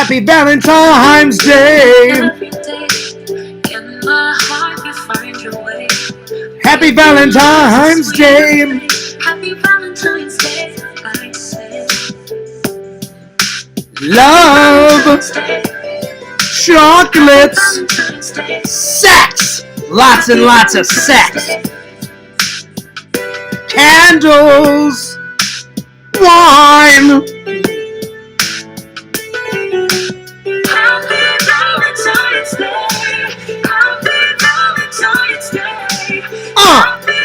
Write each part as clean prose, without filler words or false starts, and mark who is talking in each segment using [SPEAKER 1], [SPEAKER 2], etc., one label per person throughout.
[SPEAKER 1] Happy Valentine's Day.
[SPEAKER 2] Every day in my heart you find your way.
[SPEAKER 1] Happy Valentine's Day.
[SPEAKER 2] Happy Valentine's Day, I say.
[SPEAKER 1] Love, chocolates,
[SPEAKER 2] Valentine's Day.
[SPEAKER 1] sex, lots and lots of sex, candles, wine.
[SPEAKER 2] Happy Valentine's Day. Happy Valentine's Day. Happy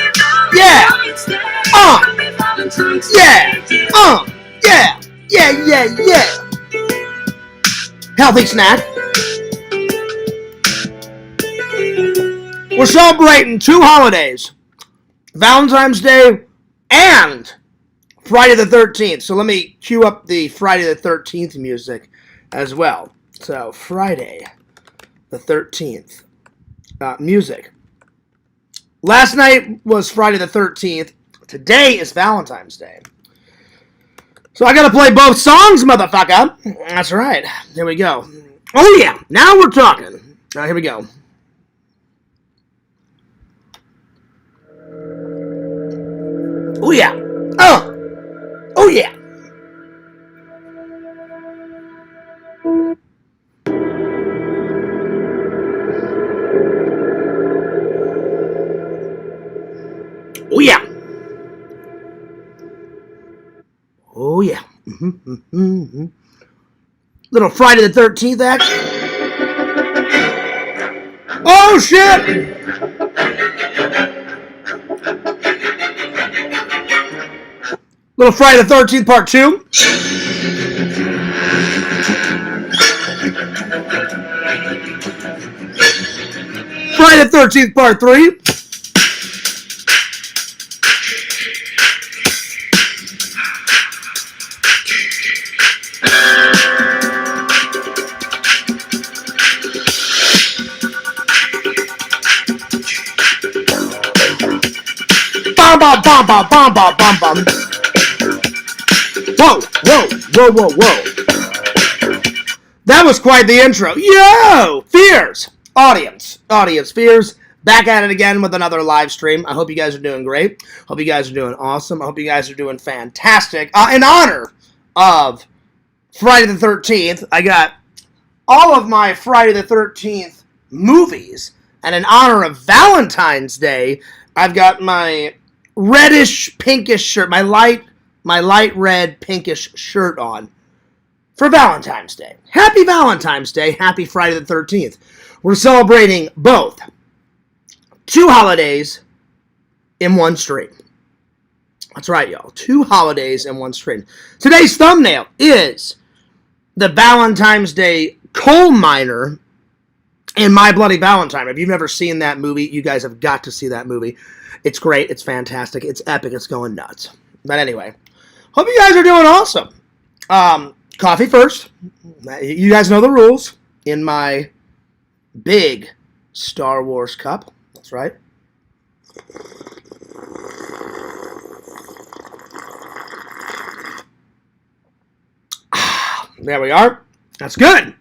[SPEAKER 1] Yeah.
[SPEAKER 2] Valentine's Day.
[SPEAKER 1] Uh.
[SPEAKER 2] Happy Valentine's
[SPEAKER 1] Yeah.
[SPEAKER 2] Day.
[SPEAKER 1] Yeah. Yeah. Healthy snack. We're celebrating two holidays, Valentine's Day and Friday the 13th. So let me cue up the Friday the 13th music as well. So Friday the 13th music. Last night was Friday the 13th. Today is Valentine's Day. So I gotta play both songs, motherfucker. That's right. Here we go. Oh yeah, now we're talking. All right, here we go. Oh yeah. Oh yeah. Oh yeah. Oh yeah. Little Friday the 13th action. Oh shit! Little Friday the 13th part 2. Friday the 13th part 3. Bum. Whoa. That was quite the intro. Yo! Fears! Audience, Fears. Back at it again with another live stream. I hope you guys are doing great. Hope you guys are doing awesome. I hope you guys are doing fantastic. In honor of Friday the 13th, I got all of my Friday the 13th movies. And in honor of Valentine's Day, I've got my reddish pinkish shirt, my light red pinkish shirt on for Valentine's Day. Happy Valentine's Day. Happy Friday the 13th. We're celebrating both two holidays in one stream. That's right, y'all. Two holidays in one stream. Today's thumbnail is the Valentine's Day coal miner in My Bloody Valentine. If you've never seen that movie, you guys have got to see that movie. It's great. It's fantastic. It's epic. It's going nuts. But anyway, hope you guys are doing awesome. Coffee first. You guys know the rules. In my big Star Wars cup. That's right. There we are. That's good.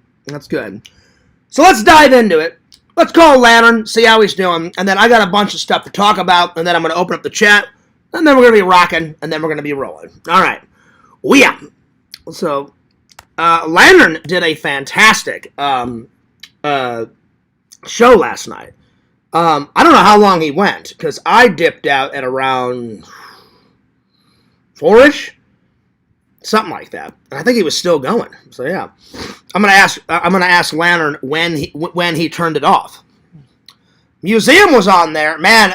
[SPEAKER 1] So let's dive into it. Let's call Lantern, see how he's doing, and then I got a bunch of stuff to talk about, and then I'm going to open up the chat, and then we're going to be rocking, and then we're going to be rolling. All right. Yeah. So, Lantern did a fantastic show last night. I don't know how long he went, because I dipped out at around 4-ish, something like that. And I think he was still going. So yeah, I'm gonna ask Lantern when he turned it off. Museum was on there, man.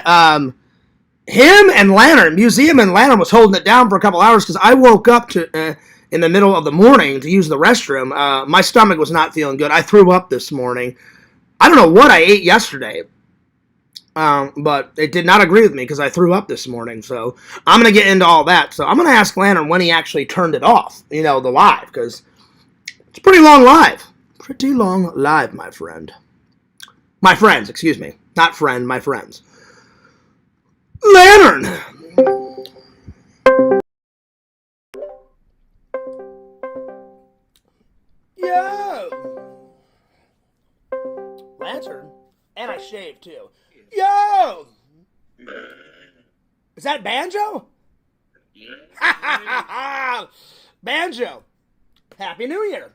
[SPEAKER 1] Him and Lantern, Museum and Lantern was holding it down for a couple hours because I woke up to in the middle of the morning to use the restroom. My stomach was not feeling good. I threw up this morning. I don't know what I ate yesterday. But it did not agree with me because I threw up this morning. So I'm going to get into all that. So I'm going to ask Lantern when he actually turned it off, the live, because it's a pretty long live. Pretty long live, my friend. My friends, excuse me. Not friend, my friends. Lantern! Yo! my turn. And I shaved, too. Yo! Is that Banjo?
[SPEAKER 3] Yeah.
[SPEAKER 1] Banjo. Happy New Year.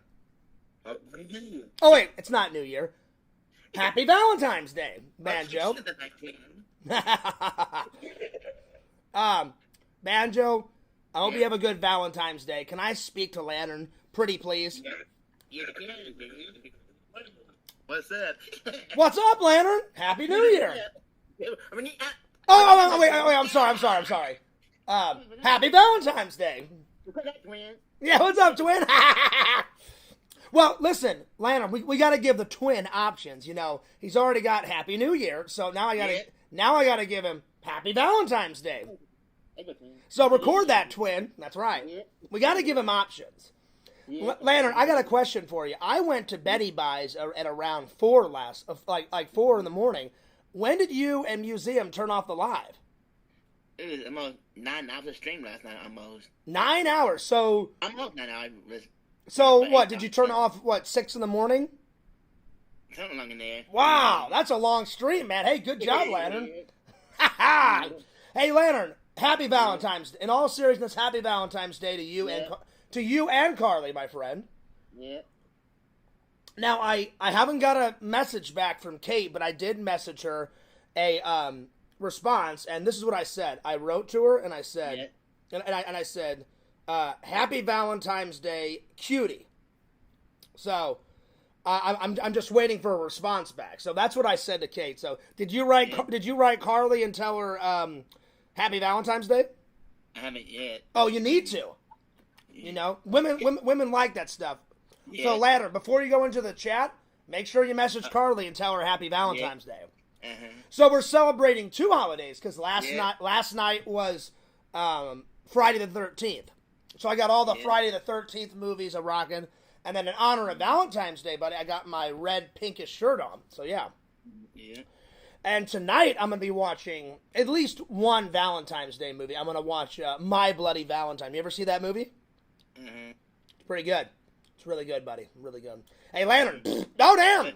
[SPEAKER 1] Oh, wait. It's not New Year. Happy Valentine's Day, Banjo. Banjo, I hope you have a good Valentine's Day. Can I speak to Lantern, pretty please?
[SPEAKER 3] Yeah. What's up?
[SPEAKER 1] What's up, Lantern? Happy New Year.
[SPEAKER 3] Wait.
[SPEAKER 1] I'm sorry. Happy Valentine's Day. Yeah, what's up, twin? Well, listen, Lantern, we got to give the twin options. You know, he's already got Happy New Year, so now I gotta give him Happy Valentine's Day. So record that, twin. That's right. We got to give him options. Lantern, I got a question for you. I went to Betty Buys at around 4 like 4 in the morning. When did you and Museum turn off the live?
[SPEAKER 3] It was almost 9 hours of stream last night, almost.
[SPEAKER 1] 9 hours. So
[SPEAKER 3] Almost 9 hours.
[SPEAKER 1] So what? Did you turn off 6 in the morning?
[SPEAKER 3] Something along in there.
[SPEAKER 1] Wow, that's a long stream, man. Hey, good job, Lantern. Hey, Lantern, happy Valentine's Day. In all seriousness, happy Valentine's Day to you and Carly, my friend.
[SPEAKER 3] Yeah.
[SPEAKER 1] Now, I haven't got a message back from Kate, but I did message her a response, and this is what I said. I wrote to her, and I said, I said, Happy Valentine's Day, cutie. So, I'm just waiting for a response back. So that's what I said to Kate. So did you write Carly and tell her Happy Valentine's Day?
[SPEAKER 3] I haven't yet.
[SPEAKER 1] Oh, you need to. You know, women like that stuff.
[SPEAKER 3] Yeah.
[SPEAKER 1] So, Lantern, before you go into the chat, make sure you message Carly and tell her Happy Valentine's Day.
[SPEAKER 3] Uh-huh.
[SPEAKER 1] So we're celebrating 2 holidays because last night was Friday the 13th. So I got all the Friday the 13th movies a rocking, and then in honor of Valentine's Day, buddy, I got my red pinkish shirt on. So yeah.
[SPEAKER 3] Yeah.
[SPEAKER 1] And tonight I'm gonna be watching at least one Valentine's Day movie. I'm gonna watch My Bloody Valentine. You ever see that movie?
[SPEAKER 3] Mm-hmm.
[SPEAKER 1] It's pretty good. It's really good, buddy. Really good. Hey, Lantern. Oh, damn.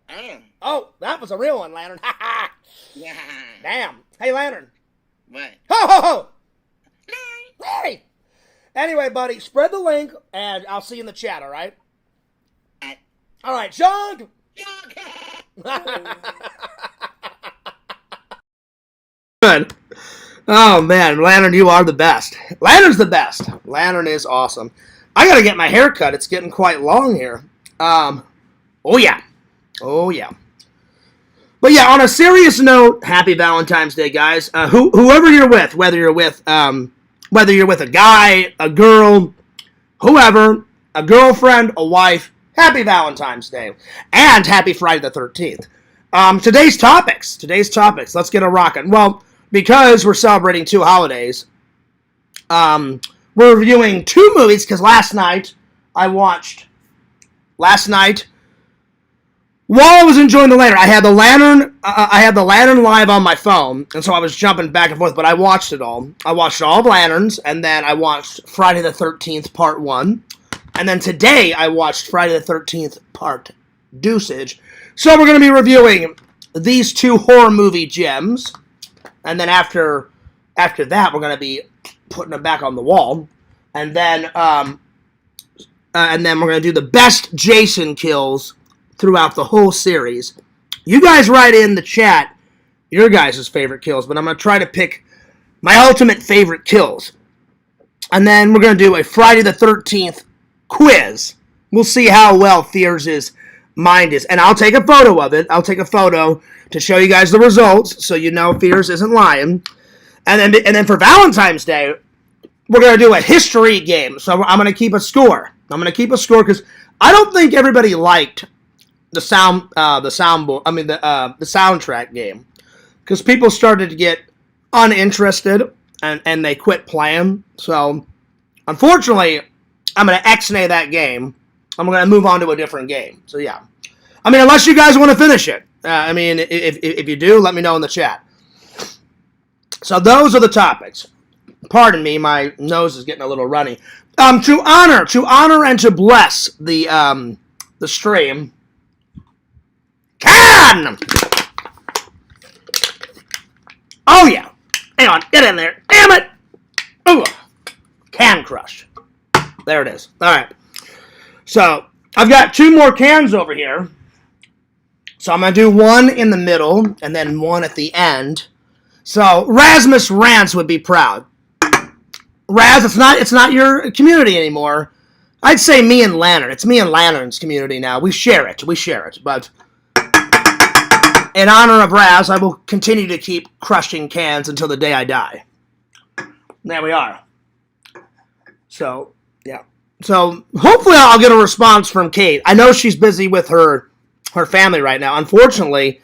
[SPEAKER 3] Damn.
[SPEAKER 1] Oh, that was a real one, Lantern. Ha ha.
[SPEAKER 3] Yeah.
[SPEAKER 1] Damn. Hey, Lantern.
[SPEAKER 3] What?
[SPEAKER 1] Ho, ho, ho. Hey. Anyway, buddy, spread the link, and I'll see you in the chat, all right? All right, Sean. Good. Oh, man, Lantern, you are the best. Lantern's the best. Lantern is awesome. I gotta get my hair cut. It's getting quite long here. Oh, yeah. Oh, yeah. But, yeah, on a serious note, happy Valentine's Day, guys. Whoever you're with, whether you're with a guy, a girl, whoever, a girlfriend, a wife, happy Valentine's Day. And happy Friday the 13th. Today's topics. Let's get a rockin'. Well, because we're celebrating 2 holidays, we're reviewing 2 movies because last night, while I was enjoying the Lantern, I had the Lantern live on my phone, and so I was jumping back and forth, but I watched it all. I watched all the Lanterns, and then I watched Friday the 13th Part 1, and then today I watched Friday the 13th Part Deuceage. So we're going to be reviewing these 2 horror movie gems, and then after that we're going to be putting them back on the wall, and then we're going to do the best Jason kills throughout the whole series. You guys write in the chat your guys' favorite kills, but I'm going to try to pick my ultimate favorite kills. And then we're going to do a Friday the 13th quiz. We'll see how well Fears' mind is. And I'll take a photo of it. I'll take a photo to show you guys the results so you know Fears isn't lying. And then for Valentine's Day, we're going to do a history game. So I'm going to keep a score. Because I don't think everybody liked the soundtrack game, because people started to get uninterested and they quit playing. So, unfortunately, I'm going to X-nay that game. I'm going to move on to a different game. So, yeah. I mean, unless you guys want to finish it. If you do, let me know in the chat. So, those are the topics. Pardon me, my nose is getting a little runny. To honor and to bless the stream, Can! Oh, yeah. Hang on. Get in there. Damn it. Ooh. Can crush. There it is. All right. So, I've got 2 more cans over here. So, I'm going to do one in the middle and then one at the end. So, Rasmus Rants would be proud. Raz, it's not your community anymore. I'd say me and Lantern. It's me and Lantern's community now. We share it. But in honor of Raz, I will continue to keep crushing cans until the day I die. There we are. So, yeah. So, hopefully I'll get a response from Kate. I know she's busy with her family right now. Unfortunately,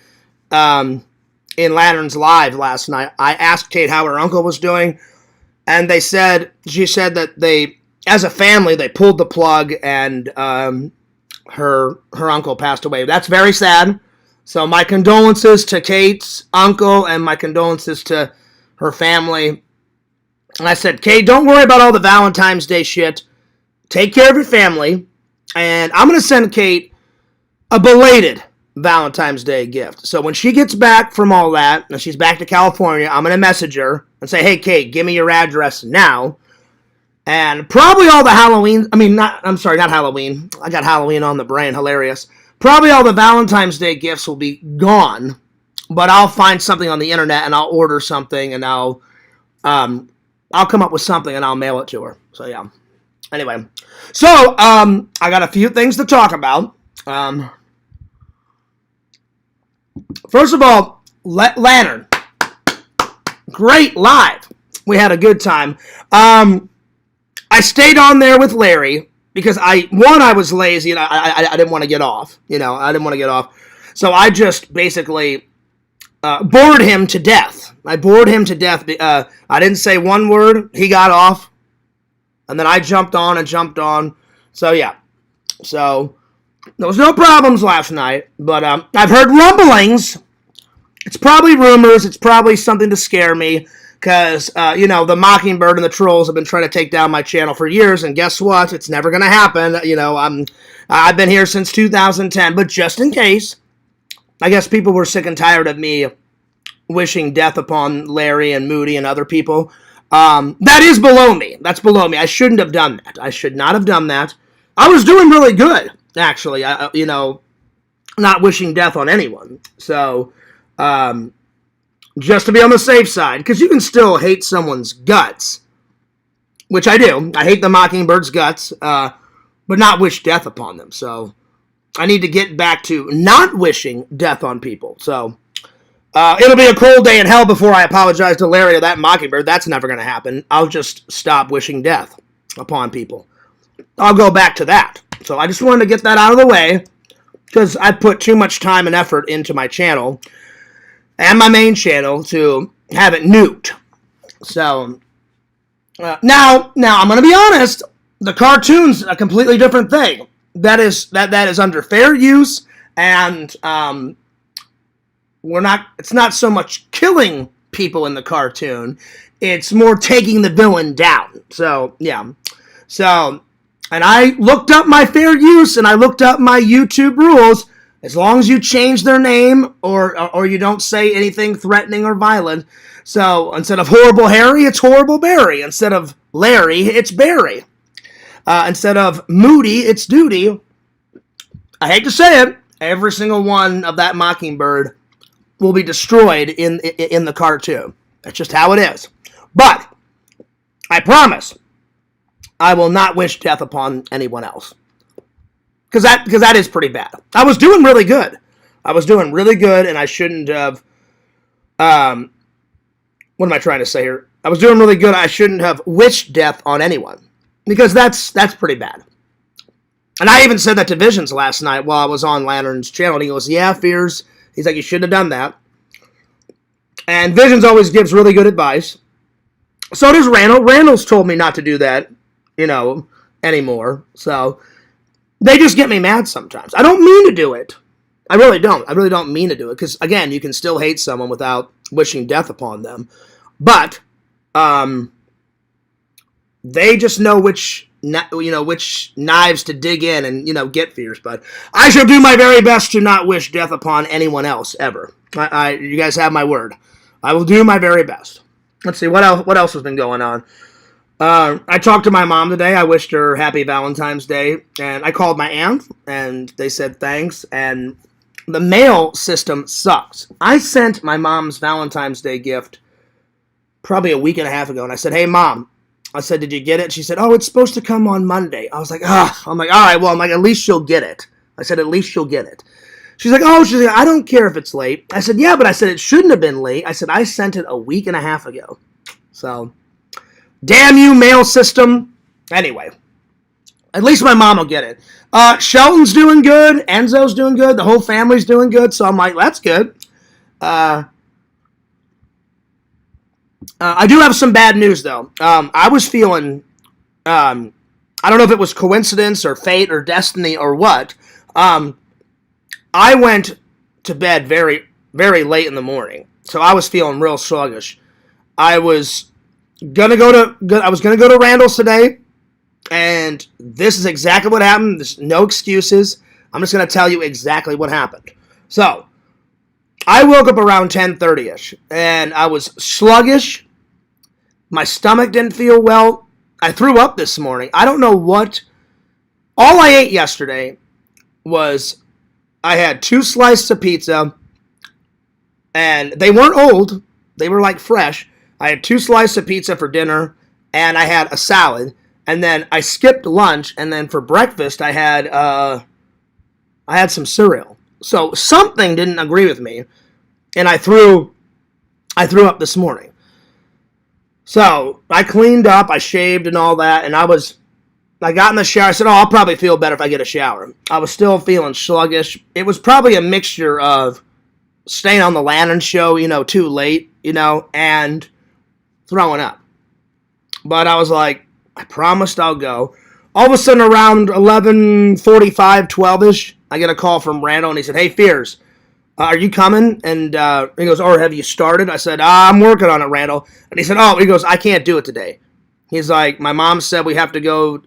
[SPEAKER 1] in Lantern's Live last night, I asked Kate how her uncle was doing, and she said that they, as a family, they pulled the plug and her uncle passed away. That's very sad. So my condolences to Kate's uncle and my condolences to her family. And I said, Kate, don't worry about all the Valentine's Day shit. Take care of your family. And I'm going to send Kate a belated Valentine's Day gift. So when she gets back from all that, and she's back to California, I'm going to message her and say, hey, Kate, give me your address now. And probably all the not Halloween. I got Halloween on the brain. Hilarious. Probably all the Valentine's Day gifts will be gone. But I'll find something on the internet and I'll order something and I'll come up with something and I'll mail it to her. So, yeah. Anyway. So, I got a few things to talk about. First of all, Lantern. Great live. We had a good time. I stayed on there with Larry because I was lazy and I didn't want to get off. I didn't want to get off. So I just basically bored him to death. I bored him to death. I didn't say one word. He got off. And then I jumped on. So, yeah. So, there was no problems last night. But I've heard rumblings. It's probably rumors. It's probably something to scare me. Because, the Mockingbird and the Trolls have been trying to take down my channel for years. And guess what? It's never going to happen. I've been here since 2010. But just in case, I guess people were sick and tired of me wishing death upon Larry and Moody and other people. That is below me. That's below me. I shouldn't have done that. I should not have done that. I was doing really good, actually. Not wishing death on anyone. So, just to be on the safe side, because you can still hate someone's guts, which I do. I hate the Mockingbird's guts, but not wish death upon them. So, I need to get back to not wishing death on people. So, it'll be a cold day in hell before I apologize to Larry or that Mockingbird. That's never going to happen. I'll just stop wishing death upon people. I'll go back to that. So I just wanted to get that out of the way because I put too much time and effort into my channel and my main channel to have it nuked. So now I'm going to be honest. The cartoon's a completely different thing. That is under fair use and it's not so much killing people in the cartoon, it's more taking the villain down. So, yeah. So, and I looked up my fair use and I looked up my YouTube rules. As long as you change their name or you don't say anything threatening or violent. So, instead of Horrible Harry, it's Horrible Barry. Instead of Larry, it's Barry. Instead of Moody, it's Duty. I hate to say it, every single one of that Mockingbird will be destroyed in the cartoon. That's just how it is. But I promise I will not wish death upon anyone else. Because that is pretty bad. I was doing really good. And I shouldn't have what am I trying to say here? I was doing really good. I shouldn't have wished death on anyone. Because that's pretty bad. And I even said that to Visions last night while I was on Lantern's channel. And he goes, yeah, Fears. He's like, you shouldn't have done that. And Visions always gives really good advice. So does Randall. Randall's told me not to do that, anymore. So they just get me mad sometimes. I don't mean to do it. I really don't. I really don't mean to do it. Because, again, you can still hate someone without wishing death upon them. But they just know which which knives to dig in and, get Fierce. But I shall do my very best to not wish death upon anyone else ever. You guys have my word. I will do my very best. Let's see, what else has been going on? I talked to my mom today. I wished her happy Valentine's Day. And I called my aunt, and they said thanks. And the mail system sucks. I sent my mom's Valentine's Day gift probably a week and a half ago. And I said, hey, Mom. I said, did you get it? She said, oh, it's supposed to come on Monday. I was like, I'm like, all right, well, at least she'll get it. I said, at least she'll get it. She's like, I don't care if it's late. I said, yeah, but I said it shouldn't have been late. I said, I sent it a week and a half ago. So, damn you, mail system. Anyway, at least my mom will get it. Shelton's doing good. Enzo's doing good. The whole family's doing good. So I'm like, that's good. I do have some bad news, though. I was feeling, I don't know if it was coincidence or fate or destiny or what. I went to bed very, very late in the morning, so I was feeling real sluggish. I was gonna go to Randall's today, and this is exactly what happened. There's no excuses. I'm just gonna tell you exactly what happened. So, I woke up around 10:30ish, and I was sluggish. My stomach didn't feel well. I threw up this morning. I don't know what. All I ate yesterday was I had 2 slices of pizza, and they weren't old. They were like fresh. I had 2 slices of pizza for dinner, and I had a salad, and then I skipped lunch, and then for breakfast I had some cereal. So something didn't agree with me, and I threw up this morning. So I cleaned up, I shaved and all that, and I got in the shower. I said, I'll probably feel better if I get a shower. I was still feeling sluggish. It was probably a mixture of staying on the Lantern show, too late, and throwing up. But I was like, I promised I'll go. All of a sudden, around 11:45, 12-ish, I get a call from Randall, and he said, hey, Fears, are you coming? And he goes, or have you started? I said, I'm working on it, Randall. And he said, he goes, I can't do it today. He's like, my mom said we have to go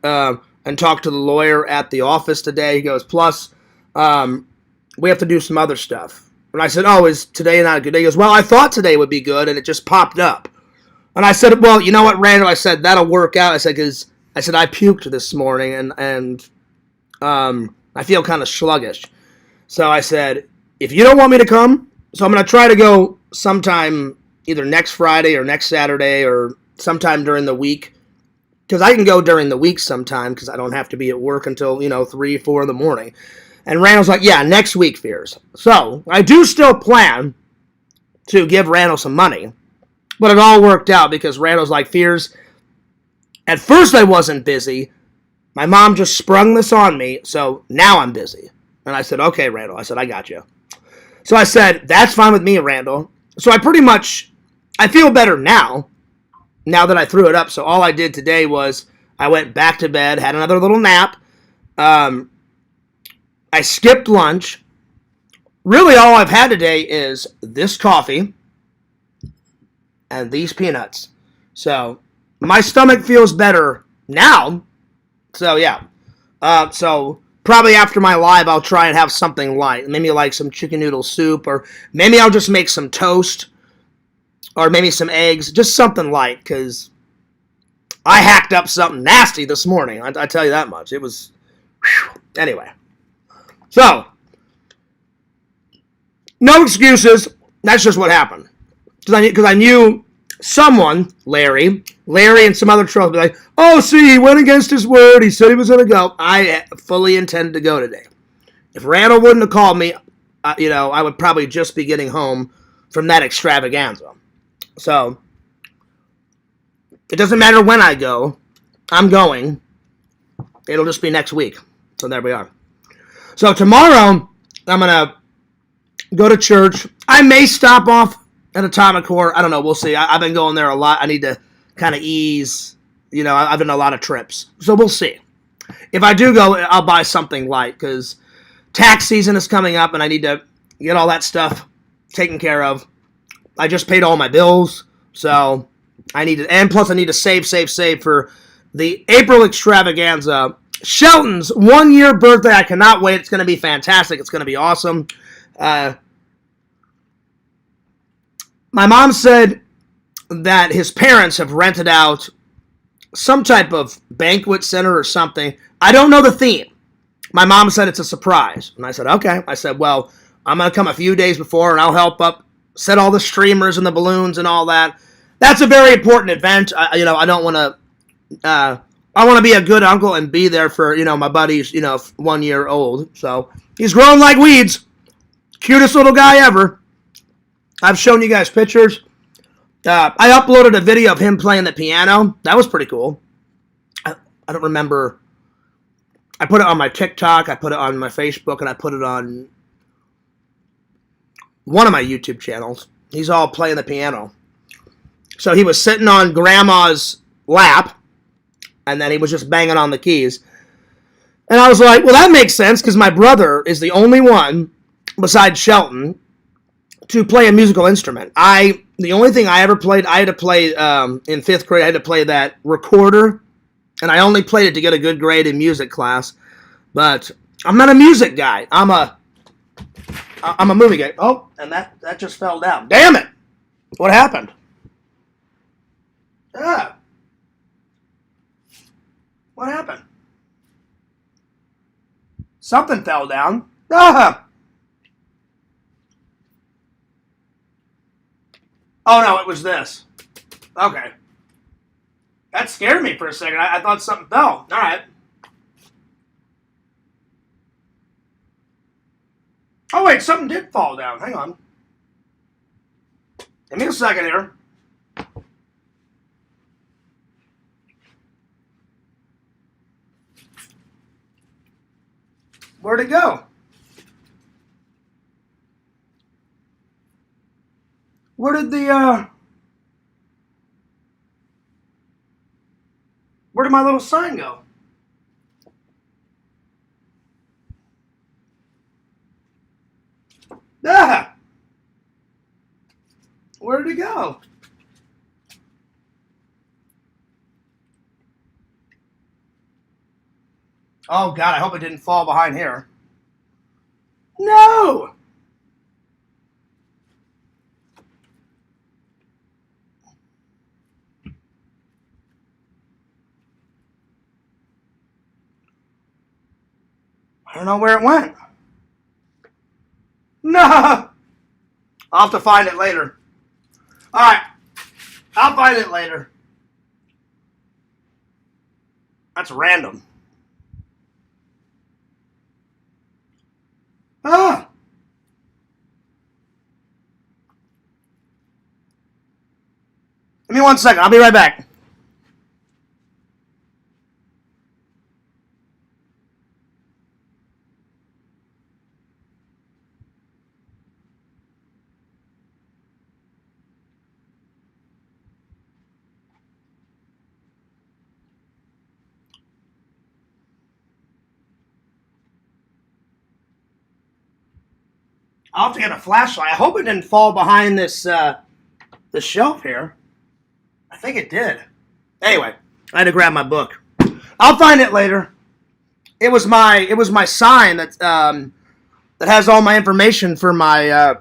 [SPEAKER 1] and talk to the lawyer at the office today. He goes, plus, we have to do some other stuff. And I said, is today not a good day? He goes, well, I thought today would be good, and it just popped up. And I said, well, you know what, Randall? I said, that'll work out. I said, because I puked this morning, and I feel kind of sluggish. So I said, if you don't want me to come, so I'm going to try to go sometime either next Friday or next Saturday or sometime during the week. Because I can go during the week sometime because I don't have to be at work until, 3, 4 in the morning. And Randall's like, yeah, next week, Fears. So I do still plan to give Randall some money. But it all worked out because Randall's like, Fears, at first I wasn't busy. My mom just sprung this on me, so now I'm busy. And I said, okay, Randall. I said, I got you. So I said, that's fine with me, Randall. So I feel better now that I threw it up. So all I did today was I went back to bed, had another little nap. I skipped lunch. Really all I've had today is this coffee and these peanuts. So my stomach feels better now. So yeah. So probably after my live, I'll try and have something light. Maybe like some chicken noodle soup, or maybe I'll just make some toast, or maybe some eggs. Just something light, because I hacked up something nasty this morning. I tell you that much. It was... Whew. Anyway. So, no excuses. That's just what happened. Because I knew someone, Larry and some other trolls, be like, see, he went against his word. He said he was going to go. I fully intended to go today. If Randall wouldn't have called me, I would probably just be getting home from that extravaganza. So, it doesn't matter when I go. I'm going. It'll just be next week. So there we are. So tomorrow, I'm going to go to church. I may stop off at Atomic Core. I don't know. We'll see. I've been going there a lot. I need to kind of ease. I've been on a lot of trips. So we'll see. If I do go, I'll buy something light, because tax season is coming up, and I need to get all that stuff taken care of. I just paid all my bills, so I need to, and plus I need to save for the April extravaganza. Shelton's 1-year birthday. I cannot wait. It's going to be fantastic. It's going to be awesome. My mom said that his parents have rented out some type of banquet center or something. I don't know the theme. My mom said it's a surprise. And I said, okay. I said, well, I'm going to come a few days before and I'll help up set all the streamers and the balloons and all that. That's a very important event. I don't want to, I want to be a good uncle and be there for, my buddy's, 1 year old. So he's growing like weeds. Cutest little guy ever. I've shown you guys pictures. I uploaded a video of him playing the piano. That was pretty cool. I don't remember. I put it on my TikTok, I put it on my Facebook, and I put it on one of my YouTube channels. He's all playing the piano. So he was sitting on Grandma's lap, and then he was just banging on the keys. And I was like, well, that makes sense, because my brother is the only one, besides Shelton, to play a musical instrument. The only thing I ever played, I had to play, in 5th grade, I had to play that recorder, and I only played it to get a good grade in music class. But I'm not a music guy. I'm a movie guy. Oh, and that just fell down. Damn it! What happened? Ah. What happened? Something fell down. Ah. Oh, no, it was this. Okay. That scared me for a second. I thought something fell. All right. Oh, wait, something did fall down. Hang on. Give me a second here. Where'd it go? Where did my little sign go? Ah! Where did it go? Oh, God, I hope it didn't fall behind here. No! I don't know where it went. No! I'll have to find it later. Alright. I'll find it later. That's random. Ah! Give me 1 second. I'll be right back. I'll have to get a flashlight. I hope it didn't fall behind this shelf here. I think it did. Anyway, I had to grab my book. I'll find it later. It was my sign that has all my information for my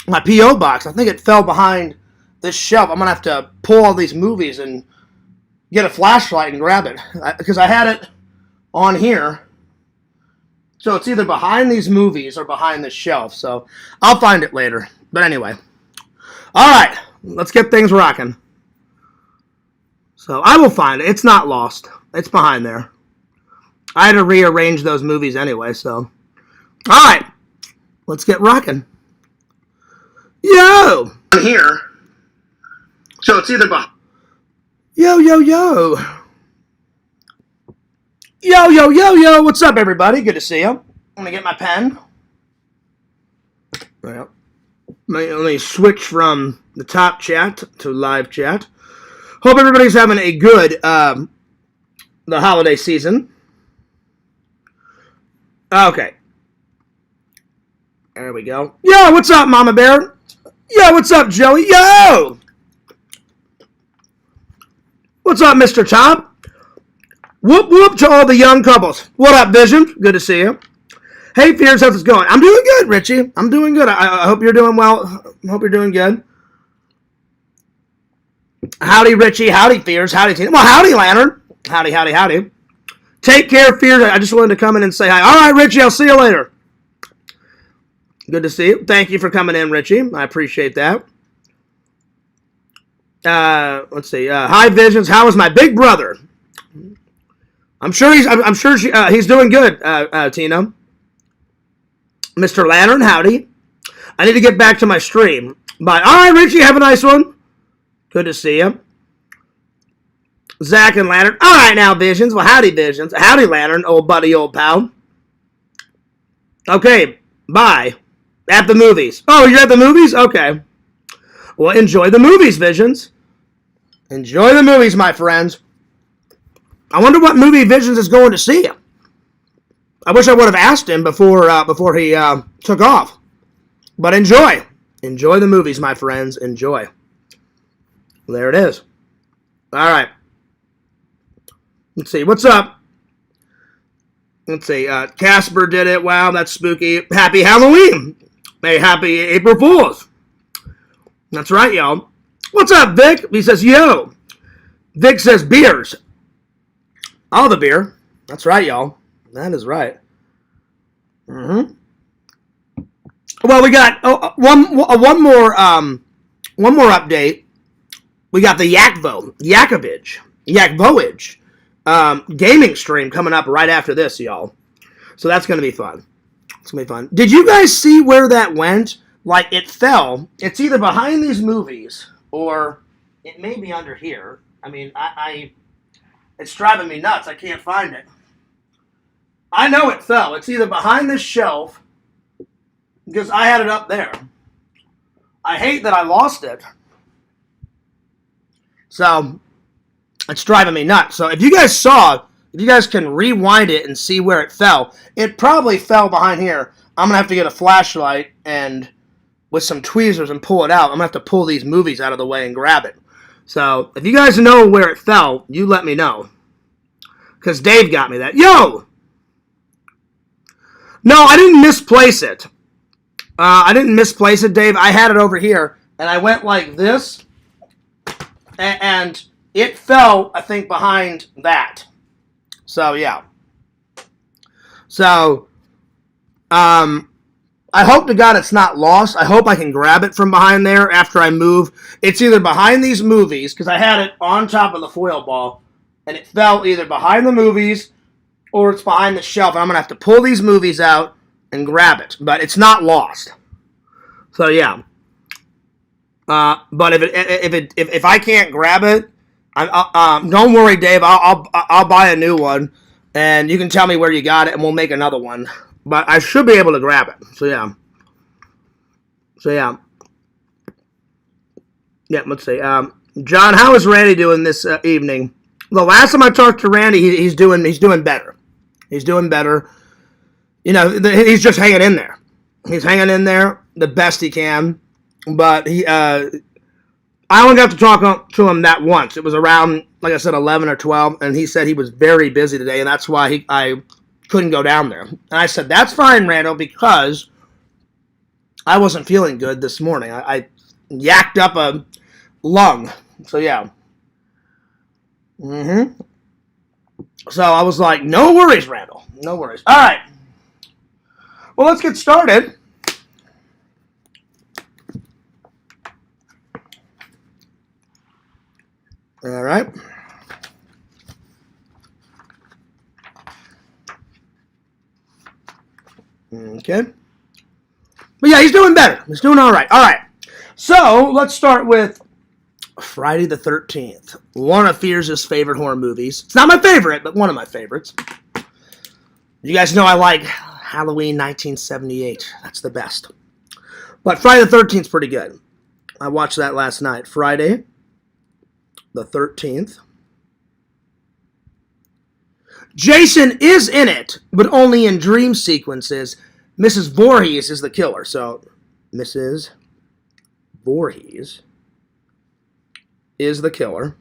[SPEAKER 1] my P.O. box. I think it fell behind this shelf. I'm gonna have to pull all these movies and get a flashlight and grab it because I had it on here. So it's either behind these movies or behind this shelf. So I'll find it later. But anyway. Alright. Let's get things rocking. So I will find it. It's not lost. It's behind there. I had to rearrange those movies anyway, so. Alright. Let's get rocking. Yo! Here. So it's either behind. Yo, yo, yo. Yo, yo, yo, yo, what's up, everybody? Good to see you. I'm going to get my pen. Well, let me switch from the top chat to live chat. Hope everybody's having a good, the holiday season. Okay. There we go. Yo, what's up, Mama Bear? Yo, what's up, Joey? Yo! What's up, Mr. Top? Whoop whoop to all the young couples. What up, Vision? Good to see you. Hey, Fears, how's it going? I'm doing good, Richie. I'm doing good. I hope you're doing well. I hope you're doing good. Howdy, Richie. Howdy, Fears. Howdy, Tina. Well, howdy, Lantern. Howdy, howdy, howdy. Take care, Fears. I just wanted to come in and say hi. All right, Richie, I'll see you later. Good to see you. Thank you for coming in, Richie. I appreciate that. Let's see. Hi, Visions. How is my big brother? I'm sure he's doing good, Tina. Mr. Lantern, howdy. I need to get back to my stream. Bye. All right, Richie, have a nice one. Good to see you. Zach and Lantern. All right now, Visions. Well, howdy, Visions. Howdy, Lantern, old buddy, old pal. Okay, bye. At the movies. Oh, you're at the movies? Okay. Well, enjoy the movies, Visions. Enjoy the movies, my friends. I wonder what movie Visions is going to see. I wish I would have asked him before he took off. But enjoy. Enjoy the movies, my friends. Enjoy. There it is. All right. Let's see. What's up? Let's see. Casper did it. Wow, that's spooky. Happy Halloween. Hey, happy April Fools. That's right, y'all. What's up, Vic? He says, yo. Vic says beers. All the beer. That's right, y'all. That is right. Mm-hmm. Well, we got one more update. We got the Yakovich gaming stream coming up right after this, y'all. So that's going to be fun. It's going to be fun. Did you guys see where that went? Like, it fell. It's either behind these movies or it may be under here. I mean, it's driving me nuts. I can't find it. I know it fell. It's either behind this shelf because I had it up there. I hate that I lost it. So, it's driving me nuts. So, if you guys can rewind it and see where it fell, it probably fell behind here. I'm going to have to get a flashlight and with some tweezers and pull it out. I'm going to have to pull these movies out of the way and grab it. So, if you guys know where it fell, you let me know. Because Dave got me that. Yo! No, I didn't misplace it. Dave. I had it over here, and I went like this, and it fell, I think, behind that. So, yeah. So, I hope to God it's not lost. I hope I can grab it from behind there after I move. It's either behind these movies, because I had it on top of the foil ball, and it fell either behind the movies or it's behind the shelf, and I'm going to have to pull these movies out and grab it. But it's not lost. So, yeah. But if I can't grab it, don't worry, Dave. I'll buy a new one, and you can tell me where you got it, and we'll make another one. But I should be able to grab it. So, yeah. Yeah, let's see. John, how is Randy doing this evening? The last time I talked to Randy, he's doing better. He's doing better. You know, he's just hanging in there. He's hanging in there the best he can. But I only got to talk to him that once. It was around, like I said, 11 or 12, and he said he was very busy today, and that's why I couldn't go down there. And I said, that's fine, Randall, because I wasn't feeling good this morning. I yacked up a lung. So, yeah. So I was like, no worries, Randall. No worries. All right. Well, let's get started. All right. Okay. But yeah, he's doing better. He's doing all right. All right. So let's start with Friday the 13th. One of Fears' favorite horror movies. It's not my favorite, but one of my favorites. You guys know I like Halloween 1978. That's the best. But Friday the 13th is pretty good. I watched that last night. Friday the 13th. Jason is in it, but only in dream sequences. Mrs. Voorhees is the killer. So, Mrs. Voorhees is the killer.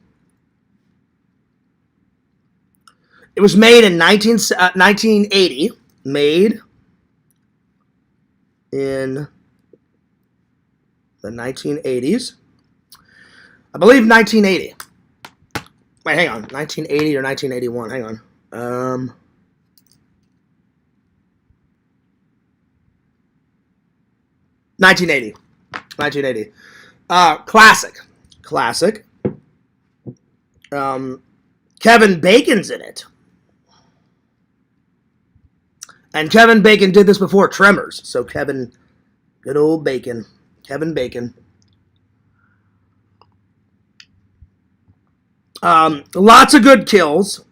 [SPEAKER 1] It was made in 1980. Made in the 1980s. I believe 1980. Wait, hang on. 1980 or 1981. Hang on. 1980. 1980. Classic. Kevin Bacon's in it. And Kevin Bacon did this before Tremors. So Kevin, good old Bacon. Kevin Bacon. Lots of good kills.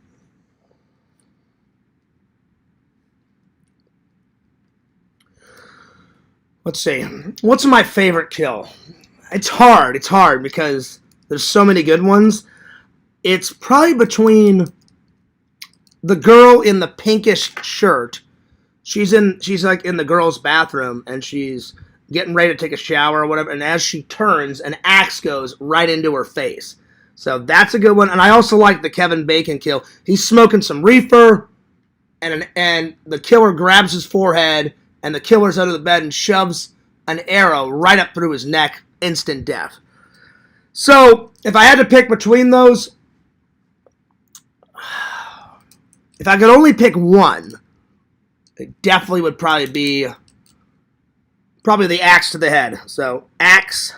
[SPEAKER 1] Let's see. What's my favorite kill? It's hard because there's so many good ones. It's probably between the girl in the pinkish shirt. She's like in the girl's bathroom and she's getting ready to take a shower or whatever. And as she turns, an axe goes right into her face. So that's a good one. And I also like the Kevin Bacon kill. He's smoking some reefer, and the killer grabs his forehead, and the killer's out of the bed and shoves an arrow right up through his neck. Instant death. So if I had to pick between those, if I could only pick one, it definitely would probably be the axe to the head. So axe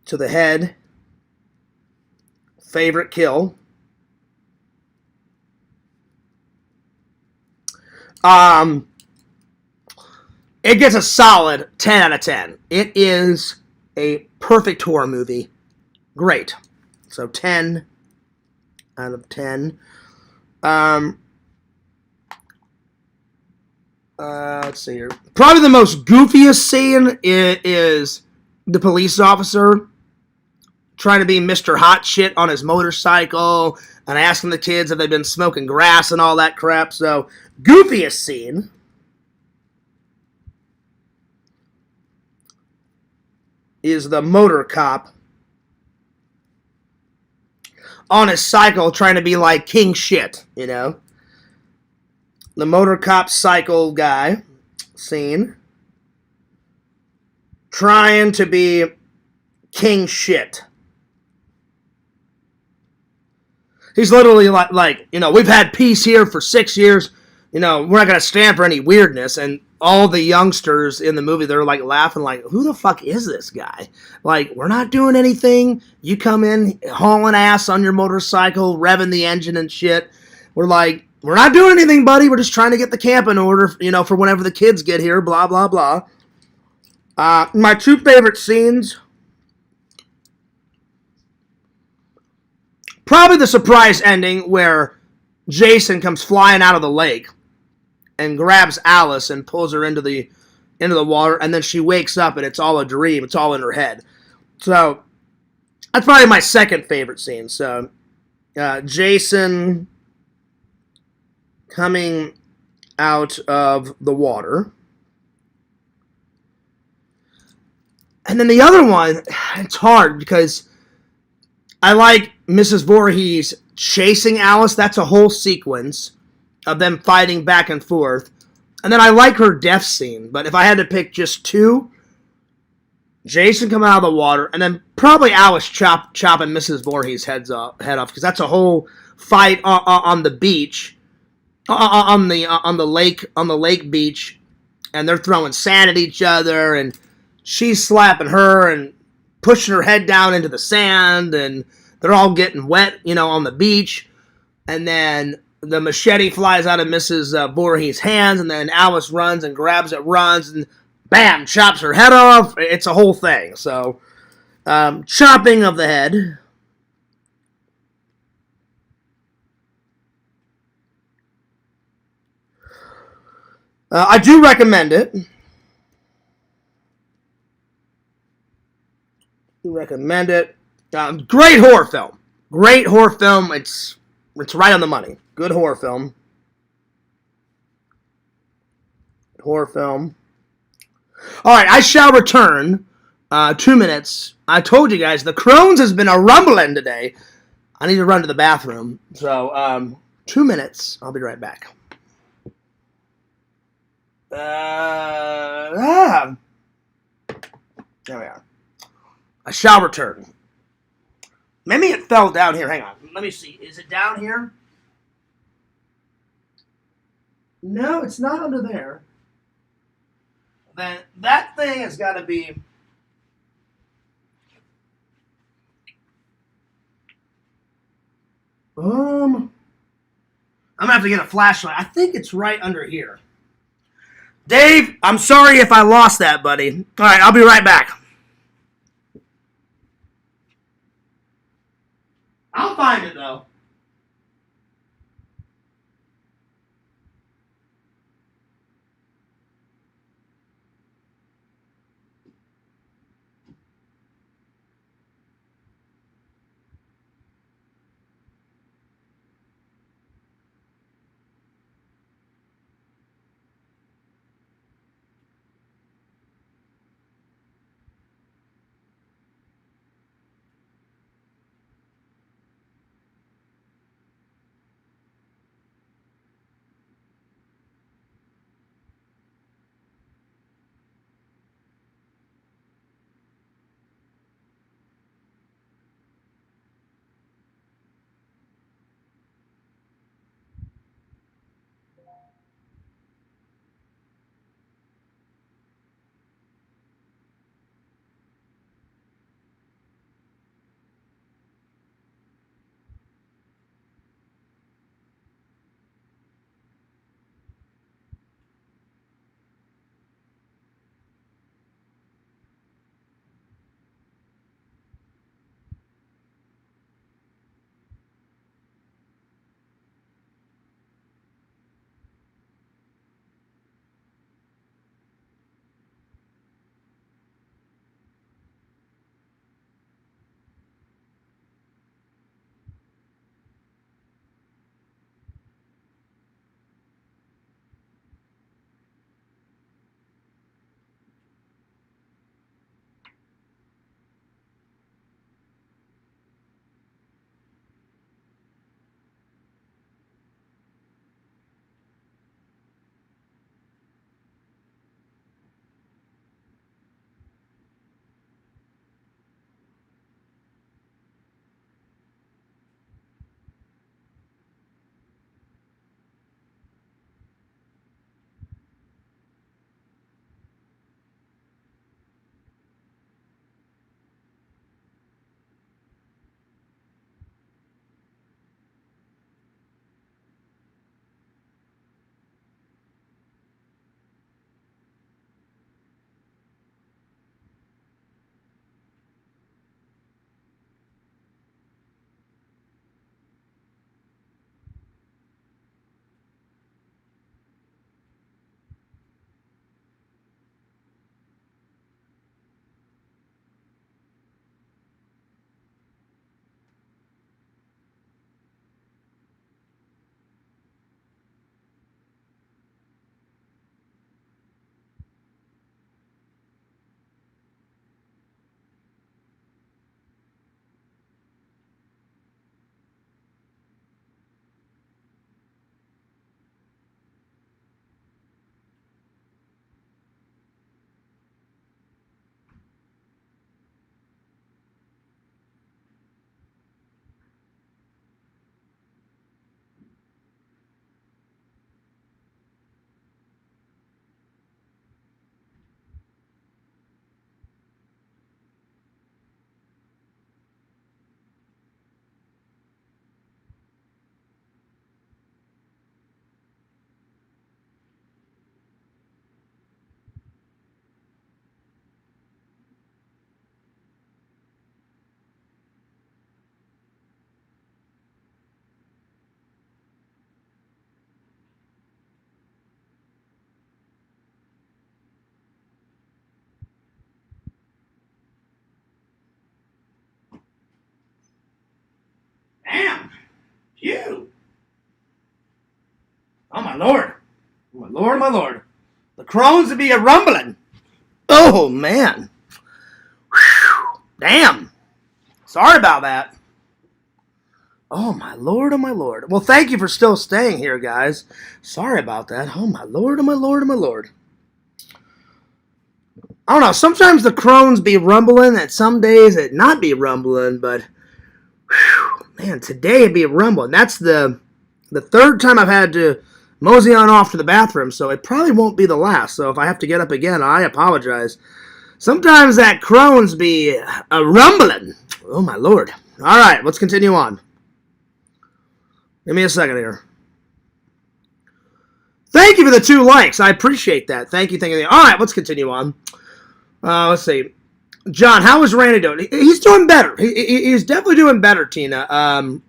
[SPEAKER 1] to the head. Favorite kill. It gets a solid 10 out of 10. It is a perfect horror movie. Great. So 10 out of 10. Let's see here. Probably the most goofiest scene is the police officer trying to be Mr. Hot Shit on his motorcycle and asking the kids if they've been smoking grass and all that crap. So, goofiest scene is the motor cop on his cycle trying to be like king shit, you know? The motor cop cycle guy scene trying to be king shit. He's literally like, you know, we've had peace here for 6 years. You know, we're not going to stand for any weirdness. And all the youngsters in the movie, they're like laughing like, who the fuck is this guy? Like, we're not doing anything. You come in hauling ass on your motorcycle, revving the engine and shit. We're like, we're not doing anything, buddy. We're just trying to get the camp in order, you know, for whenever the kids get here, blah, blah, blah. My two favorite scenes, probably the surprise ending where Jason comes flying out of the lake and grabs Alice and pulls her into the water, and then she wakes up and it's all a dream. It's all in her head. So that's probably my second favorite scene. So Jason coming out of the water. And then the other one, it's hard because I like Mrs. Voorhees chasing Alice. That's a whole sequence of them fighting back and forth. And then I like her death scene. But if I had to pick just two, Jason coming out of the water, and then probably Alice chopping Mrs. Voorhees' head off, because that's a whole fight on the beach, on the lake beach, and they're throwing sand at each other, and she's slapping her and pushing her head down into the sand, and they're all getting wet, you know, on the beach. And then the machete flies out of Mrs. Voorhees' hands, and then Alice runs and grabs it, runs, and bam, chops her head off. It's a whole thing. So, chopping of the head. I do recommend it. Great horror film. Great horror film. It's right on the money. Good horror film. All right, I shall return. 2 minutes. I told you guys, the Crohn's has been a rumbling today. I need to run to the bathroom. So, 2 minutes. I'll be right back. There we are. I shall return. Maybe it fell down here. Hang on. Let me see. Is it down here? No, it's not under there. Then that thing has got to be... I'm gonna have to get a flashlight. I think it's right under here. Dave, I'm sorry if I lost that, buddy. All right, I'll be right back. I'll find it, though. Damn! Phew! Oh, my Lord. Oh, my Lord, my Lord. The crones would be a rumbling. Oh, man. Whew. Damn. Sorry about that. Oh, my Lord, oh, my Lord. Well, thank you for still staying here, guys. Sorry about that. Oh, my Lord, oh, my Lord, oh, my Lord. I don't know. Sometimes the crones be rumbling, and some days it not be rumbling, but, whew, man, today it be rumbling. That's the third time I've had to mosey on off to the bathroom, so it probably won't be the last. So if I have to get up again, I apologize. Sometimes that crones be a rumbling. Oh, my Lord. All right, let's continue on. Give me a second here. Thank you for the 2 likes. I appreciate that. Thank you. All right, let's continue on. Let's see. John, how is Randy doing? He's doing better. He's definitely doing better, Tina.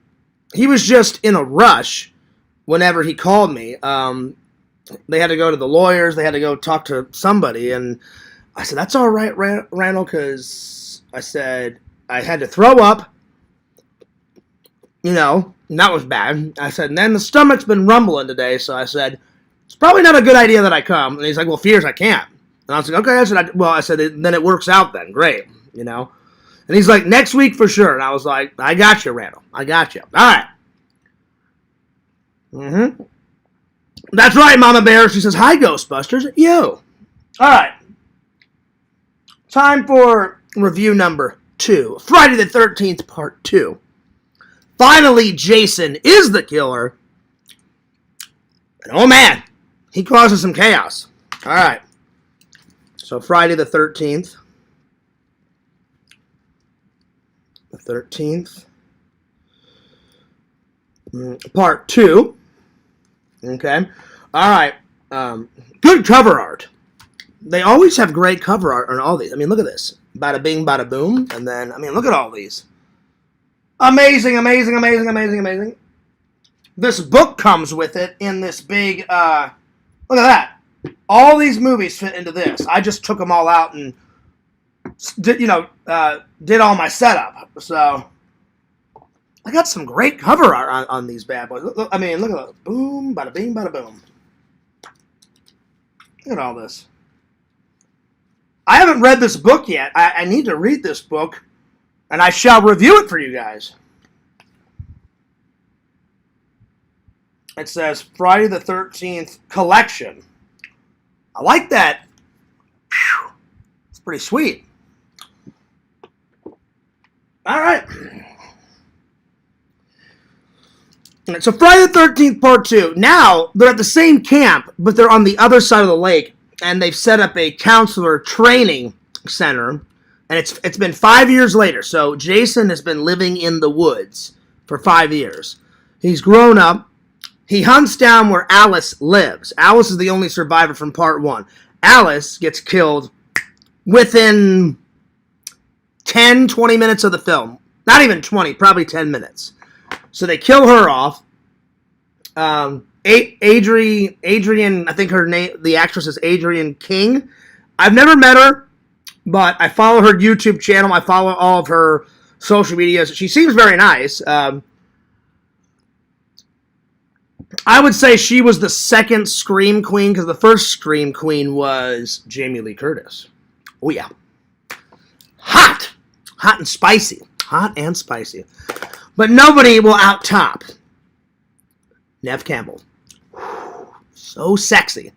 [SPEAKER 1] He was just in a rush whenever he called me. They had to go to the lawyers. They had to go talk to somebody. And I said, that's all right, Randall, because I said I had to throw up. You know, and that was bad. I said, and then the stomach's been rumbling today, so I said, it's probably not a good idea that I come. And he's like, well, fears I can't. And I was like, okay. I said, then it works out then. Great, you know. And he's like, next week for sure. And I was like, I got you, Randall. I got you. All right. Mm-hmm. That's right, Mama Bear. She says, hi, Ghostbusters. Yo. All right. Time for review number 2. Friday the 13th, part 2. Finally, Jason is the killer. And oh man, he causes some chaos. All right. So Friday the 13th. The 13th. Part 2. Okay. All right. Good cover art. They always have great cover art on all these. I mean, look at this. Bada bing, bada boom. And then, I mean, look at all these. Amazing, amazing, amazing, amazing, amazing. This book comes with it in this big, look at that. All these movies fit into this. I just took them all out and, did all my setup. So, I got some great cover art on these bad boys. Look at that. Boom, bada bing, bada boom. Look at all this. I haven't read this book yet. I need to read this book. And I shall review it for you guys. It says Friday the 13th collection. I like that. Whew. It's pretty sweet. All right. So Friday the 13th part 2. Now, they're at the same camp, but they're on the other side of the lake. And they've set up a counselor training center. And it's been 5 years later, so Jason has been living in the woods for 5 years. He's grown up. He hunts down where Alice lives. Alice is the only survivor from part 1. Alice gets killed within 10, 20 minutes of the film. Not even 20, probably 10 minutes. So they kill her off. Adrian, I think her name, the actress is Adrian King. I've never met her. But I follow her YouTube channel. I follow all of her social medias. She seems very nice. I would say she was the second Scream Queen, because the first Scream Queen was Jamie Lee Curtis. Oh, yeah. Hot! Hot and spicy. Hot and spicy. But nobody will out-top Neve Campbell. So sexy.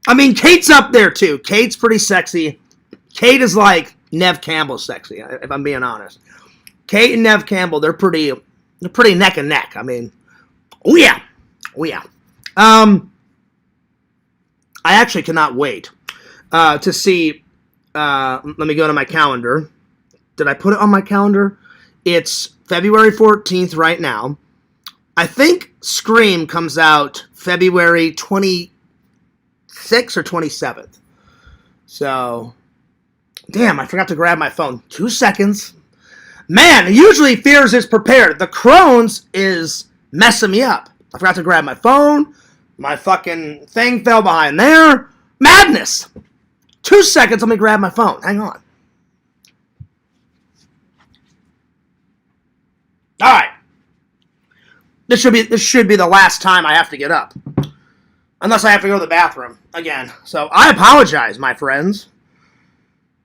[SPEAKER 1] I mean, Kate's up there, too. Kate's pretty sexy. Kate is like Neve Campbell sexy, if I'm being honest. Kate and Neve Campbell, they're pretty neck and neck. I mean, oh yeah. Oh yeah. I actually cannot wait to see, let me go to my calendar. Did I put it on my calendar? It's February 14th right now. I think Scream comes out February 26th or 27th. So, damn, I forgot to grab my phone. 2 seconds. Man, usually Fears is prepared. The Crohn's is messing me up. I forgot to grab my phone. My fucking thing fell behind there. Madness. 2 seconds, let me grab my phone. Hang on. All right. This should be the last time I have to get up. Unless I have to go to the bathroom again. So I apologize, my friends.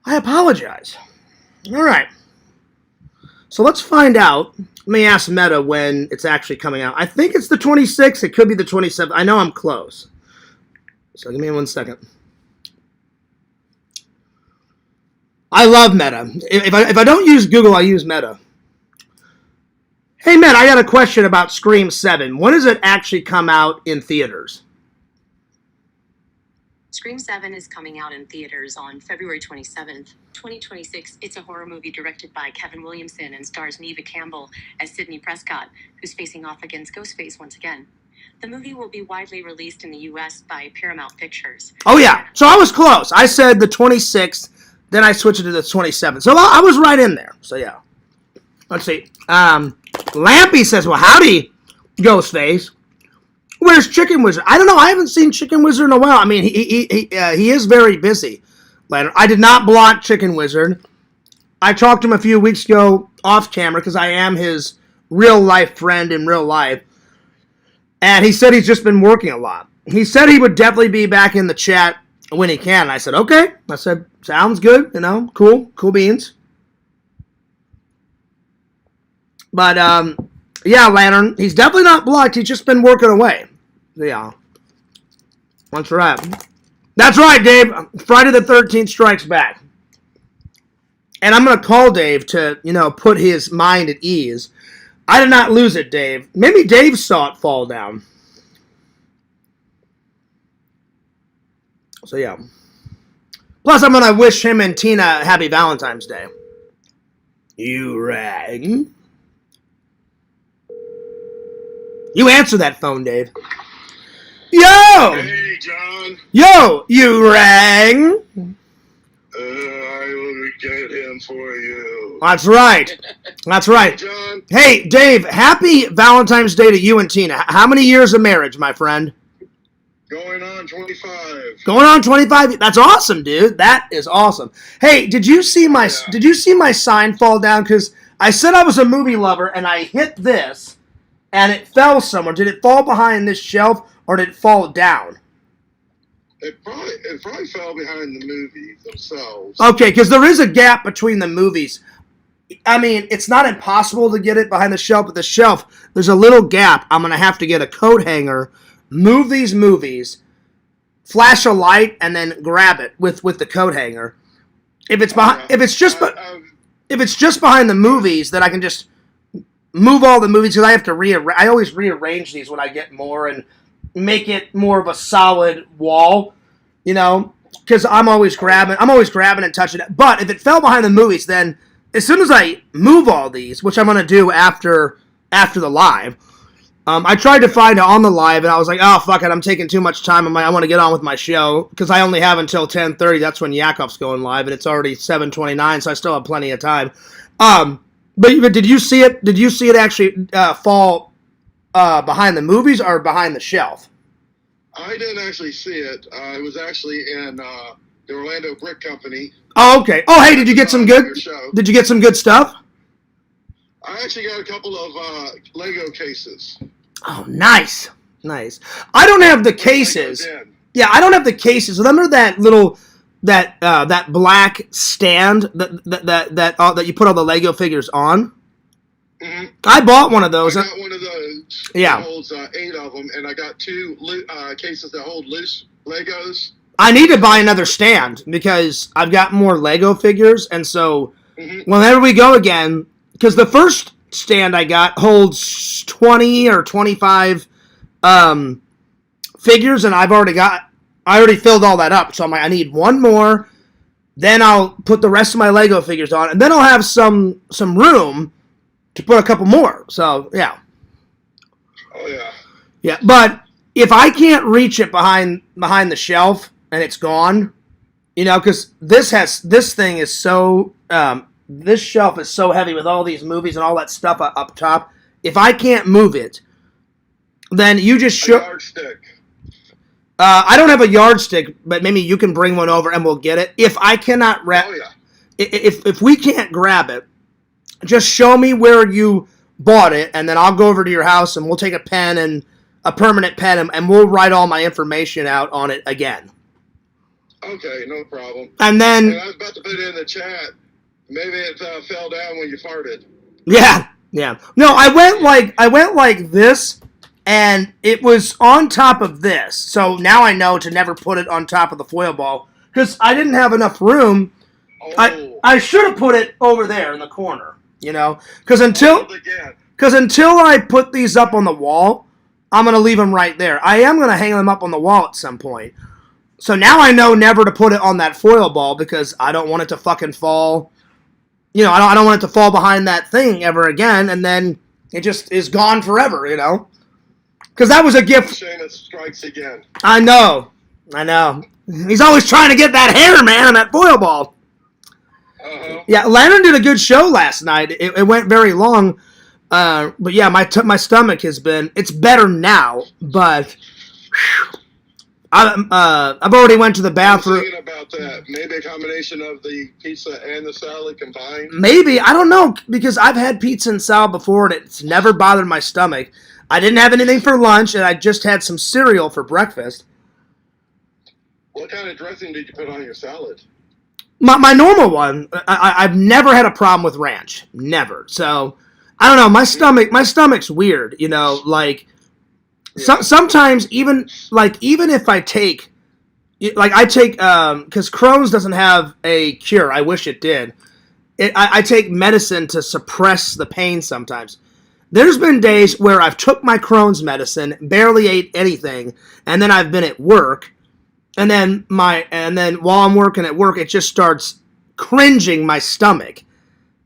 [SPEAKER 1] I apologize. All right. So let's find out. Let me ask Meta when it's actually coming out. I think it's the 26th. It could be the 27th. I know I'm close. So give me 1 second. I love Meta. If I don't use Google, I use Meta. Hey, Meta, I got a question about Scream 7. When does it actually come out in theaters?
[SPEAKER 4] Scream 7 is coming out in theaters on February 27th, 2026. It's a horror movie directed by Kevin Williamson and stars Neva Campbell as Sidney Prescott, who's facing off against Ghostface once again. The movie will be widely released in the U.S. by Paramount Pictures.
[SPEAKER 1] Oh, yeah. So I was close. I said the 26th, then I switched it to the 27th. So I was right in there. So, yeah. Let's see. Lampy says, well, howdy, Ghostface. Where's Chicken Wizard? I don't know. I haven't seen Chicken Wizard in a while. I mean, he is very busy. I did not block Chicken Wizard. I talked to him a few weeks ago off camera because I am his real-life friend in real life. And he said he's just been working a lot. He said he would definitely be back in the chat when he can. And I said, okay. I said, sounds good. You know, cool beans. But, yeah, Lantern, he's definitely not blocked. He's just been working away. Yeah. That's right. That's right, Dave. Friday the 13th strikes back. And I'm going to call Dave to, put his mind at ease. I did not lose it, Dave. Maybe Dave saw it fall down. So, yeah. Plus, I'm going to wish him and Tina happy Valentine's Day. You rang? You answer that phone, Dave. Yo!
[SPEAKER 5] Hey, John.
[SPEAKER 1] Yo, you rang?
[SPEAKER 5] I will get him for you.
[SPEAKER 1] That's right. That's right.
[SPEAKER 5] John.
[SPEAKER 1] Hey, Dave, happy Valentine's Day to you and Tina. How many years of marriage, my friend?
[SPEAKER 5] Going on 25.
[SPEAKER 1] Going on 25. That's awesome, dude. That is awesome. Hey, did you see my sign fall down? Because I said I was a movie lover, and I hit this, and it fell somewhere. Did it fall behind this shelf, or did it fall down?
[SPEAKER 5] It probably fell behind the movies themselves.
[SPEAKER 1] Okay, because there is a gap between the movies. I mean, it's not impossible to get it behind the shelf, but the shelf, there's a little gap. I'm going to have to get a coat hanger, move these movies, flash a light, and then grab it with the coat hanger. If it's behind, if it's just behind the movies, then I can just move all the movies because I have to I always rearrange these when I get more and make it more of a solid wall, because I'm always grabbing and touching it. But if it fell behind the movies, then as soon as I move all these, which I'm going to do after the live, I tried to find it on the live, and I was like, oh, fuck it, I'm taking too much time. I want to get on with my show, because I only have until 10:30. That's when Yakov's going live, and it's already 7:29, so I still have plenty of time. But did you see it? Did you see it actually fall behind the movies or behind the shelf?
[SPEAKER 5] I didn't actually see it. I was actually in the Orlando Brick Company.
[SPEAKER 1] Oh, okay. Oh, hey, did you get some good? Did you get some good stuff?
[SPEAKER 5] I actually got a couple of Lego cases.
[SPEAKER 1] Oh, nice. I don't have the cases. Yeah, I don't have the cases. Remember that little that black stand that you put all the Lego figures on?
[SPEAKER 5] Mm-hmm.
[SPEAKER 1] I bought one of those.
[SPEAKER 5] I got one of those.
[SPEAKER 1] Yeah.
[SPEAKER 5] It holds 8 of them, and I got 2 cases that hold loose Legos.
[SPEAKER 1] I need to buy another stand because I've got more Lego figures, and so whenever we go again, because the first stand I got holds 20 or 25 figures, and I already filled all that up, so I'm like, I need one more, then I'll put the rest of my Lego figures on, and then I'll have some room to put a couple more. So, yeah.
[SPEAKER 5] Oh, yeah.
[SPEAKER 1] Yeah, but if I can't reach it behind the shelf and it's gone, because this thing is so, this shelf is so heavy with all these movies and all that stuff up top. If I can't move it, then you just show.
[SPEAKER 5] A yardstick.
[SPEAKER 1] I don't have a yardstick, but maybe you can bring one over and we'll get it. If I cannot if we can't grab it, just show me where you bought it, and then I'll go over to your house and we'll take a pen and a permanent pen, and we'll write all my information out on it again.
[SPEAKER 5] Okay, no problem.
[SPEAKER 1] And then
[SPEAKER 5] I was about to put it in the chat. Maybe it fell down when you farted.
[SPEAKER 1] Yeah, yeah. No, I went like this, and it was on top of this. So now I know to never put it on top of the foil ball because I didn't have enough room.
[SPEAKER 5] Oh.
[SPEAKER 1] I should have put it over there in the corner, you know, because
[SPEAKER 5] Again.
[SPEAKER 1] until I put these up on the wall, I'm gonna leave them right there. I am gonna hang them up on the wall at some point. So now I know never to put it on that foil ball because I don't want it to fucking fall. You know, I don't want it to fall behind that thing ever again, and then it just is gone forever. You know, because that was a gift.
[SPEAKER 5] Shayna strikes again.
[SPEAKER 1] I know. He's always trying to get that hair, man, on that foil ball.
[SPEAKER 5] Uh-huh.
[SPEAKER 1] Yeah, Landon did a good show last night. It went very long, but yeah, my stomach has been. It's better now, but I've already went to the
[SPEAKER 5] I was
[SPEAKER 1] bathroom.
[SPEAKER 5] thinking about that. Maybe a combination of the pizza and the salad combined.
[SPEAKER 1] Maybe, I don't know, because I've had pizza and salad before and it's never bothered my stomach. I didn't have anything for lunch and I just had some cereal for breakfast.
[SPEAKER 5] What kind of dressing did you put on your salad?
[SPEAKER 1] My normal one, I've never had a problem with ranch. Never. So, I don't know, my stomach's weird, you know, like, sometimes even if I take, because Crohn's doesn't have a cure. I wish it did. I take medicine to suppress the pain sometimes. There's been days where I've took my Crohn's medicine, barely ate anything, and then I've been at work, and then while I'm working at work, it just starts cringing my stomach,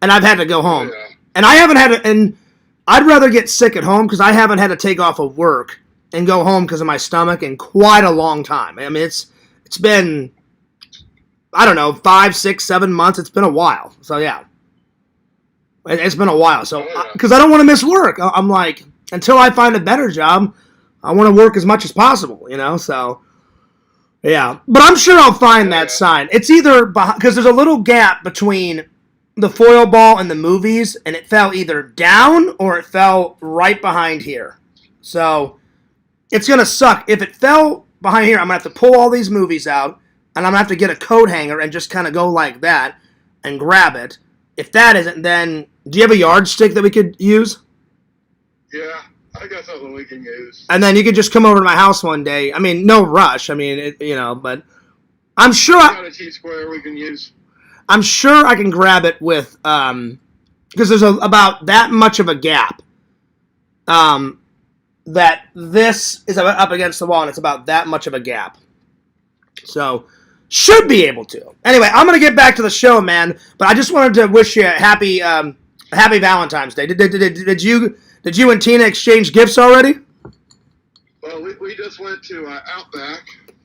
[SPEAKER 1] and I've had to go home.
[SPEAKER 5] Yeah.
[SPEAKER 1] And I haven't had to, and I'd rather get sick at home because I haven't had to take off of work and go home because of my stomach in quite a long time. I mean, it's been, I don't know, 5, 6, 7 months. It's been a while. So yeah, it's been a while. So because I don't want to miss work, I'm like, until I find a better job, I want to work as much as possible. You know, so. Yeah, but I'm sure I'll find that sign. It's either because there's a little gap between the foil ball and the movies, and it fell either down or it fell right behind here. So it's gonna suck. If it fell behind here, I'm gonna have to pull all these movies out, and I'm gonna have to get a coat hanger and just kind of go like that and grab it. If that isn't, then do you have a yardstick that we could use?
[SPEAKER 5] Yeah, I got something we can use.
[SPEAKER 1] And then you could just come over to my house one day. I mean, no rush. I mean, but I'm sure
[SPEAKER 5] I got a T-square we can use.
[SPEAKER 1] I'm sure I can grab it with because there's about that much of a gap. That this is up against the wall, and it's about that much of a gap. So should be able to. Anyway, I'm gonna get back to the show, man. But I just wanted to wish you a happy Valentine's Day. Did you and Tina exchange gifts already?
[SPEAKER 5] Well, we just went to Outback.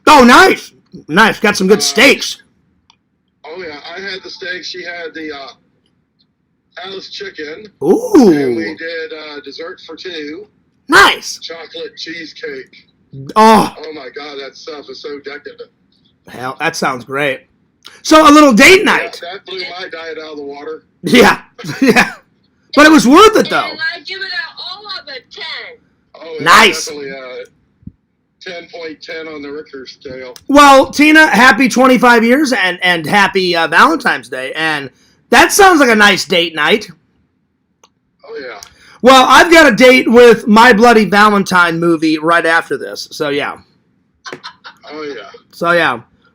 [SPEAKER 1] Oh, nice. Got some good steaks.
[SPEAKER 5] Oh yeah, I had the steak. She had the Alice chicken.
[SPEAKER 1] Ooh.
[SPEAKER 5] And we did dessert for two.
[SPEAKER 1] Nice.
[SPEAKER 5] Chocolate cheesecake.
[SPEAKER 1] Oh.
[SPEAKER 5] Oh my God, that stuff is so decadent.
[SPEAKER 1] Hell, that sounds great. So a little date night.
[SPEAKER 5] That blew my diet out of the water.
[SPEAKER 1] Yeah. But it was worth it, though.
[SPEAKER 6] And I give it all of a 10.
[SPEAKER 5] Oh, yeah,
[SPEAKER 1] nice.
[SPEAKER 5] Definitely 10.10 on the Richter scale.
[SPEAKER 1] Well, Tina, happy 25 years and happy Valentine's Day. And that sounds like a nice date night.
[SPEAKER 5] Oh, yeah.
[SPEAKER 1] Well, I've got a date with My Bloody Valentine movie right after this. So, yeah.
[SPEAKER 5] Oh, yeah.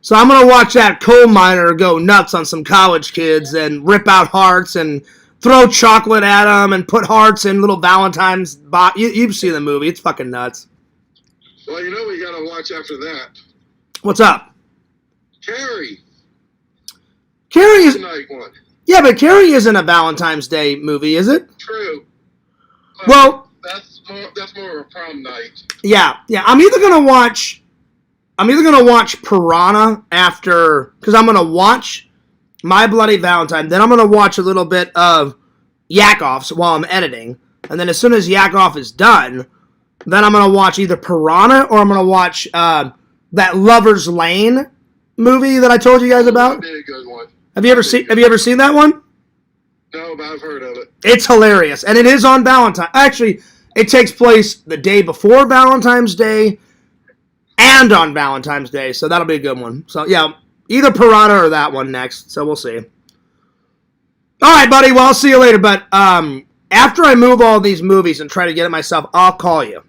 [SPEAKER 1] So I'm going to watch that coal miner go nuts on some college kids and rip out hearts and throw chocolate at them and put hearts in little Valentine's box. You've seen the movie. It's fucking nuts.
[SPEAKER 5] Well, you know we got to watch after that.
[SPEAKER 1] What's up?
[SPEAKER 5] Carrie.
[SPEAKER 1] Carrie is...
[SPEAKER 5] Night one.
[SPEAKER 1] Yeah, but Carrie isn't a Valentine's Day movie, is it?
[SPEAKER 5] True.
[SPEAKER 1] Well...
[SPEAKER 5] That's more of a prom night.
[SPEAKER 1] Yeah. I'm either gonna watch Piranha after, because I'm gonna watch My Bloody Valentine, then I'm gonna watch a little bit of Yak-Offs while I'm editing, and then as soon as Yak-Off is done, then I'm gonna watch either Piranha or I'm gonna watch that Lover's Lane movie that I told you guys about.
[SPEAKER 5] That'd be a good one.
[SPEAKER 1] Have you ever seen that one?
[SPEAKER 5] No, but I've heard of it.
[SPEAKER 1] It's hilarious, and it is on Valentine. Actually, it takes place the day before Valentine's Day and on Valentine's Day, so that'll be a good one. So, yeah, either Piranha or that one next, so we'll see. All right, buddy. Well, I'll see you later. But after I move all these movies and try to get it myself, I'll call you.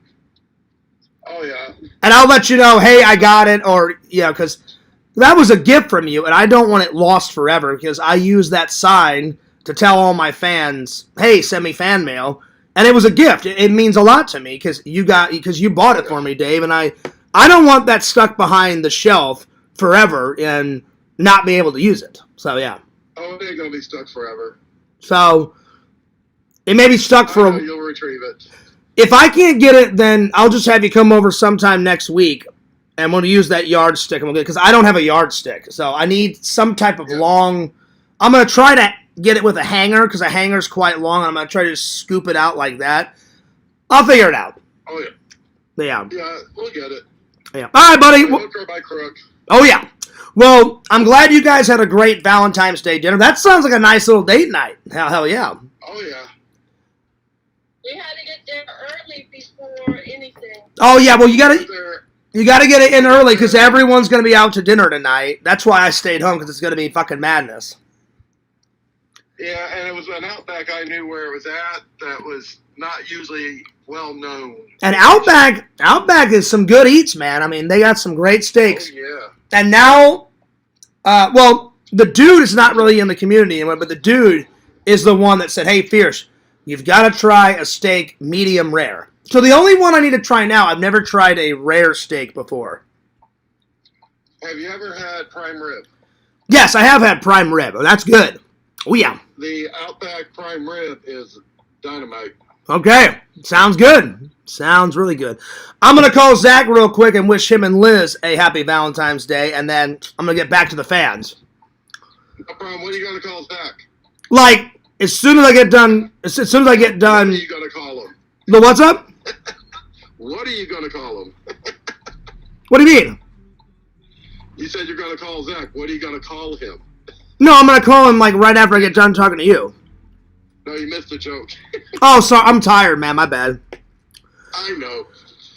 [SPEAKER 5] Oh, yeah.
[SPEAKER 1] And I'll let you know, hey, I got it, or, because that was a gift from you, and I don't want it lost forever, because I use that sign to tell all my fans, hey, send me fan mail, and it was a gift. It means a lot to me, because you bought it for me, Dave, and I don't want that stuck behind the shelf forever and not be able to use it. So, yeah.
[SPEAKER 5] Oh, it ain't going to be stuck forever.
[SPEAKER 1] So, it may be stuck for a...
[SPEAKER 5] You'll retrieve it.
[SPEAKER 1] If I can't get it, then I'll just have you come over sometime next week, and we'll use that yardstick, and we'll get it, because I don't have a yardstick, so I need some type of long... I'm going to try to get it with a hanger, because a hanger's quite long, and I'm going to try to just scoop it out like that. I'll figure it out.
[SPEAKER 5] Oh, yeah.
[SPEAKER 1] Yeah.
[SPEAKER 5] Yeah, we'll get it.
[SPEAKER 1] Yeah. All right, buddy.
[SPEAKER 5] Hook her by crook.
[SPEAKER 1] Oh, yeah. Well, I'm glad you guys had a great Valentine's Day dinner. That sounds like a nice little date night. Hell yeah.
[SPEAKER 5] Oh, yeah.
[SPEAKER 6] We had to get there early before anything.
[SPEAKER 1] Oh, yeah. Well, you got to get it in early, because everyone's going to be out to dinner tonight. That's why I stayed home, because it's going to be fucking madness.
[SPEAKER 5] Yeah, and it was an Outback I knew where it was at that was not usually well known.
[SPEAKER 1] And Outback is some good eats, man. I mean, they got some great steaks.
[SPEAKER 5] Oh, yeah.
[SPEAKER 1] And now, the dude is not really in the community anymore, but the dude is the one that said, hey, Fierce, you've got to try a steak medium rare. So the only one I need to try now, I've never tried a rare steak before.
[SPEAKER 5] Have you ever had prime rib?
[SPEAKER 1] Yes, I have had prime rib. Oh, that's good. Oh, yeah.
[SPEAKER 5] The Outback prime rib is dynamite.
[SPEAKER 1] Okay. Sounds good. Sounds really good. I'm going to call Zach real quick and wish him and Liz a happy Valentine's Day, and then I'm going to get back to the fans.
[SPEAKER 5] No problem. What are you going to call Zach?
[SPEAKER 1] Like, as soon as I get done...
[SPEAKER 5] What are you going to call him?
[SPEAKER 1] The what's up?
[SPEAKER 5] What are you going to call him?
[SPEAKER 1] What do you mean?
[SPEAKER 5] You said you're going to call Zach. What are you going to call him?
[SPEAKER 1] No, I'm going to call him, like, right after I get done talking to you.
[SPEAKER 5] No, you missed the joke.
[SPEAKER 1] Oh, sorry. I'm tired, man. My bad.
[SPEAKER 5] I know.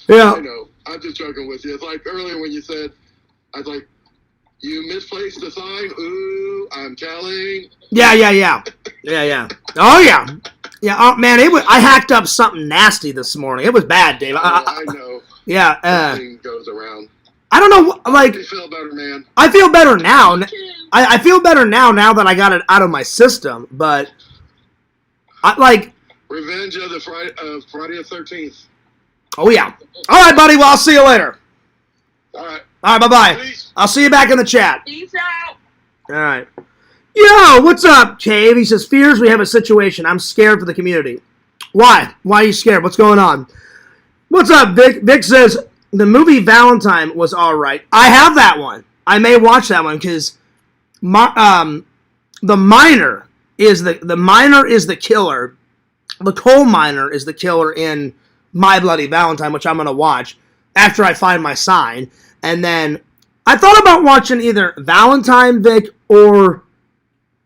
[SPEAKER 1] Yeah.
[SPEAKER 5] I know. I'm just joking with you. It's like earlier when you said, I was like, you misplaced the sign. Ooh, I'm telling.
[SPEAKER 1] Yeah. Oh, yeah. Yeah, oh, man, I hacked up something nasty this morning. It was bad, Dave.
[SPEAKER 5] I know.
[SPEAKER 1] Yeah.
[SPEAKER 5] Everything goes around.
[SPEAKER 1] I don't know, like...
[SPEAKER 5] You feel better, man.
[SPEAKER 1] I feel better now. I feel better now that I got it out of my system, but...
[SPEAKER 5] Revenge of the Friday the 13th.
[SPEAKER 1] Oh, yeah. All right, buddy. Well, I'll see you later.
[SPEAKER 5] All right.
[SPEAKER 1] All right, bye-bye.
[SPEAKER 5] Peace.
[SPEAKER 1] I'll see you back in the chat.
[SPEAKER 6] Peace out.
[SPEAKER 1] All right. Yo, what's up, Cave? He says, Fears, we have a situation. I'm scared for the community. Why? Why are you scared? What's going on? What's up, Vic? Vic says, the movie Valentine was all right. I have that one. I may watch that one because the miner is the killer. The coal miner is the killer in My Bloody Valentine, which I'm going to watch after I find my sign. And then I thought about watching either Valentine, Vic, or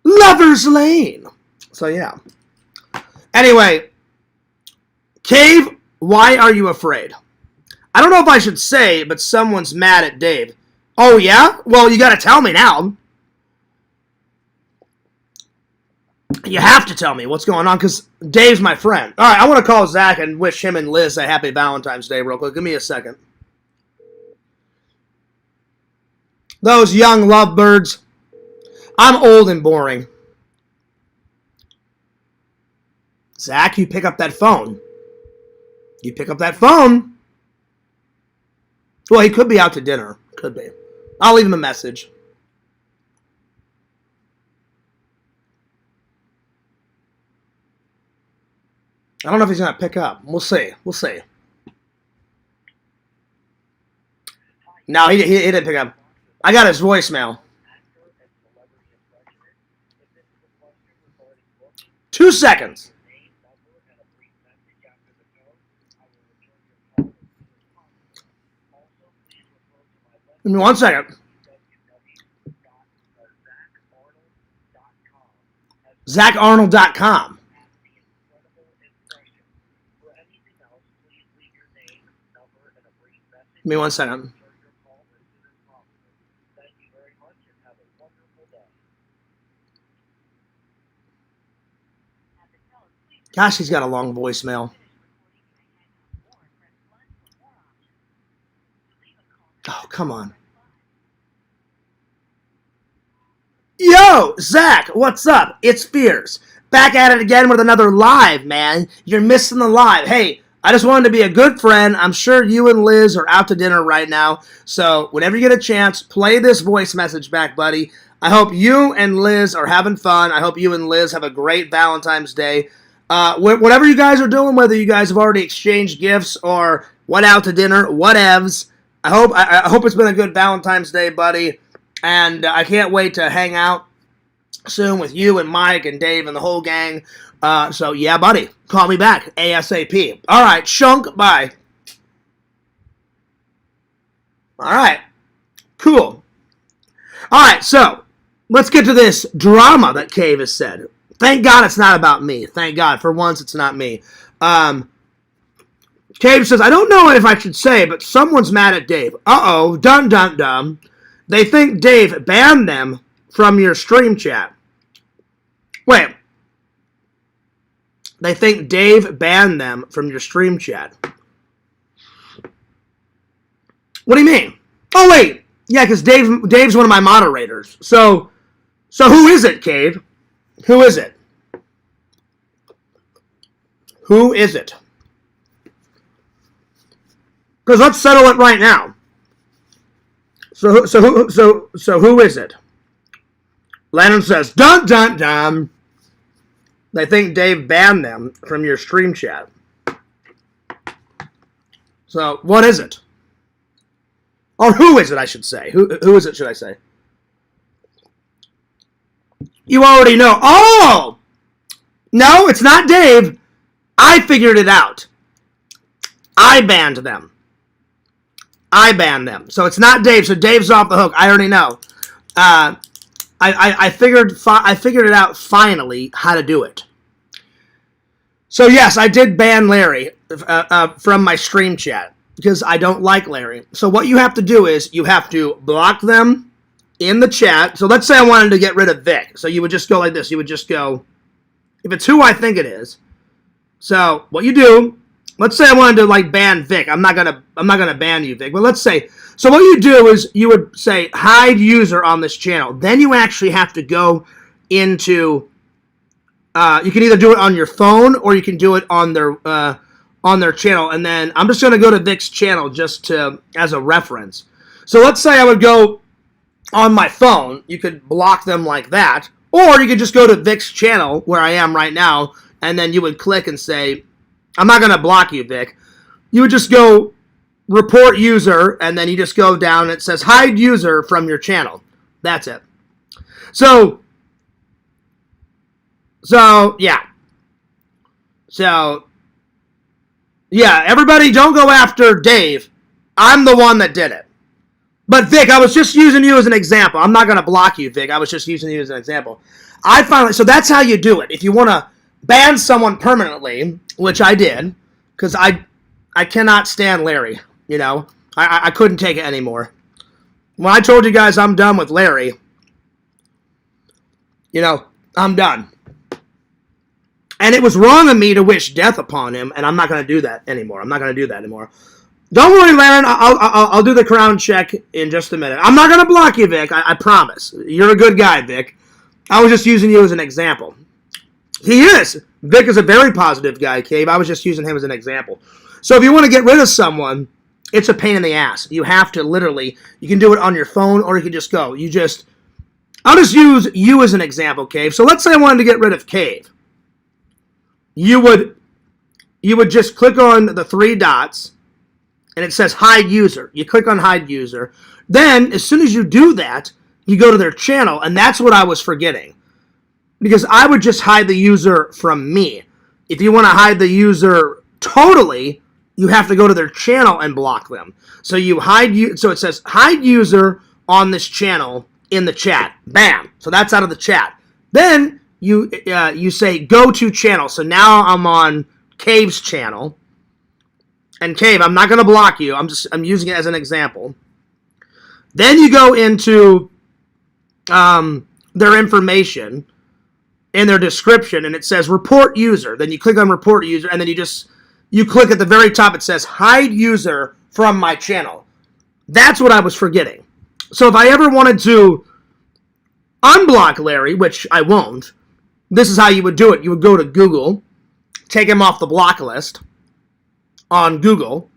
[SPEAKER 1] Lover's Lane. So, yeah. Anyway, Cave, why are you afraid? I don't know if I should say, but someone's mad at Dave. Oh, yeah? Well, you got to tell me now. You have to tell me what's going on, because Dave's my friend. All right, I want to call Zach and wish him and Liz a happy Valentine's Day real quick. Give me a second. Those young lovebirds. I'm old and boring. Zach, you pick up that phone. You pick up that phone. Well, he could be out to dinner. Could be. I'll leave him a message. I don't know if he's going to pick up. We'll see. We'll see. No, he didn't pick up. I got his voicemail. 2 seconds. Give me 1 second. ZachArnold.com. Give me 1 second. Gosh, he's got a long voicemail. Oh, come on. Yo, Zach, what's up? It's Fierce. Back at it again with another live, man. You're missing the live. Hey, I just wanted to be a good friend. I'm sure you and Liz are out to dinner right now. So whenever you get a chance, play this voice message back, buddy. I hope you and Liz are having fun. I hope you and Liz have a great Valentine's Day. Whatever you guys are doing, whether you guys have already exchanged gifts or went out to dinner, whatevs. I hope it's been a good Valentine's Day, buddy. And I can't wait to hang out soon with you and Mike and Dave and the whole gang. So, yeah, buddy, call me back ASAP. All right, Shunk, bye. All right, cool. All right, so let's get to this drama that Cave has said. Thank God it's not about me. Thank God. For once, it's not me. Cave says, I don't know if I should say, but someone's mad at Dave. Uh-oh, dun, dun, dun. They think Dave banned them from your stream chat. Wait. They think Dave banned them from your stream chat. What do you mean? Oh, wait. Yeah, because Dave's one of my moderators. So who is it, Cave? Who is it? Who is it? Because let's settle it right now. So who is it? Lennon says, dun, dun, dun. They think Dave banned them from your stream chat. So, what is it? Or who is it, I should say? Who is it, should I say? You already know. Oh! No, it's not Dave. I figured it out. I banned them. I banned them. So it's not Dave. So Dave's off the hook. I already know. I figured it out finally how to do it. So yes, I did ban Larry from my stream chat because I don't like Larry. So what you have to do is you have to block them in the chat. So let's say I wanted to get rid of Vic. So you would just go like this. You would just go, if it's who I think it is. So what you do, let's say I wanted to like ban Vic. I'm not gonna ban you, Vic. But let's say, so what you do is you would say hide user on this channel. Then you actually have to go into. You can either do it on your phone or you can do it on their channel. And then I'm just gonna go to Vic's channel just as a reference. So let's say I would go on my phone. You could block them like that, or you could just go to Vic's channel where I am right now, and then you would click and say, I'm not going to block you, Vic. You would just go report user, and then you just go down and it says hide user from your channel. That's it. So yeah. So, yeah, everybody don't go after Dave. I'm the one that did it. But, Vic, I was just using you as an example. I'm not going to block you, Vic. I was just using you as an example. So that's how you do it. If you want to ban someone permanently, which I did, because I cannot stand Larry, you know. I couldn't take it anymore. When I told you guys I'm done with Larry, you know, I'm done. And it was wrong of me to wish death upon him, and I'm not going to do that anymore. Don't worry, Lennon. I'll do the crown check in just a minute. I'm not going to block you, Vic. I promise. You're a good guy, Vic. I was just using you as an example. He is. Vic is a very positive guy, Cave. I was just using him as an example. So if you want to get rid of someone, it's a pain in the ass. You have to literally, you can do it on your phone, or you can just go. I'll just use you as an example, Cave. So let's say I wanted to get rid of Cave. You would just click on the three dots, and it says hide user. You click on hide user. Then, as soon as you do that, you go to their channel, and that's what I was forgetting. Because I would just hide the user from me. If you want to hide the user totally, you have to go to their channel and block them. So so it says hide user on this channel in the chat. Bam. So that's out of the chat. Then you say go to channel. So now I'm on Cave's channel. And Cave, I'm not going to block you. I'm using it as an example. Then you go into their information. in their description, and it says report user. Then you click on report user, and then you click at the very top. It says hide user from my channel. That's what I was forgetting. So if I ever wanted to unblock Larry, which I won't, this is how you would do it. You would go to Google, take him off the block list on Google.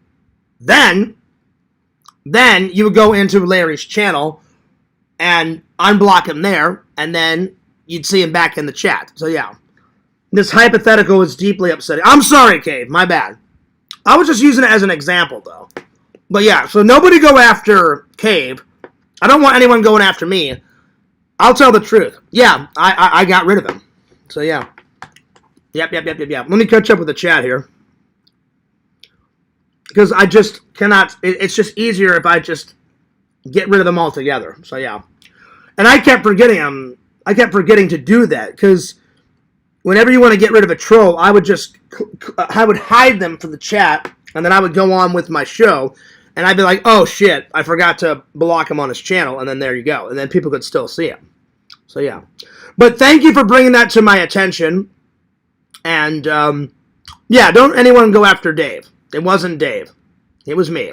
[SPEAKER 1] Then you would go into Larry's channel and unblock him there, and then you'd see him back in the chat. So yeah, this hypothetical is deeply upsetting. I'm sorry, Cave, my bad. I was just using it as an example, though. But yeah, so nobody go after Cave. I don't want anyone going after me. I'll tell the truth. Yeah, I got rid of him. So yeah. Yep. Let me catch up with the chat here. Because I just cannot, it's just easier if I just get rid of them altogether. So yeah. And I kept forgetting to do that, because whenever you want to get rid of a troll, I would hide them from the chat, and then I would go on with my show, and I'd be like, oh shit, I forgot to block him on his channel, and then there you go. And then people could still see him. So yeah. But thank you for bringing that to my attention. And yeah, don't anyone go after Dave. It wasn't Dave. It was me.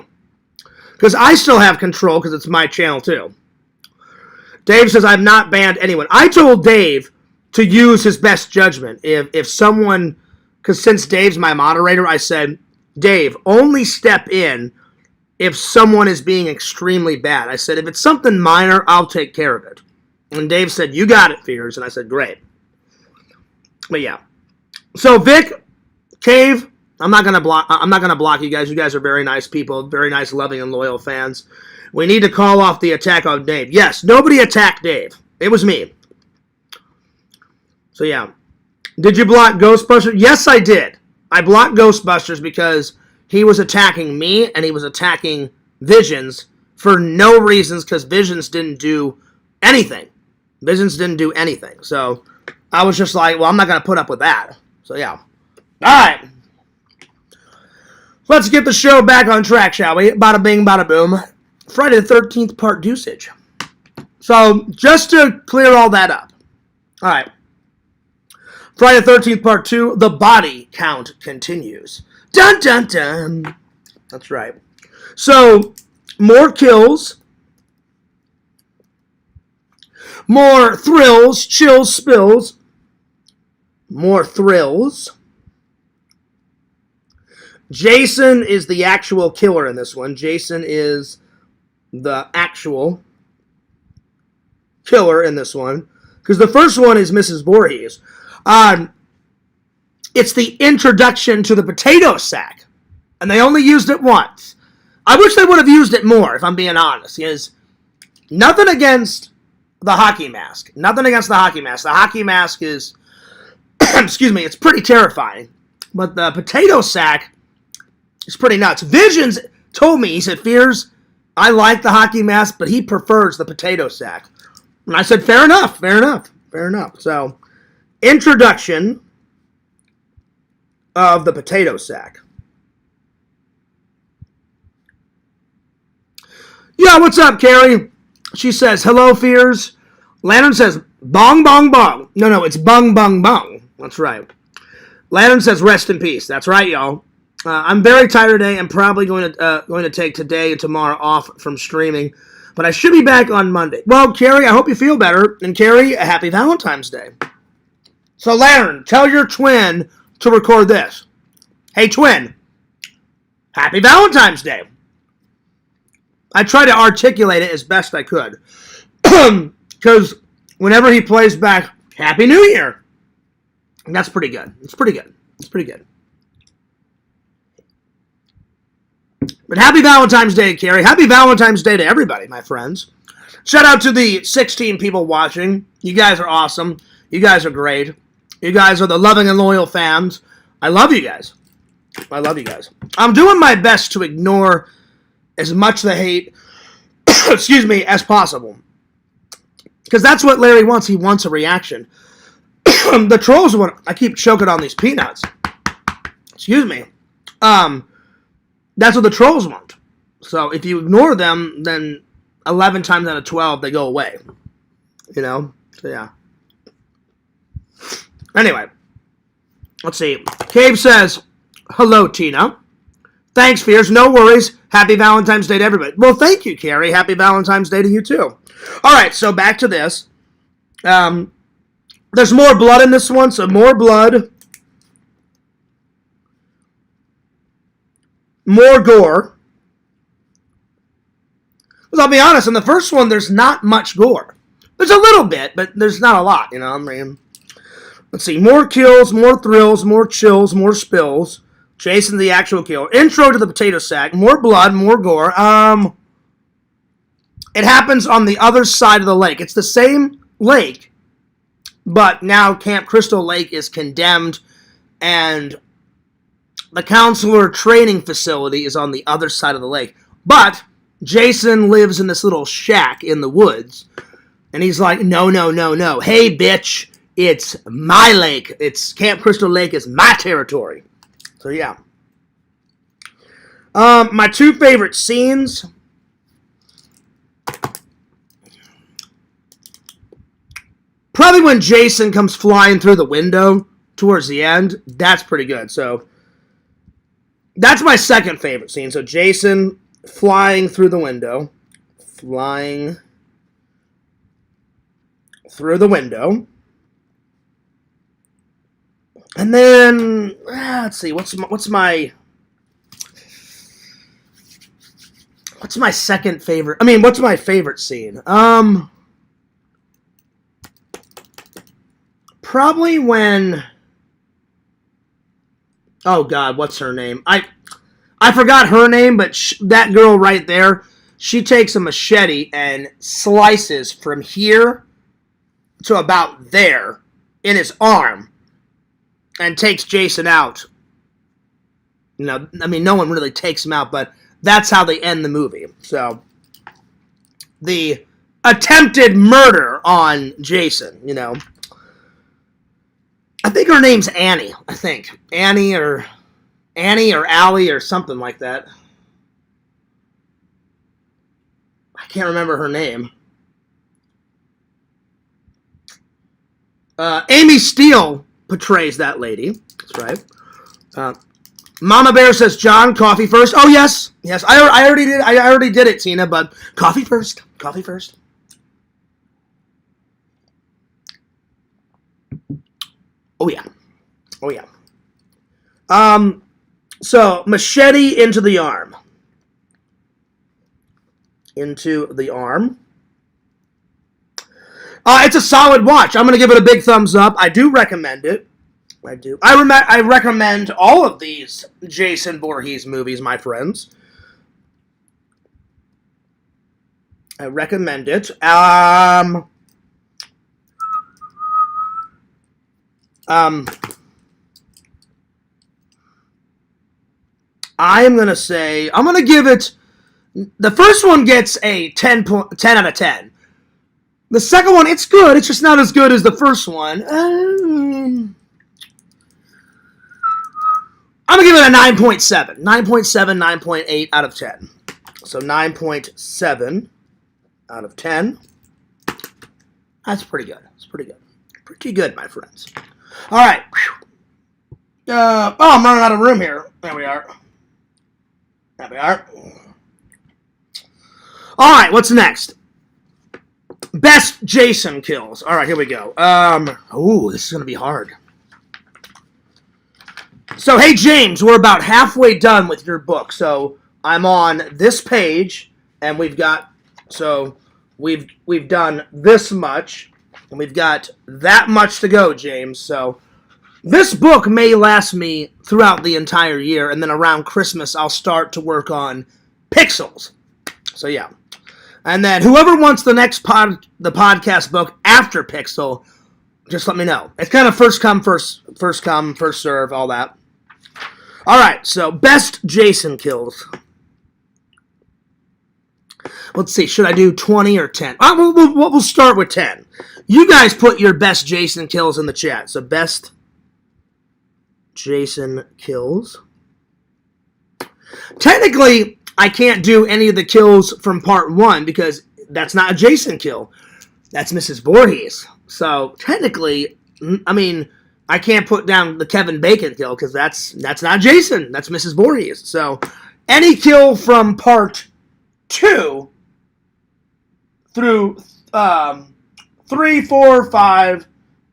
[SPEAKER 1] Because I still have control, because it's my channel too. Dave says I've not banned anyone. I told Dave to use his best judgment. If someone, because since Dave's my moderator, I said, Dave, only step in if someone is being extremely bad. I said, if it's something minor, I'll take care of it. And Dave said, you got it, Fears. And I said, great. But yeah. So Vic, Cave, I'm not gonna block you guys. You guys are very nice people, very nice, loving, and loyal fans. We need to call off the attack on Dave. Yes, nobody attacked Dave. It was me. So yeah. Did you block Ghostbusters? Yes, I did. I blocked Ghostbusters because he was attacking me and he was attacking Visions for no reasons, because Visions didn't do anything. Visions didn't do anything. So I was just like, well, I'm not going to put up with that. So yeah. All right. Let's get the show back on track, shall we? Bada bing, bada boom. Friday the 13th part dosage. So, just to clear all that up. Alright. Friday the 13th part 2, the body count continues. Dun dun dun. That's right. So, more kills. More thrills, chills, spills. More thrills. Jason is the actual killer in this one. Jason is the actual killer in this one. Because the first one is Mrs. Voorhees. It's the introduction to the potato sack. And they only used it once. I wish they would have used it more, if I'm being honest. Because nothing against the hockey mask. Nothing against the hockey mask. The hockey mask is, excuse me, it's pretty terrifying. But the potato sack is pretty nuts. Visions told me, he said, Fears, I like the hockey mask, but he prefers the potato sack. And I said, fair enough, fair enough, fair enough. So, introduction of the potato sack. Yeah, what's up, Carrie? She says, hello, Fears. Lantern says, bong, bong, bong. No, it's bung, bung, bung. That's right. Lantern says, rest in peace. That's right, y'all. I'm very tired today. I'm probably going to take today and tomorrow off from streaming. But I should be back on Monday. Well, Carrie, I hope you feel better. And Carrie, a happy Valentine's Day. So, Lantern, tell your twin to record this. Hey, twin, happy Valentine's Day. I try to articulate it as best I could. Because whenever he plays back, Happy New Year. And that's pretty good. It's pretty good. It's pretty good. But happy Valentine's Day, Carrie. Happy Valentine's Day to everybody, my friends. Shout out to the 16 people watching. You guys are awesome. You guys are great. You guys are the loving and loyal fans. I love you guys. I love you guys. I'm doing my best to ignore as much the hate, excuse me, as possible. Because that's what Larry wants. He wants a reaction. The trolls want... I keep choking on these peanuts. Excuse me. That's what the trolls want. So if you ignore them, then 11 times out of 12, they go away. You know? So, yeah. Anyway, let's see. Cave says, hello, Tina. Thanks, Fears. No worries. Happy Valentine's Day to everybody. Well, thank you, Carrie. Happy Valentine's Day to you, too. All right, so back to this. There's more blood in this one, so more blood. More gore. Because I'll be honest, in the first one, there's not much gore. There's a little bit, but there's not a lot, you know. I mean, let's see. More kills, more thrills, more chills, more spills. Jason the actual killer. Intro to the potato sack. More blood, more gore. It happens on the other side of the lake. It's the same lake, but now Camp Crystal Lake is condemned, and the counselor training facility is on the other side of the lake. But Jason lives in this little shack in the woods, and he's like, no. Hey, bitch, it's my lake. It's Camp Crystal Lake is my territory. So, yeah. My two favorite scenes. Probably when Jason comes flying through the window towards the end. That's pretty good. So, that's my second favorite scene. So, Jason flying through the window. Flying through the window. And then, let's see, what's my second favorite? I mean, what's my favorite scene? Probably when, oh God, what's her name? I forgot her name, but that girl right there, she takes a machete and slices from here to about there in his arm and takes Jason out. You know, I mean, no one really takes him out, but that's how they end the movie. So, the attempted murder on Jason, you know. I think her name's Annie, I think. Annie or Allie or something like that. I can't remember her name. Amy Steele portrays that lady. That's right. Mama Bear says, John, coffee first. Oh, yes. Yes, I already did it, Tina, but coffee first. Coffee first. Oh, yeah. Oh, yeah. So, machete into the arm. Into the arm. It's a solid watch. I'm going to give it a big thumbs up. I do recommend it. I do. I recommend all of these Jason Voorhees movies, my friends. I recommend it. I am going to say, I'm going to give it, the first one gets a 10 out of 10. The second one, it's good. It's just not as good as the first one. I'm going to give it a 9.7. 9.7, 9.8 out of 10. So 9.7 out of 10. That's pretty good. It's pretty good. Pretty good, my friends. All right. I'm running out of room here. There we are. There we are. All right, what's next? Best Jason kills. All right, here we go. This is going to be hard. So, hey, James, we're about halfway done with your book. So, I'm on this page, and we've got, so we've done this much, and we've got that much to go, James. So, this book may last me throughout the entire year, and then around Christmas, I'll start to work on Pixels. So, yeah. And then whoever wants the next podcast book after Pixel, just let me know. It's kind of first come, first serve, all that. All right, so best Jason kills. Let's see, should I do 20 or 10? We'll start with 10. You guys put your best Jason kills in the chat. So best Jason kills. Technically, I can't do any of the kills from part 1 because that's not a Jason kill. That's Mrs. Voorhees. So, technically, I mean, I can't put down the Kevin Bacon kill because that's not Jason. That's Mrs. Voorhees. So any kill from part 2 through 3, 4, 5,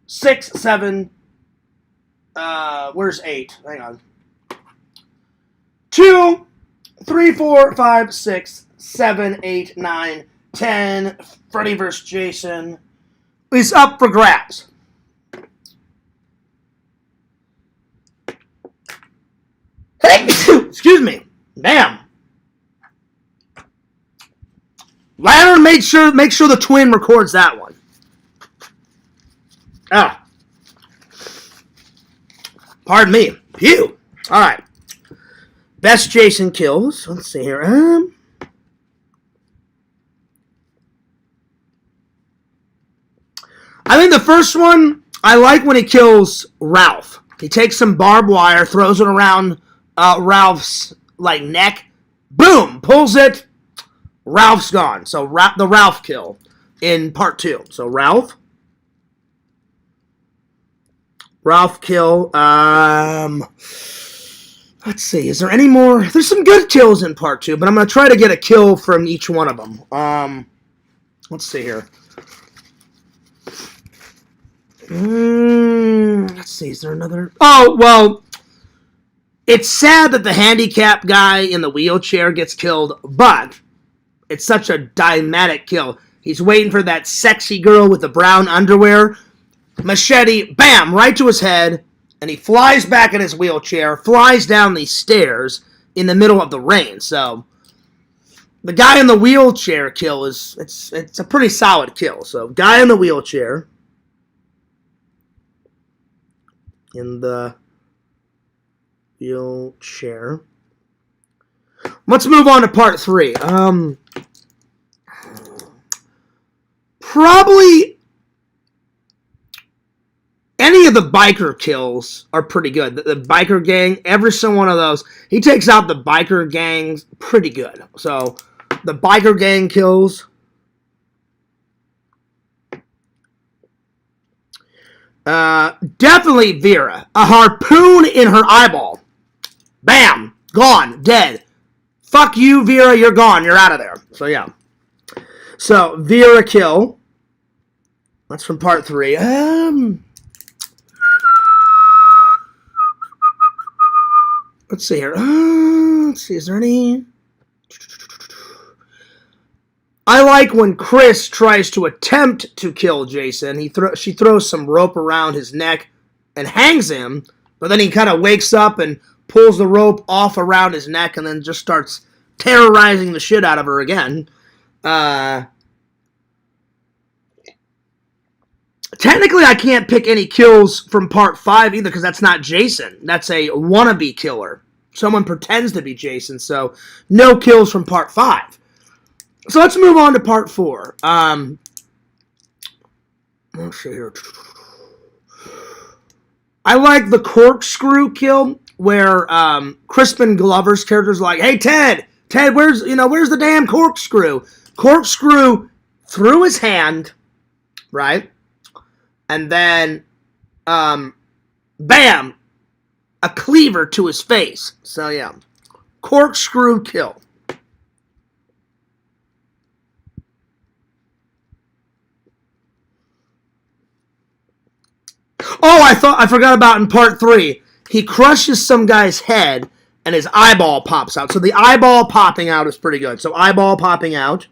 [SPEAKER 1] 6, 7. Where's 8? Hang on. 2, 3, 4, 5, 6, 7, 8, 9, 10. Freddy vs. Jason is up for grabs. Excuse me. Damn. Ladder, make sure the twin records that one. Ah. Pardon me. Phew. All right. Best Jason kills. Let's see here. I think the first one, I like when he kills Ralph. He takes some barbed wire, throws it around Ralph's neck. Boom! Pulls it. Ralph's gone. So the Ralph kill in part 2. So Ralph kill. Let's see. Is there any more? There's some good kills in part 2, but I'm gonna try to get a kill from each one of them. Let's see here. Let's see. Is there another? Oh well. It's sad that the handicapped guy in the wheelchair gets killed, but it's such a dynamic kill. He's waiting for that sexy girl with the brown underwear. Machete, bam, right to his head, and he flies back in his wheelchair, flies down these stairs in the middle of the rain. So the guy in the wheelchair kill it's a pretty solid kill. So guy in the wheelchair. In the wheelchair. Let's move on to part 3. Probably any of the biker kills are pretty good. The biker gang, every single one of those, he takes out the biker gangs pretty good. So the biker gang kills. Definitely Vera. A harpoon in her eyeball. Bam! Gone. Dead. Fuck you, Vera. You're gone. You're out of there. So, yeah. So, Vera kill. That's from part 3. Let's see here. Let's see. Is there any? I like when Chris tries to attempt to kill Jason. She throws some rope around his neck and hangs him, but then he kind of wakes up and pulls the rope off around his neck and then just starts terrorizing the shit out of her again. Technically, I can't pick any kills from part 5 either because that's not Jason. That's a wannabe killer. Someone pretends to be Jason, so no kills from part 5. So let's move on to part 4. Let's see here. I like the corkscrew kill where Crispin Glover's character's like, "Hey Ted, where's the damn corkscrew?" Corkscrew through his hand, right? And then, bam, a cleaver to his face. So yeah, corkscrew kill. Oh, I forgot about in part 3. He crushes some guy's head and his eyeball pops out. So the eyeball popping out is pretty good. So eyeball popping out.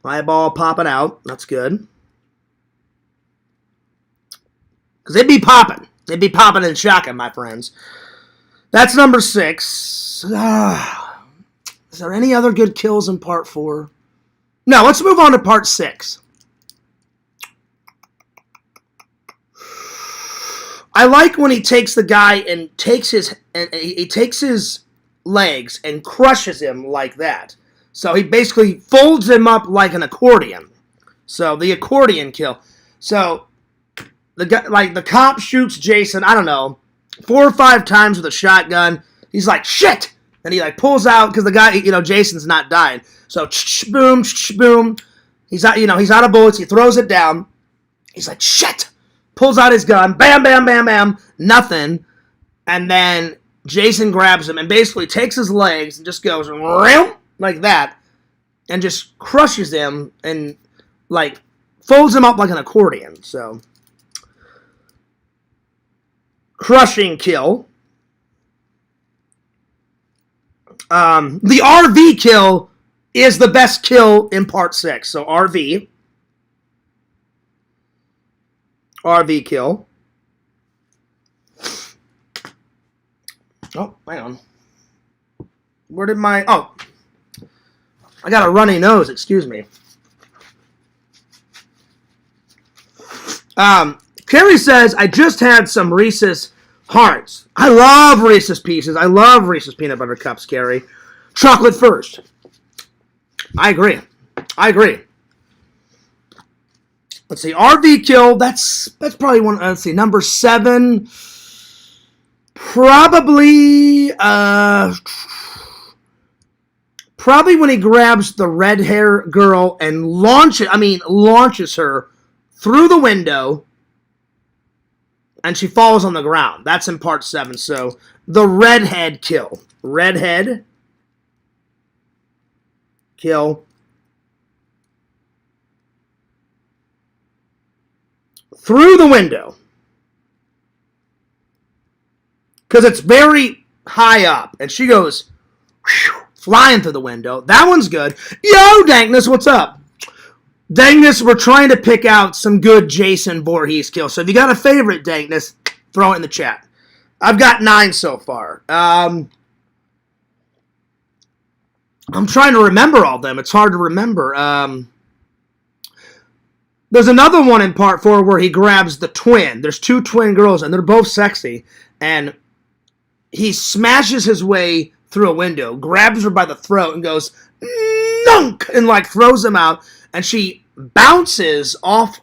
[SPEAKER 1] Eyeball popping out. That's good. Because they'd be popping. They'd be popping and shocking, my friends. That's number 6. Is there any other good kills in part 4? No, let's move on to part 6. I like when he takes the guy and takes his legs and crushes him like that. So he basically folds him up like an accordion. So the accordion kill. So the guy, the cop shoots Jason, I don't know, 4 or 5 times with a shotgun. He's like, "Shit!" And he pulls out because the guy, Jason's not dying. So boom, boom. He's out of bullets. He throws it down. He's like, "Shit!" pulls out his gun, bam, bam, bam, bam, nothing. And then Jason grabs him and basically takes his legs and just goes like that and just crushes him and like folds him up like an accordion. So, crushing kill. The RV kill is the best kill in part 6. So RV kill. Oh, hang on. Where did my... Oh. I got a runny nose. Excuse me. Carrie says, I just had some Reese's Hearts. I love Reese's Pieces. I love Reese's Peanut Butter Cups, Carrie. Chocolate first. I agree. Let's see. RV kill. That's probably one. Let's see. Number 7... Probably when he grabs the red hair girl and launches her through the window and she falls on the ground. That's in part 7. So the redhead kill. Redhead kill. Through the window. Because it's very high up. And she goes flying through the window. That one's good. Yo, Dankness, what's up? Dankness, we're trying to pick out some good Jason Voorhees kills. So if you got a favorite, Dankness, throw it in the chat. I've got 9 so far. I'm trying to remember all of them. It's hard to remember. There's another one in part 4 where he grabs the twin. There's 2 twin girls, and they're both sexy. And he smashes his way through a window, grabs her by the throat, and goes, nunk, and like throws him out. And she bounces off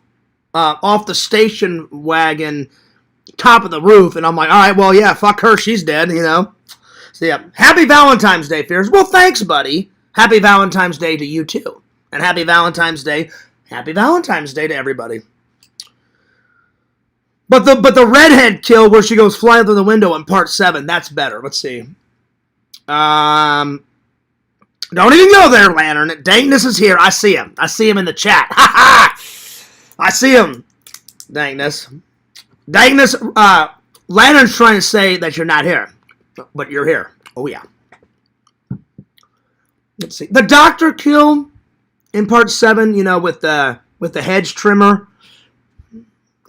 [SPEAKER 1] the station wagon top of the roof. And I'm like, all right, well, yeah, fuck her. She's dead, you know. So, yeah. Happy Valentine's Day, Fears. Well, thanks, buddy. Happy Valentine's Day to you, too. And happy Valentine's Day. Happy Valentine's Day to everybody. But the redhead kill where she goes flying through the window in part 7, that's better. Let's see. Don't even go there, Lantern. Dankness is here. I see him. I see him in the chat. Ha ha! I see him. Dankness. Dankness, Lantern's trying to say that you're not here. But you're here. Oh, yeah. Let's see. The doctor kill in part 7, you know, with the hedge trimmer.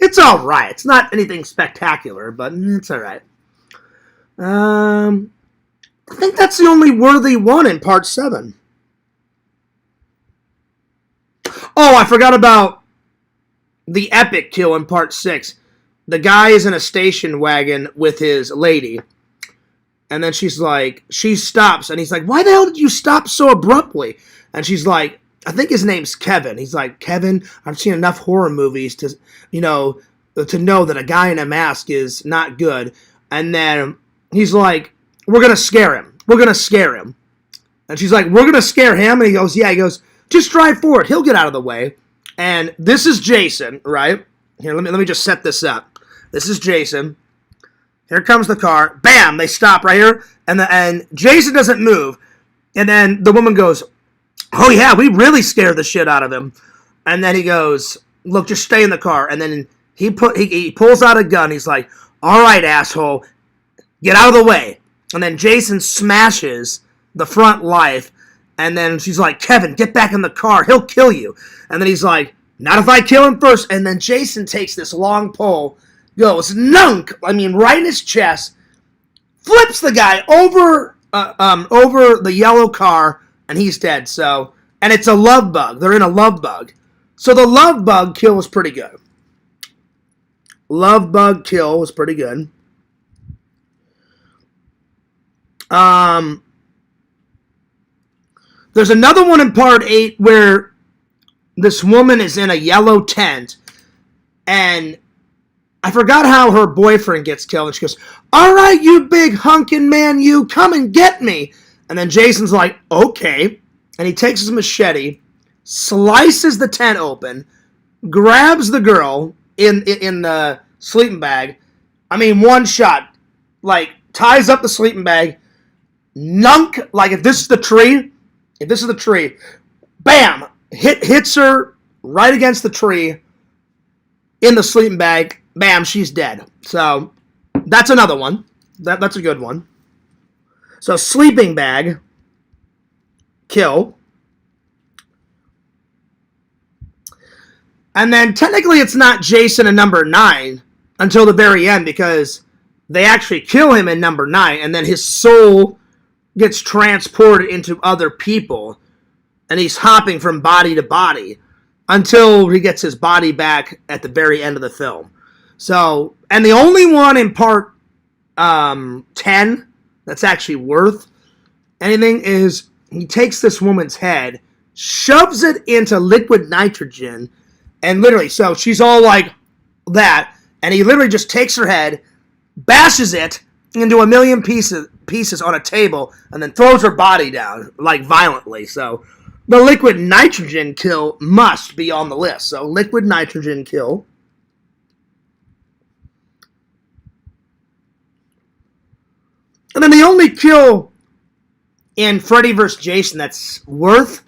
[SPEAKER 1] It's all right. It's not anything spectacular, but it's all right. I think that's the only worthy one in part 7. Oh, I forgot about the epic kill in part 6. The guy is in a station wagon with his lady. And then she stops, and he's like, why the hell did you stop so abruptly? And she's like, I think his name's Kevin. He's like, Kevin, I've seen enough horror movies to know that a guy in a mask is not good. And then he's like, we're going to scare him. We're going to scare him. And she's like, we're going to scare him? And he goes, yeah. He goes, just drive forward. He'll get out of the way. And this is Jason, right? Here, let me just set this up. This is Jason. Here comes the car. Bam! They stop right here. And Jason doesn't move. And then the woman goes, oh, yeah, we really scared the shit out of him. And then he goes, look, just stay in the car. And then he pulls out a gun. He's like, all right, asshole, get out of the way. And then Jason smashes the front life. And then she's like, Kevin, get back in the car. He'll kill you. And then he's like, not if I kill him first. And then Jason takes this long pole, goes, nunk, right in his chest, flips the guy over the yellow car, and he's dead. So, and it's a love bug. They're in a love bug. So the love bug kill was pretty good. Love bug kill was pretty good. There's another one in part 8 where this woman is in a yellow tent, and I forgot how her boyfriend gets killed, and she goes, all right, you big hunkin' man, you, come and get me. And then Jason's like, okay. And he takes his machete, slices the tent open, grabs the girl in the sleeping bag. I mean, one shot, like ties up the sleeping bag, nunk. Like if this is the tree, bam, hits her right against the tree in the sleeping bag. Bam, she's dead. So that's another one. That's a good one. So sleeping bag, kill. And then technically it's not Jason in number 9 until the very end because they actually kill him in number 9 and then his soul gets transported into other people and he's hopping from body to body until he gets his body back at the very end of the film. So, and the only one in part 10 that's actually worth anything is he takes this woman's head, shoves it into liquid nitrogen, and literally, so she's all like that, and he literally just takes her head, bashes it into a million pieces on a table, and then throws her body down, like violently. So the liquid nitrogen kill must be on the list. So liquid nitrogen kill. And then the only kill in Freddy vs. Jason that's worth...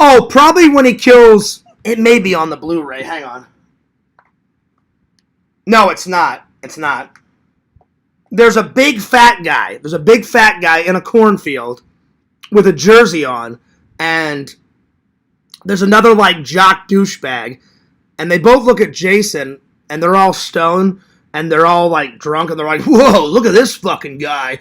[SPEAKER 1] Oh, probably when he kills... It may be on the Blu-ray. Hang on. No, it's not. It's not. There's a big fat guy. There's a big fat guy in a cornfield with a jersey on. And there's another, like, jock douchebag. And they both look at Jason, and they're all stoned. And they're all, like, drunk. And they're like, whoa, look at this fucking guy.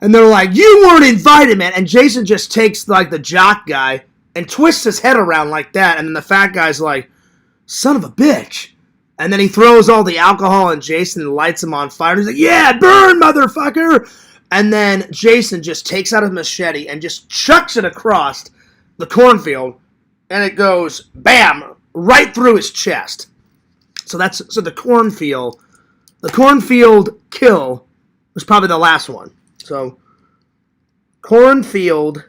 [SPEAKER 1] And they're like, you weren't invited, man. And Jason just takes, like, the jock guy and twists his head around like that, and then the fat guy's like, son of a bitch. And then he throws all the alcohol on Jason and lights him on fire. He's like, yeah, burn, motherfucker! And then Jason just takes out his machete and just chucks it across the cornfield, and it goes, bam, right through his chest. So the cornfield kill was probably the last one. So, cornfield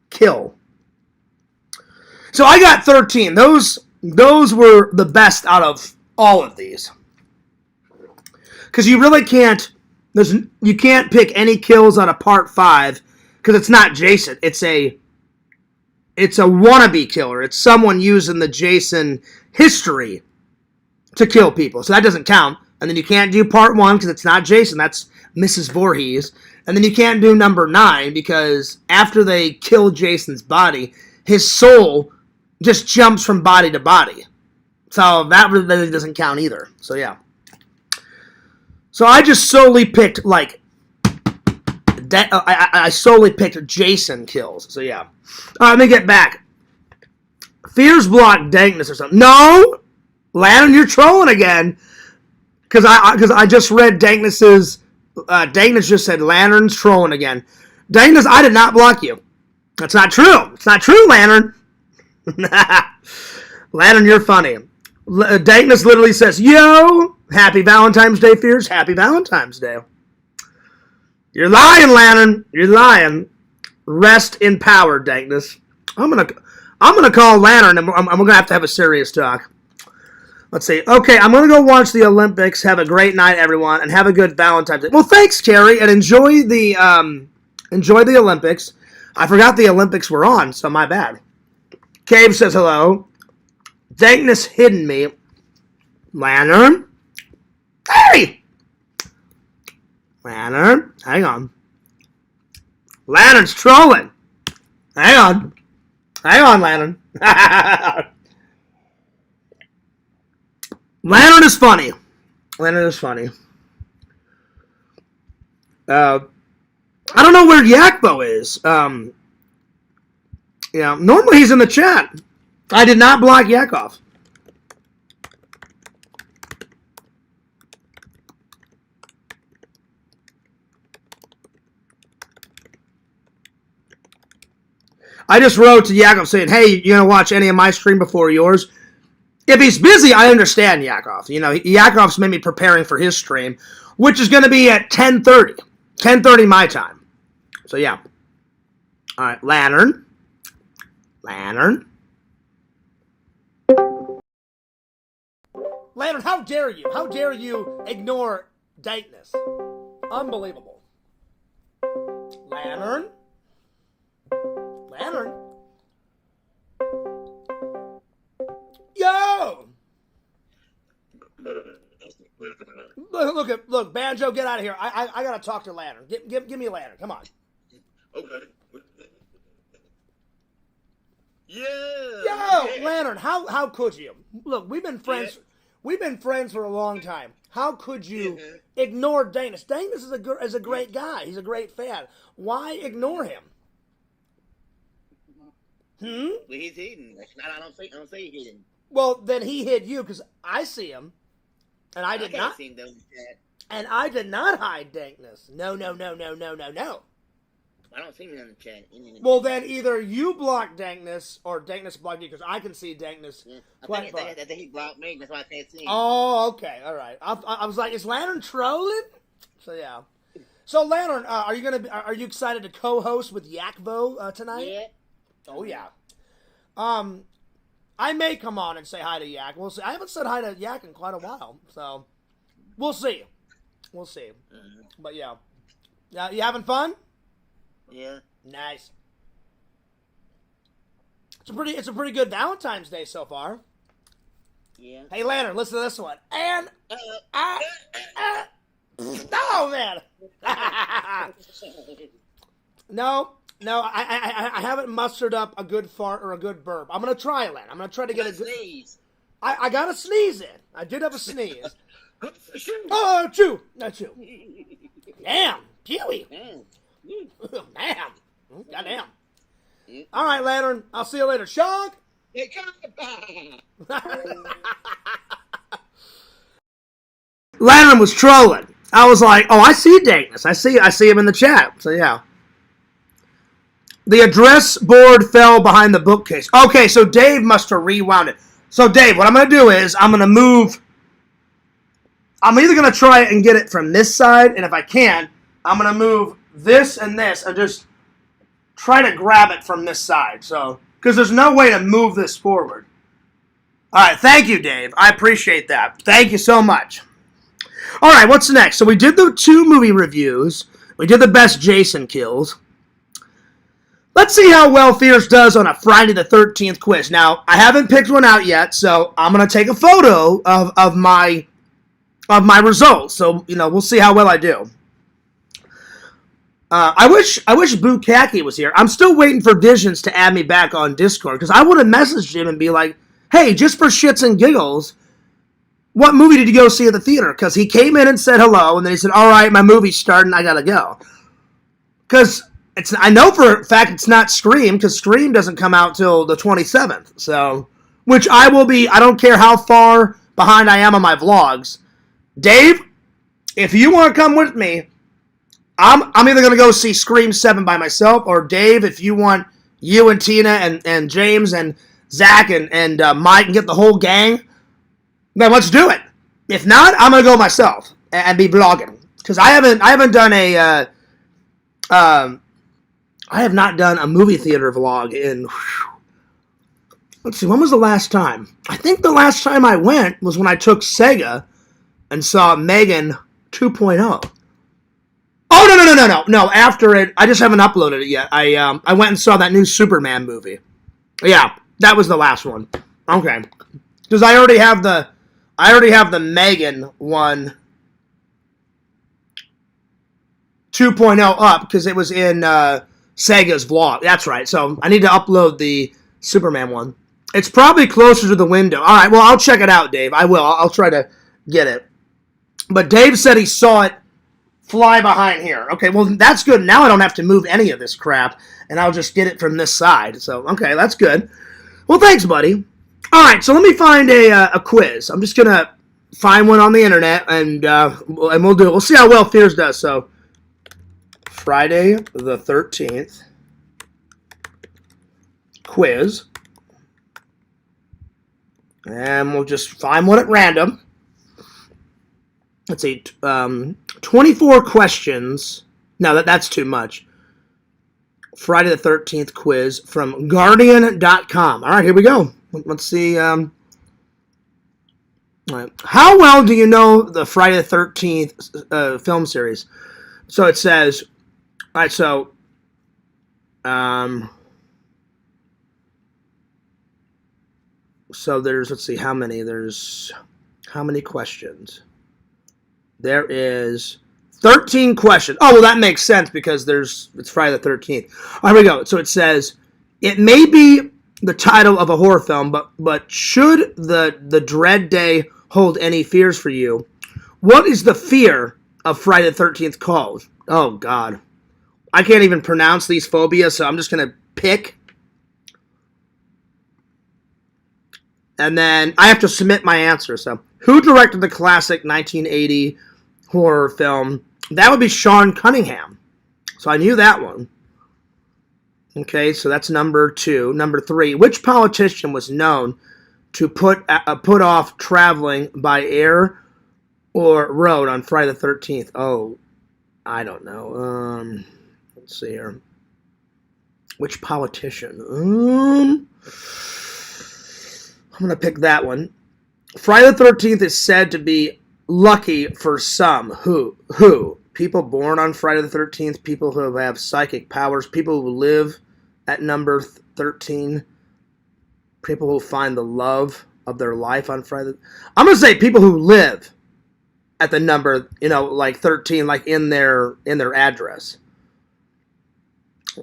[SPEAKER 1] kill. So I got 13. Those were the best out of all of these. Because you really can't, you can't pick any kills out of part 5 because it's not Jason. It's a wannabe killer. It's someone using the Jason history to kill people. So that doesn't count. And then you can't do part 1 because it's not Jason. That's Mrs. Voorhees. And then you can't do number 9 because after they kill Jason's body, his soul just jumps from body to body. So that really doesn't count either. So yeah. So I just solely picked, like, I solely picked Jason kills. So yeah. All right, let me get back. Fears block dankness or something. No! Landon, you're trolling again. Because I just read Dankness's... Dankness just said, Lantern's trolling again. Dankness, I did not block you. That's not true. It's not true, Lantern. Lantern, you're funny. Dankness literally says, yo, happy Valentine's Day, Fears. Happy Valentine's Day. You're lying, Lantern. You're lying. Rest in power, Dankness. I'm gonna call Lantern, and I'm gonna have to have a serious talk. Let's see. Okay, I'm going to go watch the Olympics. Have a great night, everyone, and have a good Valentine's Day. Well, thanks, Carrie, and enjoy the Olympics. I forgot the Olympics were on, so my bad. Cave says hello. Dankness hidden me. Lantern. Hey! Lantern. Hang on. Lantern's trolling. Hang on. Hang on, Lantern. Lantern is funny. Lantern is funny. I don't know where Yakbo is. Yeah, normally he's in the chat. I did not block Yakov. I just wrote to Yakov saying, hey, you going to watch any of my stream before yours? If he's busy, I understand Yakov. You know, Yakov's maybe preparing for his stream, which is going to be at 10:30. 10:30 my time. So, yeah. All right, Lantern. Lantern. Lantern, how dare you? How dare you ignore dankness? Unbelievable. Lantern. Lantern. Yo! Look, Banjo, get out of here. I gotta talk to Lantern. Give me a Lantern. Come on.
[SPEAKER 5] Okay. Yeah.
[SPEAKER 1] Yo, Lantern, how could you? Look, we've been friends. Yeah. We've been friends for a long time. How could you ignore Danis? Danis is a great guy. He's a great fan. Why ignore him?
[SPEAKER 3] Well, he's hidden. I don't say hidden.
[SPEAKER 1] Well, then he hid you because I see him, and I did not.
[SPEAKER 3] See him though.
[SPEAKER 1] And I did not hide Dankness. No.
[SPEAKER 3] I don't see him in the chat.
[SPEAKER 1] Well, then either you blocked Dankness or Dankness blocked you because I can see Dankness.
[SPEAKER 3] Yeah. I think he blocked me. That's why I can't see him.
[SPEAKER 1] Oh, okay, all right. I was like, is Lantern trolling? So yeah. So Lantern, are you excited to co-host with Yakvo tonight?
[SPEAKER 3] Yeah.
[SPEAKER 1] Oh yeah. I may come on and say hi to Yak. We'll see. I haven't said hi to Yak in quite a while, so we'll see. We'll see. Mm-hmm. But yeah. You having fun?
[SPEAKER 3] Yeah.
[SPEAKER 1] Nice. It's a pretty good Valentine's Day so far.
[SPEAKER 3] Yeah.
[SPEAKER 1] Hey Lantern, listen to this one. And oh man. No, I haven't mustered up a good fart or a good burp. I'm gonna try, Lantern. I'm gonna try to get a good
[SPEAKER 3] sneeze.
[SPEAKER 1] I got a sneeze in. I did have a sneeze. Oh, chew. Not chew. Damn. Pewy. Damn. Goddamn. All right, Lantern. I'll see you later. Shog. Lantern was trolling. I was like, oh, I see Dankness. I see him in the chat. So, yeah. The address board fell behind the bookcase. Okay, so Dave must have rewound it. So, Dave, what I'm going to do is I'm going to move. I'm either going to try it and get it from this side, and if I can, I'm going to move this and just try to grab it from this side. So, because there's no way to move this forward. All right, thank you, Dave. I appreciate that. Thank you so much. All right, what's next? So we did the 2 movie reviews. We did the best Jason kills. Let's see how well Fierce does on a Friday the 13th quiz. Now, I haven't picked one out yet, so I'm going to take a photo of my results. So, we'll see how well I do. I wish Bukaki was here. I'm still waiting for Visions to add me back on Discord, because I would have messaged him and be like, hey, just for shits and giggles, what movie did you go see at the theater? Because he came in and said hello, and then he said, all right, my movie's starting, I gotta go. Because I know for a fact it's not Scream, because Scream doesn't come out till the 27th. So, which I don't care how far behind I am on my vlogs. Dave, if you want to come with me, I'm either going to go see Scream 7 by myself, or Dave, if you want you and Tina and James and Zach and Mike and get the whole gang, then let's do it. If not, I'm going to go myself and be vlogging. Because I haven't done I have not done a movie theater vlog in, let's see, when was the last time? I think the last time I went was when I took Sega and saw Megan 2.0. Oh, no, after it, I just haven't uploaded it yet. I went and saw that new Superman movie. Yeah, that was the last one. Okay. Because I already have the Megan one 2.0 up, because it was in Sega's vlog. That's right, so I need to upload the Superman one. It's probably closer to the window. All right, well, I'll check it out, Dave. I will. I'll try to get it. But Dave said he saw it fly behind here. Okay, well, that's good. Now I don't have to move any of this crap, and I'll just get it from this side. So, okay, that's good. Well, thanks, buddy. All right, so let me find a quiz. I'm just going to find one on the internet, and we'll do it. We'll see how well Fears does. So, Friday the 13th quiz. And we'll just find one at random. Let's see, 24 questions. No, that's too much. Friday the 13th quiz from Guardian.com. All right, here we go. Let's see. All right. How well do you know the Friday the 13th film series? So it says, all right, so there's, let's see, how many questions? There is 13 questions. Oh, well, that makes sense because it's Friday the 13th. Here we go. So it says, it may be the title of a horror film, but should the dread day hold any fears for you? What is the fear of Friday the 13th called? Oh, God. I can't even pronounce these phobias, so I'm just going to pick. And then I have to submit my answer. So, who directed the classic 1980 horror film? That would be Sean Cunningham. So I knew that one. Okay, so that's number 2. Number 3, which politician was known to put off traveling by air or road on Friday the 13th? Oh, I don't know. Let's see here. Which politician? I'm going to pick that one. Friday the 13th is said to be lucky for some. Who? People born on Friday the 13th, people who have psychic powers, people who live at number 13, people who find the love of their life on Friday. I'm going to say people who live at the number, like 13, like in their address.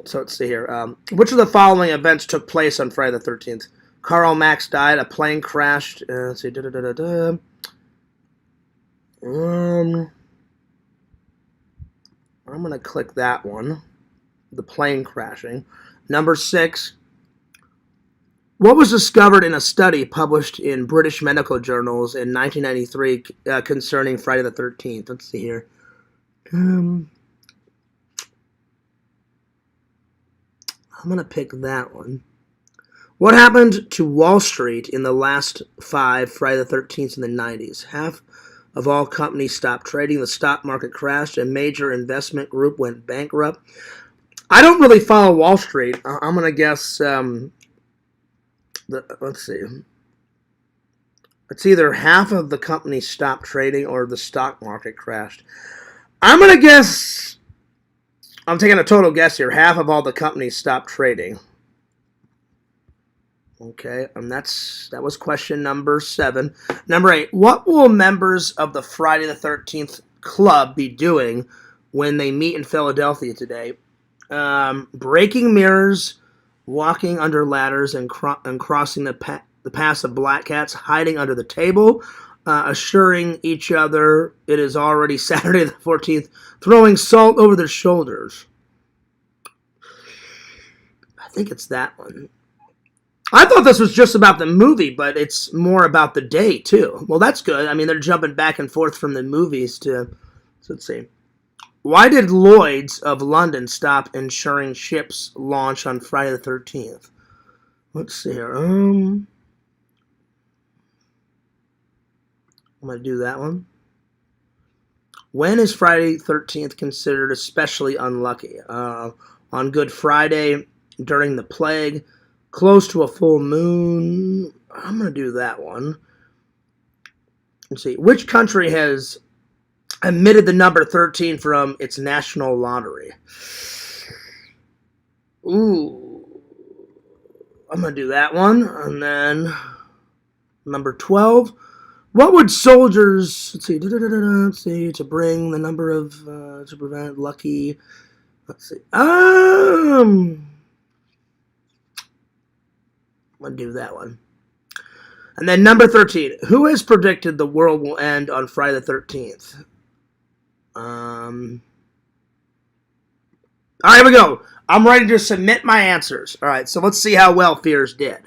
[SPEAKER 1] So let's see here. Which of the following events took place on Friday the 13th? Karl Marx died, a plane crashed. Let's see. I'm going to click that one. The plane crashing. Number 6. What was discovered in a study published in British medical journals in 1993 concerning Friday the 13th? Let's see here. I'm going to pick that one. What happened to Wall Street in the last 5 Friday the 13th in the 90s? Half of all companies stopped trading. The stock market crashed. A major investment group went bankrupt. I don't really follow Wall Street. I'm going to guess, let's see. It's either half of the companies stopped trading or the stock market crashed. I'm going to guess, I'm taking a total guess here. Half of all the companies stopped trading. Okay, and that was question number 7. Number 8, what will members of the Friday the 13th Club be doing when they meet in Philadelphia today? Breaking mirrors, walking under ladders, and crossing the paths of black cats, hiding under the table, assuring each other it is already Saturday the 14th, throwing salt over their shoulders. I think it's that one. I thought this was just about the movie, but it's more about the day, too. Well, that's good. I mean, they're jumping back and forth from the movies to... So let's see. Why did Lloyd's of London stop insuring ships launch on Friday the 13th? Let's see here. I'm going to do that one. When is Friday 13th considered especially unlucky? On Good Friday, during the plague, close to a full moon. I'm going to do that one. Let's see. Which country has omitted the number 13 from its national lottery? Ooh. I'm going to do that one. And then number 12. What would soldiers, let's see, to bring the number of, to prevent lucky, let's see. I'm going to do that one. And then number 13. Who has predicted the world will end on Friday the 13th? All right, here we go. I'm ready to submit my answers. All right, so let's see how well Fears did.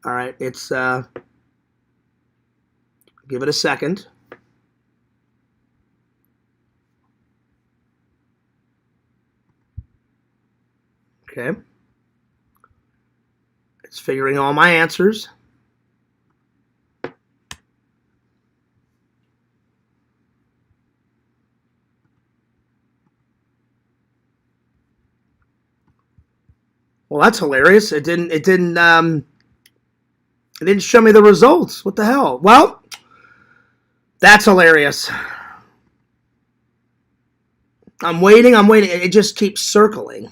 [SPEAKER 1] All right, it's, give it a second. Okay. It's figuring all my answers. Well, that's hilarious. It didn't show me the results. What the hell? Well, that's hilarious. I'm waiting. It just keeps circling.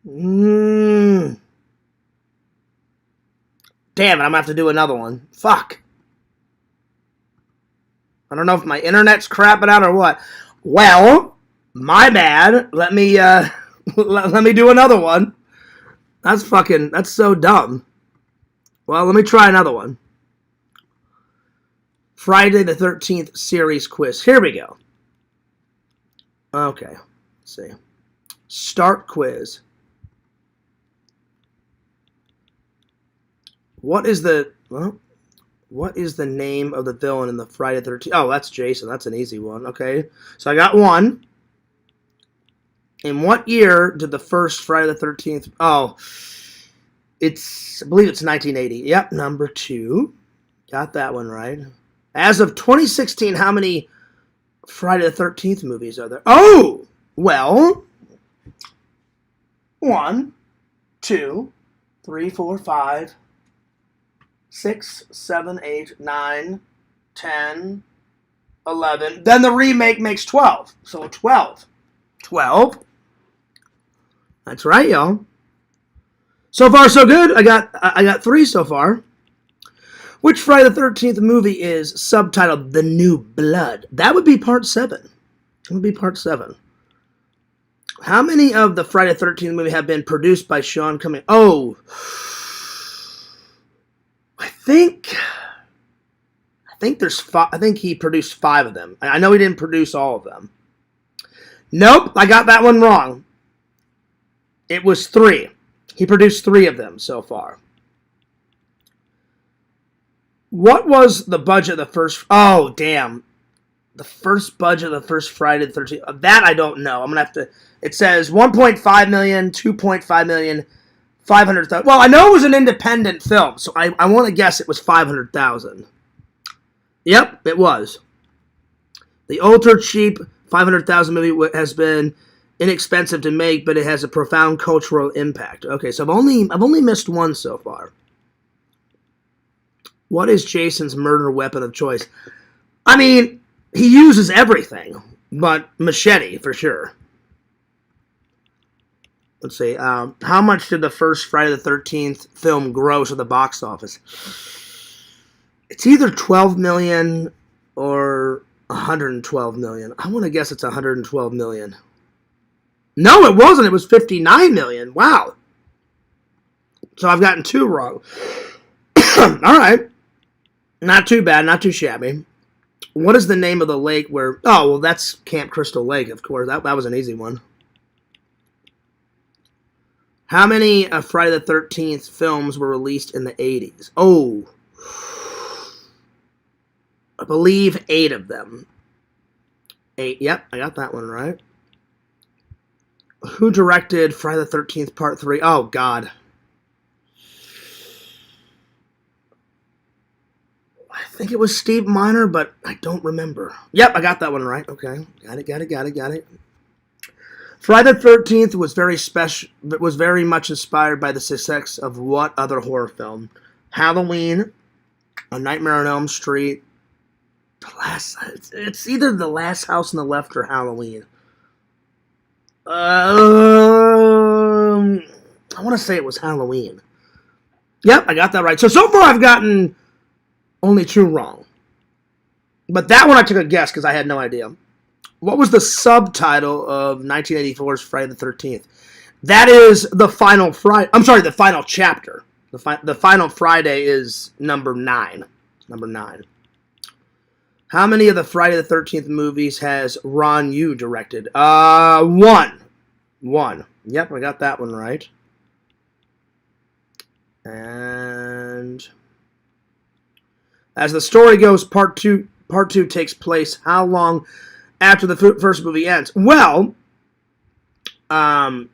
[SPEAKER 1] Damn it, I'm going to have to do another one. Fuck. I don't know if my internet's crapping out or what. Well, my bad. Let me let me do another one. That's so dumb. Well, let me try another one. Friday the 13th series quiz. Here we go. Okay. Let's see. Start quiz. What is the name of the villain in the Friday the 13th? Oh, that's Jason. That's an easy one. Okay. So I got one. In what year did the first Friday the 13th... Oh, I believe it's 1980. Yep, number 2. Got that one right. As of 2016, how many Friday the 13th movies are there? Oh! Well... 1, 2, 3, 4, 5... 6, 7, 8, 9, 10, 11. Then the remake makes 12. So 12. 12. That's right, y'all. So far, so good. I got 3 so far. Which Friday the 13th movie is subtitled The New Blood? That would be part 7. That would be part 7. How many of the Friday the 13th movie have been produced by Sean Cummings? Oh... I think there's 5. I think he produced 5 of them. I know he didn't produce all of them. Nope, I got that one wrong. It was 3. He produced 3 of them so far. What was the budget of the first... Oh, damn. The first budget of the first Friday the 13th. That I don't know. I'm going to have to... It says 1.5 million, 2.5 million... 500,000. Well, I know it was an independent film, so I want to guess it was 500,000. Yep, it was. The ultra cheap 500,000 movie has been inexpensive to make, but it has a profound cultural impact. Okay, so I've only missed one so far. What is Jason's murder weapon of choice? I mean, he uses everything, but machete for sure. Let's see. How much did the first Friday the 13th film gross at the box office? It's either 12 million or 112 million. I want to guess it's 112 million. No, it wasn't. It was 59 million. Wow. So I've gotten 2 wrong. All right. Not too bad. Not too shabby. What is the name of the lake where... Oh, well, that's Camp Crystal Lake, of course. That was an easy one. How many Friday the 13th films were released in the 80s? Oh. I believe 8 of them. 8. Yep, I got that one right. Who directed Friday the 13th Part 3? Oh, God. I think it was Steve Miner, but I don't remember. Yep, I got that one right. Okay. Got it. Friday the 13th was very special. Was very much inspired by the success of what other horror film? Halloween, A Nightmare on Elm Street. It's either The Last House on the Left or Halloween. I want to say it was Halloween. Yep, I got that right. So far I've gotten only 2 wrong. But that one I took a guess because I had no idea. What was the subtitle of 1984's Friday the 13th? That is the final Friday. I'm sorry, the final chapter. The final Friday is number 9. Number 9. How many of the Friday the 13th movies has Ron Yu directed? 1. 1. Yep, I got that one right. And as the story goes, part two takes place how long after the first movie ends? Well, I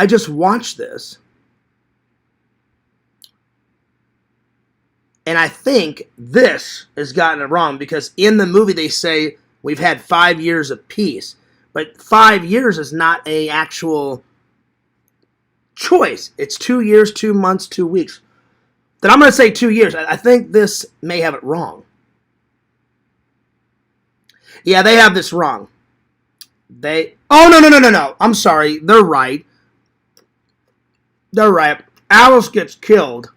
[SPEAKER 1] just watched this, and I think this has gotten it wrong, because in the movie they say we've had 5 years of peace, but 5 years is not a actual choice. It's 2 years, 2 months, 2 weeks. Then I'm going to say 2 years. I think this may have it wrong. Yeah, they have this wrong. Oh, no. I'm sorry. They're right. They're right. Alice gets killed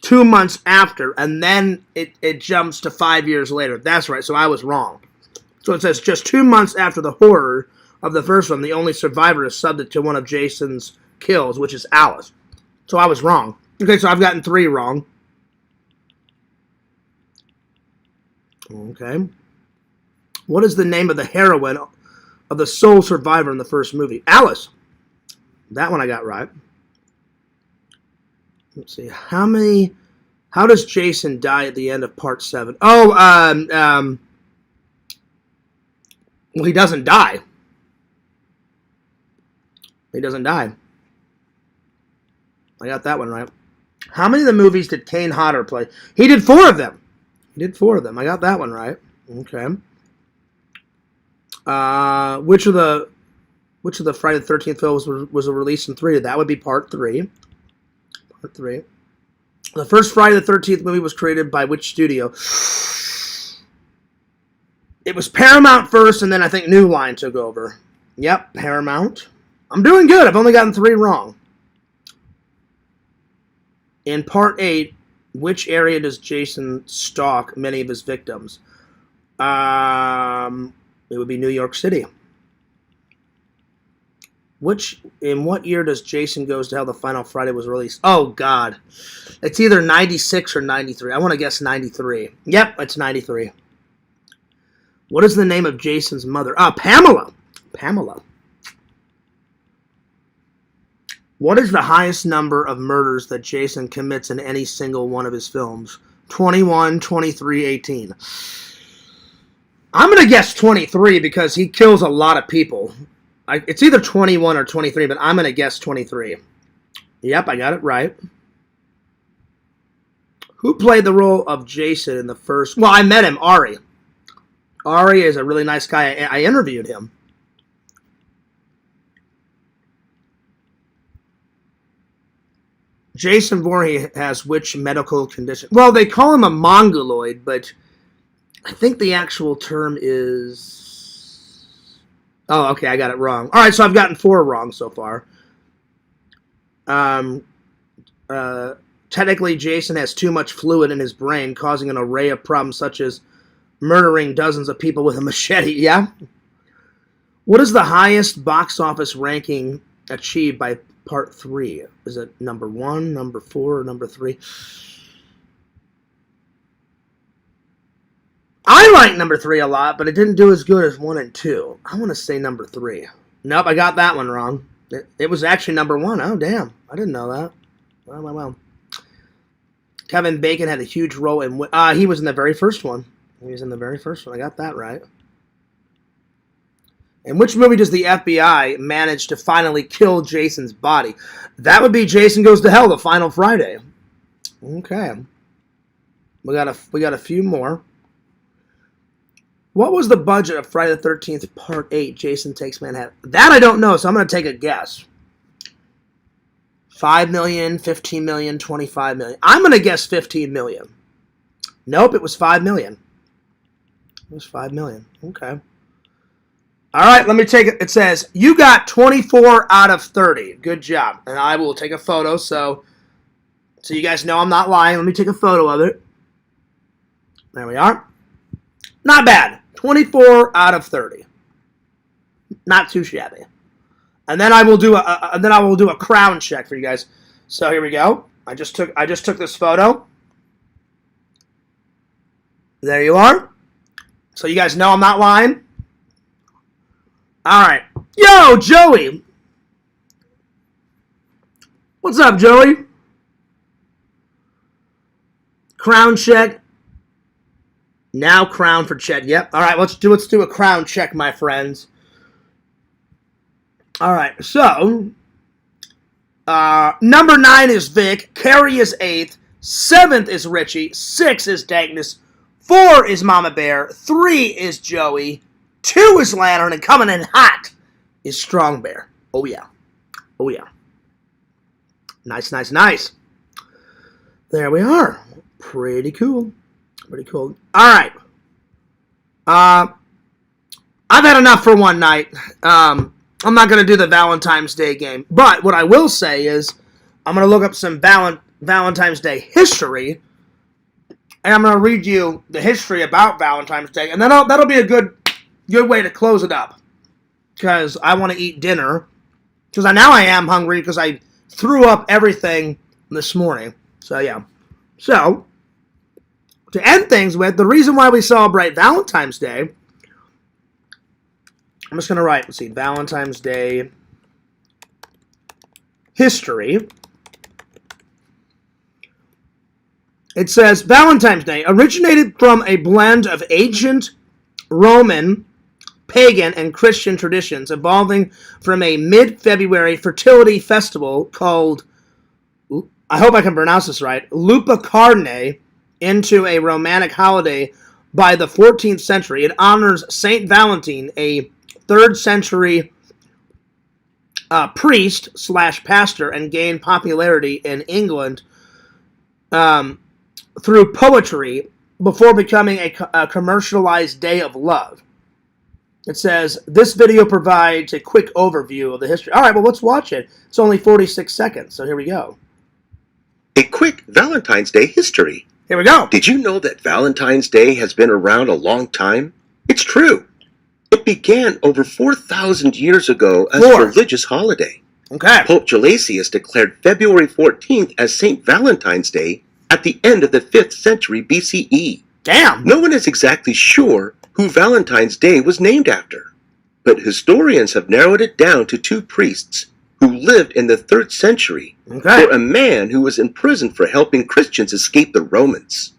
[SPEAKER 1] 2 months after, and then it jumps to 5 years later. That's right. So I was wrong. So it says just 2 months after the horror of the first one, the only survivor is subject to one of Jason's kills, which is Alice. So I was wrong. Okay, so I've gotten 3 wrong. Okay. What is the name of the heroine of the sole survivor in the first movie? Alice. That one I got right. Let's see. How does Jason die at the end of part 7? Well, he doesn't die. He doesn't die. I got that one right. How many of the movies did Kane Hodder play? He did 4 of them. I got that one right. Okay. Which of the Friday the 13th films was released in 3? That would be part 3. Part 3. The first Friday the 13th movie was created by which studio? It was Paramount first, and then I think New Line took over. Yep, Paramount. I'm doing good. I've only gotten 3 wrong. In part 8, which area does Jason stalk many of his victims? It would be New York City. In what year does Jason Goes to Hell, the final Friday, was released? Oh, God. It's either 96 or 93. I want to guess 93. Yep, it's 93. What is the name of Jason's mother? Pamela. Pamela. What is the highest number of murders that Jason commits in any single one of his films? 21, 23, 18. I'm going to guess 23 because he kills a lot of people. It's either 21 or 23, but I'm going to guess 23. Yep, I got it right. Who played the role of Jason in the first... Well, I met him, Ari. Ari is a really nice guy. I interviewed him. Jason Voorhees has which medical condition? Well, they call him a mongoloid, but I think the actual term is... Oh, okay, I got it wrong. All right, so I've gotten 4 wrong so far. Technically, Jason has too much fluid in his brain, causing an array of problems such as murdering dozens of people with a machete. Yeah? What is the highest box office ranking achieved by part 3? Is it number 1, number 4, or number 3? I like number 3 a lot, but it didn't do as good as 1 and 2. I want to say number 3. Nope, I got that one wrong. It was actually number 1. Oh, damn. I didn't know that. Well. Kevin Bacon had a huge role in... he was in the very first one. I got that right. In which movie does the FBI manage to finally kill Jason's body? That would be Jason Goes to Hell, the final Friday. Okay. We got a few more. What was the budget of Friday the 13th Part 8, Jason Takes Manhattan? That I don't know, so I'm going to take a guess. 5 million, 15 million, 25 million. I'm going to guess 15 million. Nope, it was 5 million. It was 5 million. Okay. All right, let me take it. It says, you got 24 out of 30. Good job. And I will take a photo so you guys know I'm not lying. Let me take a photo of it. There we are. Not bad. 24 out of 30. Not too shabby. And then I will do a crown check for you guys. So here we go. I just took this photo. There you are. So you guys know I'm not lying. All right. Yo, Joey. What's up, Joey? Crown check. Now crown for Chet. Yep. All right, let's do a crown check, my friends. All right, so number 9 is Vic. Carrie is 8th. 7th is Richie. 6 is Dagnus. 4 is Mama Bear. 3 is Joey. 2 is Lantern. And coming in hot is Strong Bear. Oh, yeah. Oh, yeah. Nice, nice, nice. There we are. Pretty cool. Pretty cool. All right. I've had enough for one night. I'm not going to do the Valentine's Day game. But what I will say is I'm going to look up some Valentine's Day history. And I'm going to read you the history about Valentine's Day. And that'll be a good way to close it up. Because I want to eat dinner. Because now I am hungry because I threw up everything this morning. So, yeah. So, to end things with, the reason why we celebrate Valentine's Day, I'm just going to write, let's see, Valentine's Day history. It says, Valentine's Day originated from a blend of ancient Roman, pagan, and Christian traditions, evolving from a mid-February fertility festival called, I hope I can pronounce this right, Lupercarne, into a romantic holiday by the 14th century. It honors Saint Valentine, a 3rd century priest/pastor, and gained popularity in England through poetry before becoming a commercialized day of love. It says, this video provides a quick overview of the history. All right, well, let's watch it. It's only 46 seconds, so here we go.
[SPEAKER 7] A quick Valentine's Day history.
[SPEAKER 1] Here we go.
[SPEAKER 7] Did you know that Valentine's Day has been around a long time? It's true. It began over 4,000 years ago as a religious holiday.
[SPEAKER 1] Okay.
[SPEAKER 7] Pope Gelasius declared February 14th as St. Valentine's Day at the end of the 5th century BCE.
[SPEAKER 1] Damn.
[SPEAKER 7] No one is exactly sure who Valentine's Day was named after, but historians have narrowed it down to 2 priests who lived in the 3rd century for a man who was imprisoned for helping Christians escape the Romans.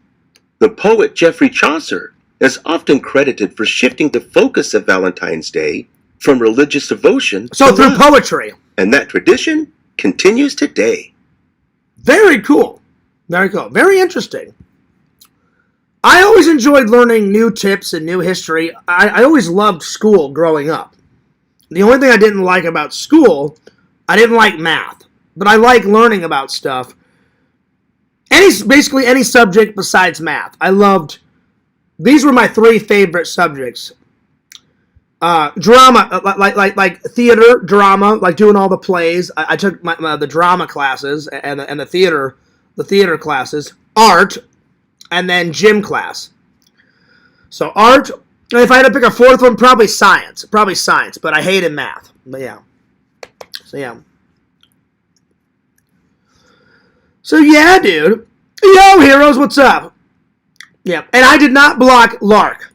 [SPEAKER 7] The poet Geoffrey Chaucer is often credited for shifting the focus of Valentine's Day from religious devotion
[SPEAKER 1] to
[SPEAKER 7] through
[SPEAKER 1] poetry.
[SPEAKER 7] And that tradition continues today.
[SPEAKER 1] Very cool. Very cool. Very interesting. I always enjoyed learning new tips and new history. I always loved school growing up. The only thing I didn't like about school, I didn't like math. But I like learning about stuff. Basically any subject besides math. I loved, these were my 3 favorite subjects. Drama, like theater, drama, like doing all the plays. I took the drama classes and the theater classes. Art, and then gym class. So art, and if I had to pick a 4th one, probably science, but I hated math. But yeah. So yeah, dude. Yo, heroes, what's up? Yeah, and I did not block Lark.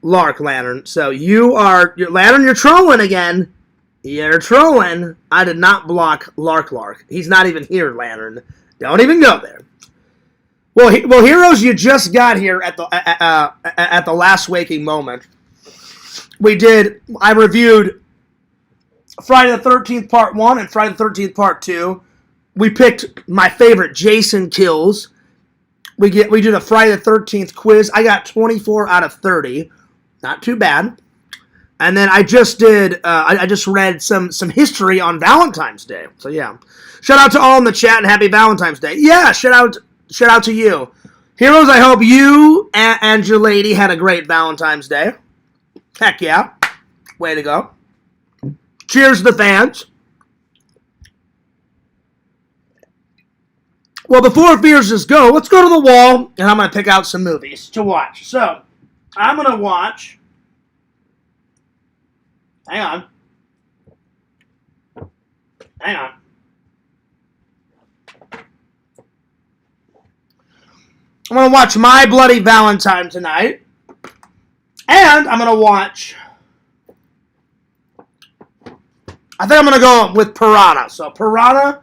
[SPEAKER 1] Lantern. So Lantern, you're trolling again. You're trolling. I did not block Lark. He's not even here, Lantern. Don't even go there. Well, heroes, you just got here at the last waking moment. I reviewed Friday the 13th Part 1 and Friday the 13th Part 2. We picked my favorite Jason kills. We did a Friday the 13th quiz. I got 24 out of 30. Not too bad. And then I just did, I just read some history on Valentine's Day. So yeah. Shout out to all in the chat and happy Valentine's Day. Yeah, shout out to you. Heroes, I hope you and your lady had a great Valentine's Day. Heck yeah. Way to go. Cheers to the fans. Well, before fears just go, let's go to the wall, and I'm going to pick out some movies to watch. So, I'm going to watch... Hang on. I'm going to watch My Bloody Valentine tonight. And I'm going to watch... I think I'm going to go with Piranha. So, Piranha.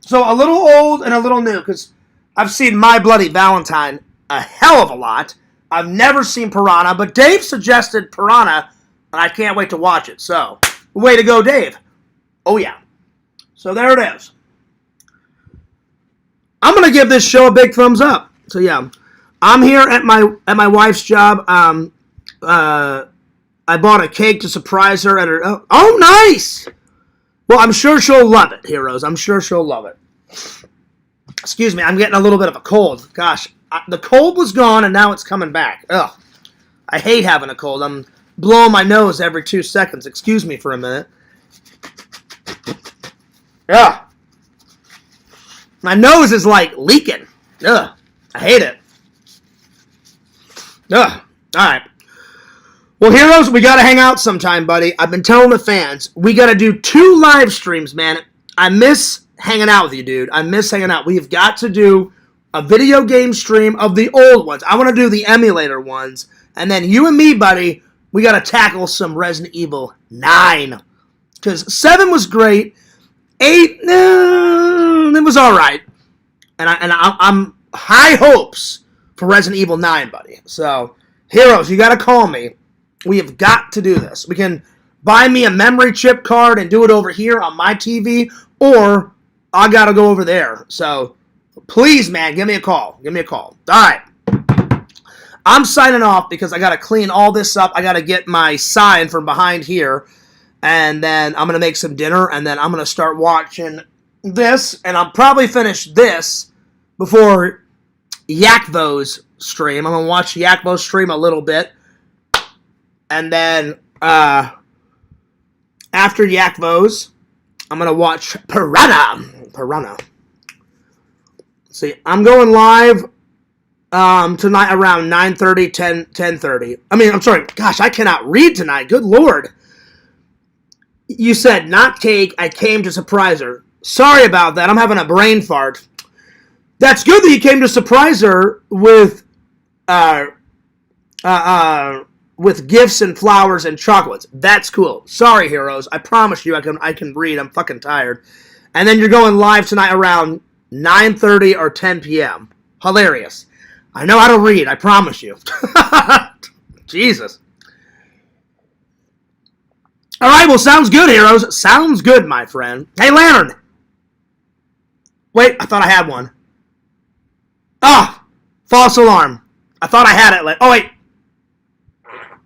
[SPEAKER 1] So, a little old and a little new, because I've seen My Bloody Valentine a hell of a lot. I've never seen Piranha, but Dave suggested Piranha, and I can't wait to watch it. So, way to go, Dave. Oh, yeah. So, there it is. I'm going to give this show a big thumbs up. So, yeah. I'm here at my wife's job. I bought a cake to surprise her at her... Oh, nice! Well, I'm sure she'll love it, heroes. I'm sure she'll love it. Excuse me, I'm getting a little bit of a cold. Gosh, the cold was gone and now it's coming back. Ugh. I hate having a cold. I'm blowing my nose every 2 seconds. Excuse me for a minute. Ugh. My nose is like leaking. Ugh. I hate it. Ugh. Alright. Well, heroes, we gotta hang out sometime, buddy. I've been telling the fans, we gotta do 2 live streams, man. I miss hanging out with you, dude. I miss hanging out. We've got to do a video game stream of the old ones. I want to do the emulator ones. And then you and me, buddy, we got to tackle some Resident Evil 9. Because 7 was great. 8, it was all right. And I'm high hopes for Resident Evil 9, buddy. So, heroes, you got to call me. We have got to do this. We can buy me a memory chip card and do it over here on my TV, or I got to go over there. So, please, man, give me a call. Give me a call. All right. I'm signing off because I got to clean all this up. I got to get my sign from behind here. And then I'm going to make some dinner. And then I'm going to start watching this. And I'll probably finish this before Yakvo's stream. I'm going to watch Yakvo's stream a little bit. And then after Yakvo's, I'm going to watch Piranha. See, I'm going live tonight around 9:30, 10:30. I mean, I'm sorry. Gosh, I cannot read tonight. Good Lord. You said, not cake. I came to surprise her. Sorry about that. I'm having a brain fart. That's good that you came to surprise her with gifts and flowers and chocolates. That's cool. Sorry, heroes. I promise you I can read. I'm fucking tired. And then you're going live tonight around 9:30 or 10 p.m. Hilarious. I know how to read. I promise you. Jesus. All right, well, sounds good, heroes. Sounds good, my friend. Hey, Lantern. Wait, I thought I had one. Ah, false alarm. I thought I had it. Oh, wait.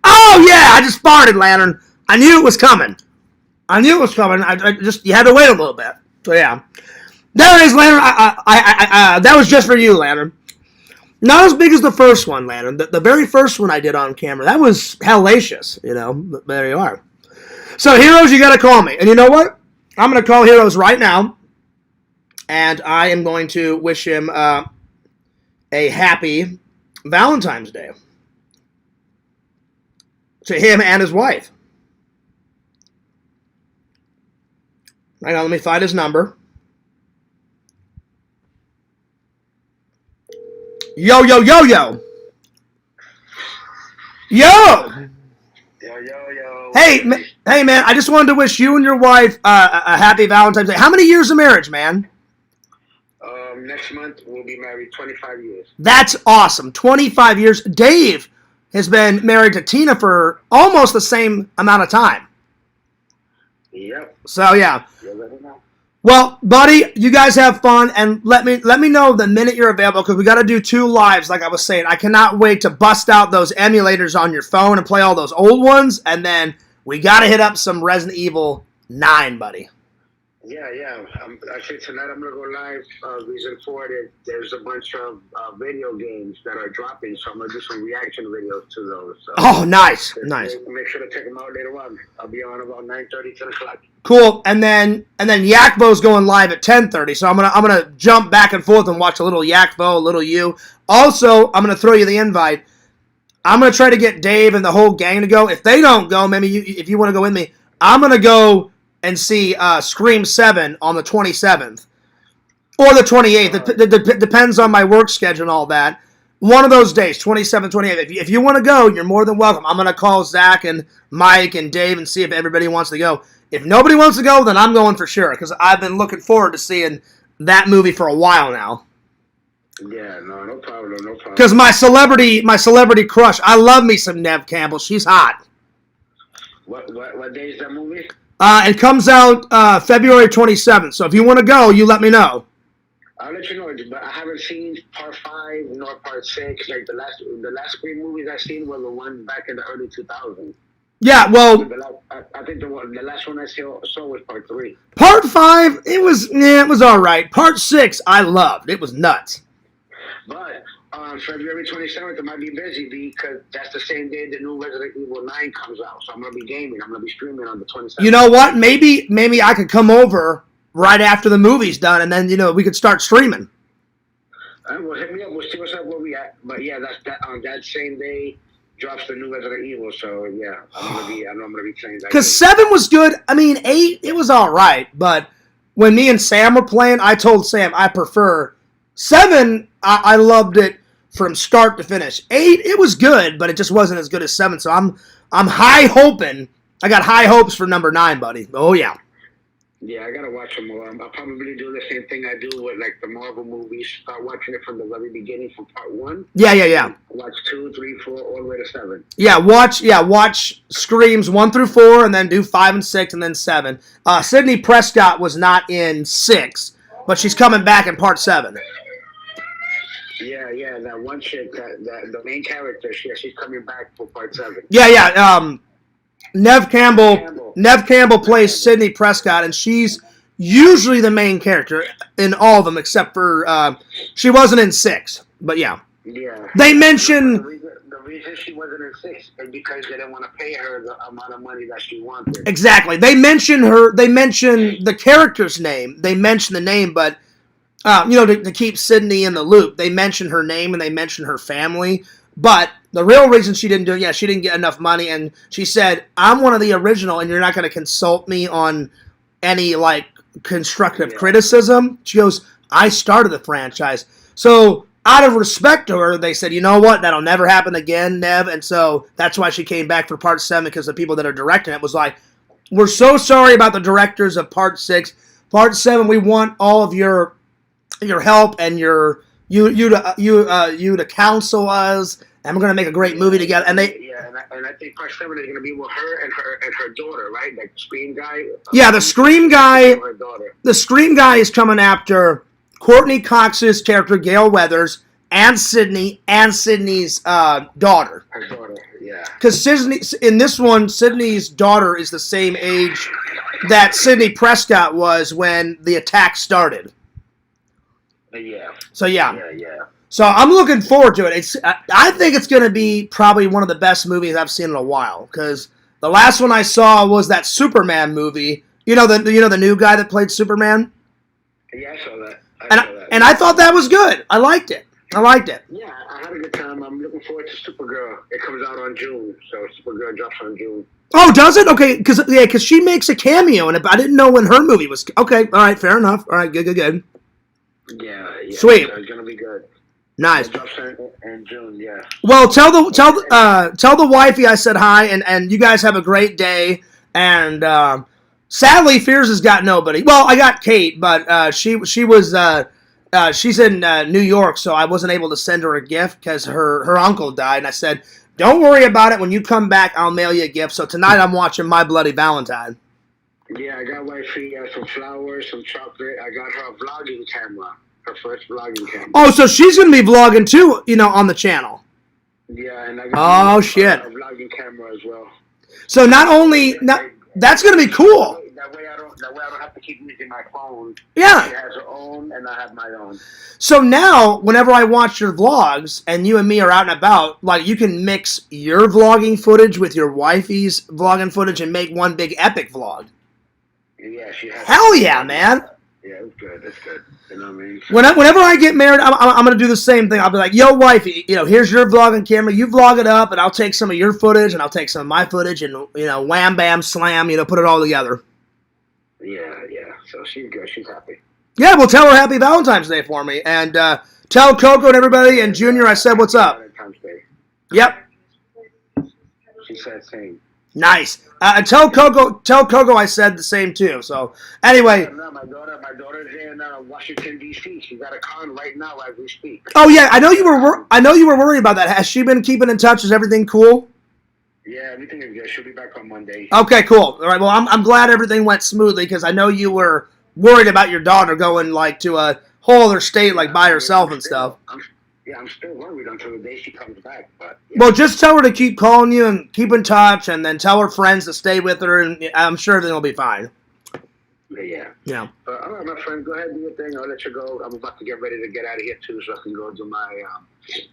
[SPEAKER 1] Oh, yeah, I just farted, Lantern. I knew it was coming. I just, you had to wait a little bit. So, yeah. There it is, Lantern. That was just for you, Lantern. Not as big as the first one, Lantern. The very first one I did on camera, that was hellacious, you know. But there you are. So, heroes, you got to call me. And you know what? I'm going to call Heroes right now. And I am going to wish him a happy Valentine's Day. To him and his wife. Hang on, let me find his number. Yo. Yo!
[SPEAKER 8] Yo.
[SPEAKER 1] Hey, man, I just wanted to wish you and your wife a happy Valentine's Day. How many years of marriage, man?
[SPEAKER 8] Next month, we'll be married 25 years.
[SPEAKER 1] That's awesome. 25 years. Dave has been married to Tina for almost the same amount of time.
[SPEAKER 8] Yep.
[SPEAKER 1] So, yeah. Well, buddy, you guys have fun, and let me know the minute you're available, because we got to do 2 lives, like I was saying. I cannot wait to bust out those emulators on your phone and play all those old ones, and then we got to hit up some Resident Evil 9, buddy.
[SPEAKER 8] Yeah. Actually, tonight I'm going to go live. Reason for it, there's a bunch of video games that are dropping, so I'm going to do some reaction videos to those. So
[SPEAKER 1] oh, nice.
[SPEAKER 8] Make sure to check them out later on. I'll be on about 9:30, 10 o'clock.
[SPEAKER 1] Cool. And then Yakbo's going live at 10:30, so I'm gonna jump back and forth and watch a little Yakbo, a little you. Also, I'm gonna throw you the invite. I'm gonna try to get Dave and the whole gang to go. If they don't go, maybe if you want to go with me, I'm gonna go and see Scream 7 on the 27th or the 28th. It depends on my work schedule and all that. One of those days, 27th, 28th. If you want to go, you're more than welcome. I'm gonna call Zach and Mike and Dave and see if everybody wants to go. If nobody wants to go, then I'm going for sure, because I've been looking forward to seeing that movie for a while now.
[SPEAKER 8] Yeah, no problem.
[SPEAKER 1] Because my celebrity crush, I love me some Neve Campbell. She's hot.
[SPEAKER 8] What day is that movie?
[SPEAKER 1] It comes out February 27th, so if you want to go, you let me know.
[SPEAKER 8] I'll let you know, but I haven't seen part 5 nor part 6. Like the last 3 movies I've seen were the ones back in the early 2000s.
[SPEAKER 1] Yeah, well,
[SPEAKER 8] I think the last one I saw was part 3.
[SPEAKER 1] Part 5, it was all right. Part 6, I loved. It was nuts.
[SPEAKER 8] But on February 27th, I might be busy because that's the same day the new Resident Evil 9 comes out. So I'm going to be gaming. I'm going to be streaming on the 27th.
[SPEAKER 1] You know what? Maybe I could come over right after the movie's done, and then, we could start streaming.
[SPEAKER 8] Well, hit me up. We'll see what's up where we at. But yeah, that's on that same day drops the new Resident Evil. So yeah, I know I'm gonna be playing that.
[SPEAKER 1] Because 7 was good. I mean, 8, it was all right. But when me and Sam were playing, I told Sam I prefer 7. I loved it from start to finish. 8, it was good, but it just wasn't as good as 7. So I'm high hoping. I got high hopes for number 9, buddy. Oh yeah.
[SPEAKER 8] Yeah, I gotta watch them more. I'll probably do the same thing I do with like the Marvel movies. Start watching it from the very beginning, from part 1.
[SPEAKER 1] Yeah.
[SPEAKER 8] Watch 2, 3, 4, all the way to 7.
[SPEAKER 1] Yeah, watch Screams 1 through 4, and then do 5 and 6, and then 7. Sidney Prescott was not in 6, but she's coming back in part 7.
[SPEAKER 8] Yeah, that one chick, that the main character, she's coming back for part 7.
[SPEAKER 1] Yeah. Nev Campbell plays Sidney Prescott, and she's usually the main character in all of them, except for she wasn't in 6. But yeah.
[SPEAKER 8] Yeah.
[SPEAKER 1] They mention
[SPEAKER 8] the reason she wasn't in 6 is because they didn't want to pay her the amount of money that she wanted.
[SPEAKER 1] Exactly. They mention the character's name. They mention the name, but to keep Sydney in the loop, they mention her name and they mention her family. But the real reason she didn't do it, she didn't get enough money, and she said, I'm one of the original, and you're not going to consult me on any, constructive criticism. She goes, I started the franchise. So, out of respect to her, they said, you know what, that'll never happen again, Nev, and so that's why she came back for Part 7, because the people that are directing it was like, we're so sorry about the directors of Part 6. Part 7, we want all of your help and you to counsel us, and we're gonna make a great movie together. And
[SPEAKER 8] I think part 7 is gonna be with her and her daughter, right? Like Scream guy.
[SPEAKER 1] Yeah, the Scream guy. The Scream guy is coming after Courtney Cox's character Gail Weathers and Sydney's daughter.
[SPEAKER 8] Her daughter, yeah.
[SPEAKER 1] Because in this one, Sydney's daughter is the same age that Sidney Prescott was when the attack started.
[SPEAKER 8] Yeah.
[SPEAKER 1] So yeah.
[SPEAKER 8] Yeah.
[SPEAKER 1] So I'm looking forward to it. I think it's going to be probably one of the best movies I've seen in a while, because the last one I saw was that Superman movie. You know the new guy that played Superman?
[SPEAKER 8] Yeah, I saw that.
[SPEAKER 1] And I thought that was good. I liked it.
[SPEAKER 8] Yeah, I had a good time. I'm looking forward to Supergirl. It comes out on June, so Supergirl drops on June.
[SPEAKER 1] Oh, does it? Okay, because she makes a cameo in it, but I didn't know when her movie was. Okay, all right, fair enough. All right, good.
[SPEAKER 8] Yeah.
[SPEAKER 1] Sweet.
[SPEAKER 8] So it's gonna be good.
[SPEAKER 1] Nice.
[SPEAKER 8] It drops in June, yeah.
[SPEAKER 1] Well, tell the wifey I said hi, and you guys have a great day. And sadly, Fears has got nobody. Well, I got Kate, but she was she's in New York, so I wasn't able to send her a gift because her uncle died. And I said, don't worry about it. When you come back, I'll mail you a gift. So tonight I'm watching My Bloody Valentine.
[SPEAKER 8] Yeah, I got wifey some flowers, some chocolate. I got her a vlogging camera, her first vlogging camera.
[SPEAKER 1] Oh, so she's gonna be vlogging too, on the channel.
[SPEAKER 8] Yeah, and I got
[SPEAKER 1] shit,
[SPEAKER 8] a vlogging camera as well.
[SPEAKER 1] So that's gonna be cool.
[SPEAKER 8] That way I don't have to keep using my phone.
[SPEAKER 1] Yeah.
[SPEAKER 8] She has her own, and I have my own.
[SPEAKER 1] So now, whenever I watch your vlogs, and you and me are out and about, you can mix your vlogging footage with your wifey's vlogging footage and make one big epic vlog.
[SPEAKER 8] Yeah, she has.
[SPEAKER 1] Hell yeah, man.
[SPEAKER 8] Yeah, it's good. You know what I mean?
[SPEAKER 1] Whenever I get married, I'm going to do the same thing. I'll be like, yo, wifey, here's your vlogging camera. You vlog it up, and I'll take some of your footage, and I'll take some of my footage, and, wham, bam, slam, put it all together.
[SPEAKER 8] Yeah. So she's good. She's happy.
[SPEAKER 1] Yeah, well, tell her Happy Valentine's Day for me. And tell Coco and everybody and Junior I said what's up.
[SPEAKER 8] Valentine's Day.
[SPEAKER 1] Yep.
[SPEAKER 8] She said same.
[SPEAKER 1] Nice. Tell Coco I said the same too. So anyway.
[SPEAKER 8] No, my daughter's in Washington D.C. She's at a con right now as we speak.
[SPEAKER 1] Oh yeah, I know you were worried about that. Has she been keeping in touch? Is everything cool?
[SPEAKER 8] Yeah, everything is good. She'll be back on Monday.
[SPEAKER 1] Okay, cool. All right. Well, I'm glad everything went smoothly, because I know you were worried about your daughter going to a whole other state by herself and stuff.
[SPEAKER 8] Yeah, I'm still worried until the day she comes back. But yeah.
[SPEAKER 1] Well, just tell her to keep calling you and keep in touch, and then tell her friends to stay with her, and I'm sure everything will be fine.
[SPEAKER 8] Yeah.
[SPEAKER 1] Yeah.
[SPEAKER 8] All right, my friend, go ahead and do your thing. I'll let you go. I'm about to get ready to get out of here, too, so I can go do my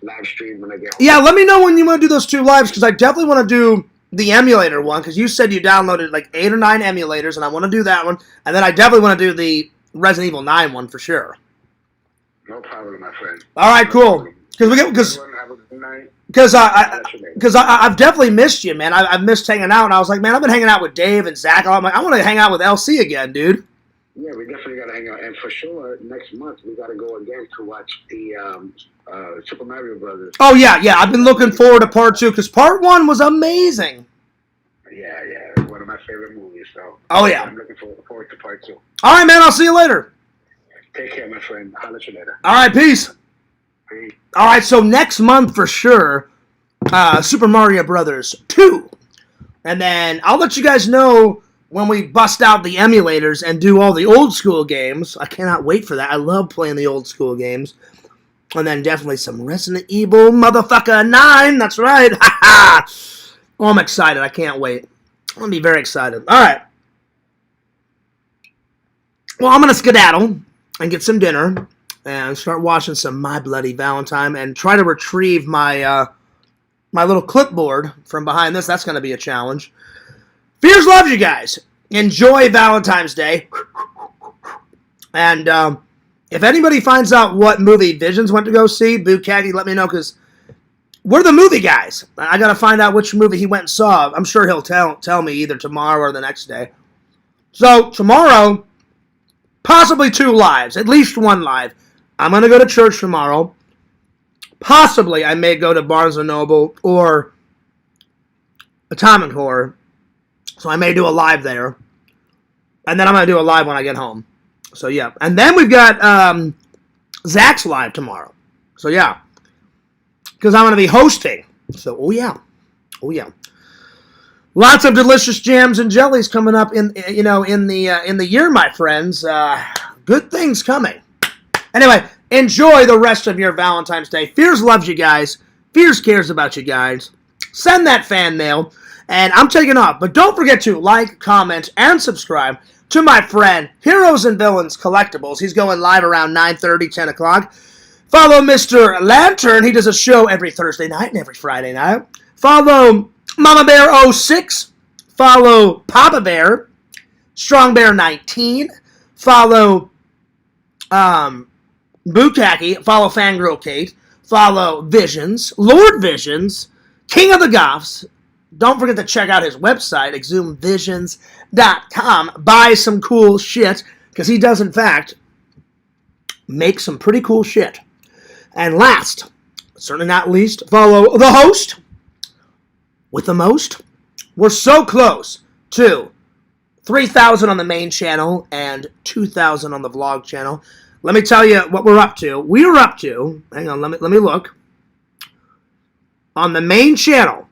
[SPEAKER 8] live stream when I get home.
[SPEAKER 1] Yeah, let me know when you want to do those 2 lives, because I definitely want to do the emulator one, because you said you downloaded like 8 or 9 emulators, and I want to do that one, and then I definitely want to do the Resident Evil 9 one for sure.
[SPEAKER 8] No problem, my friend.
[SPEAKER 1] All right, cool. Because I've definitely missed you, man. I've missed hanging out, and I was like, man, I've been hanging out with Dave and Zach. I'm like, I want to hang out with LC again, dude.
[SPEAKER 8] Yeah, we definitely got to hang out. And for sure, next month, we got to go again to watch the Super Mario Brothers.
[SPEAKER 1] Oh, yeah. I've been looking forward to part 2, because part 1 was amazing.
[SPEAKER 8] Yeah. One of my favorite movies, so.
[SPEAKER 1] Oh, yeah.
[SPEAKER 8] I'm looking forward to part 2.
[SPEAKER 1] All right, man. I'll see you later.
[SPEAKER 8] Take care, my friend. I'll let you later.
[SPEAKER 1] All right, peace.
[SPEAKER 8] Peace.
[SPEAKER 1] All right, so next month for sure, Super Mario Brothers 2. And then I'll let you guys know when we bust out the emulators and do all the old school games. I cannot wait for that. I love playing the old school games. And then definitely some Resident Evil motherfucker 9. That's right. Oh, I'm excited. I can't wait. I'm going to be very excited. All right. Well, I'm going to skedaddle and get some dinner and start watching some My Bloody Valentine and try to retrieve my my little clipboard from behind this. That's going to be a challenge. Fears loves you guys. Enjoy Valentine's Day. And if anybody finds out what movie Visions went to go see, Bukaki, let me know, because we're the movie guys. I got to find out which movie he went and saw. I'm sure he'll tell me either tomorrow or the next day. So tomorrow, possibly 2 lives, at least 1 live. I'm going to go to church tomorrow. Possibly I may go to Barnes & Noble or Atomic Horror. So I may do a live there. And then I'm going to do a live when I get home. So yeah. And then we've got Zach's live tomorrow. So yeah. Because I'm going to be hosting. So oh yeah. Lots of delicious jams and jellies coming up in the year, my friends. Good things coming. Anyway, enjoy the rest of your Valentine's Day. Fears loves you guys. Fears cares about you guys. Send that fan mail. And I'm taking off. But don't forget to like, comment, and subscribe to my friend Heroes and Villains Collectibles. He's going live around 9:30, 10 o'clock. Follow Mr. Lantern. He does a show every Thursday night and every Friday night. Follow Mama Bear 06. Follow Papa Bear. Strong Bear 19. Follow Bukaki. Follow Fangirl Kate. Follow Visions. Lord Visions. King of the Goths. Don't forget to check out his website, exhumevisions.com. Buy some cool shit, because he does, in fact, make some pretty cool shit. And last, but certainly not least, follow the host with the most. We're so close to 3,000 on the main channel and 2,000 on the vlog channel. Let me tell you what we're up to. We are up to, hang on, let me look. On the main channel,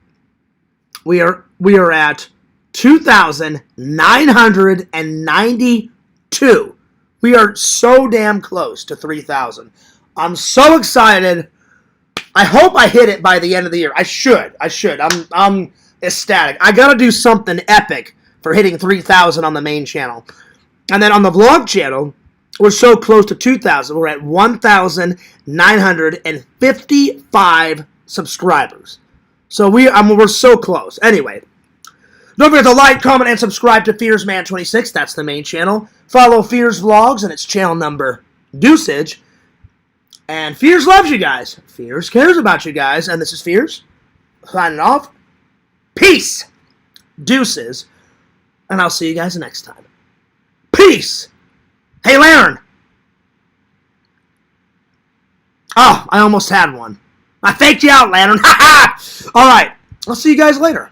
[SPEAKER 1] we are at 2,992. We are so damn close to 3,000. I'm so excited. I hope I hit it by the end of the year. I should. I'm ecstatic. I gotta do something epic for hitting 3,000 on the main channel. And then on the vlog channel, we're so close to 2,000. We're at 1,955 subscribers. So we're so close. Anyway, don't forget to like, comment, and subscribe to FearsMan26. That's the main channel. Follow Fears Vlogs and its channel number, Deuceage. And Fears loves you guys. Fears cares about you guys. And this is Fears, signing off. Peace. Deuces. And I'll see you guys next time. Peace. Hey, Laren. Oh, I almost had one. I faked you out, Lantern. Ha ha! All right. I'll see you guys later.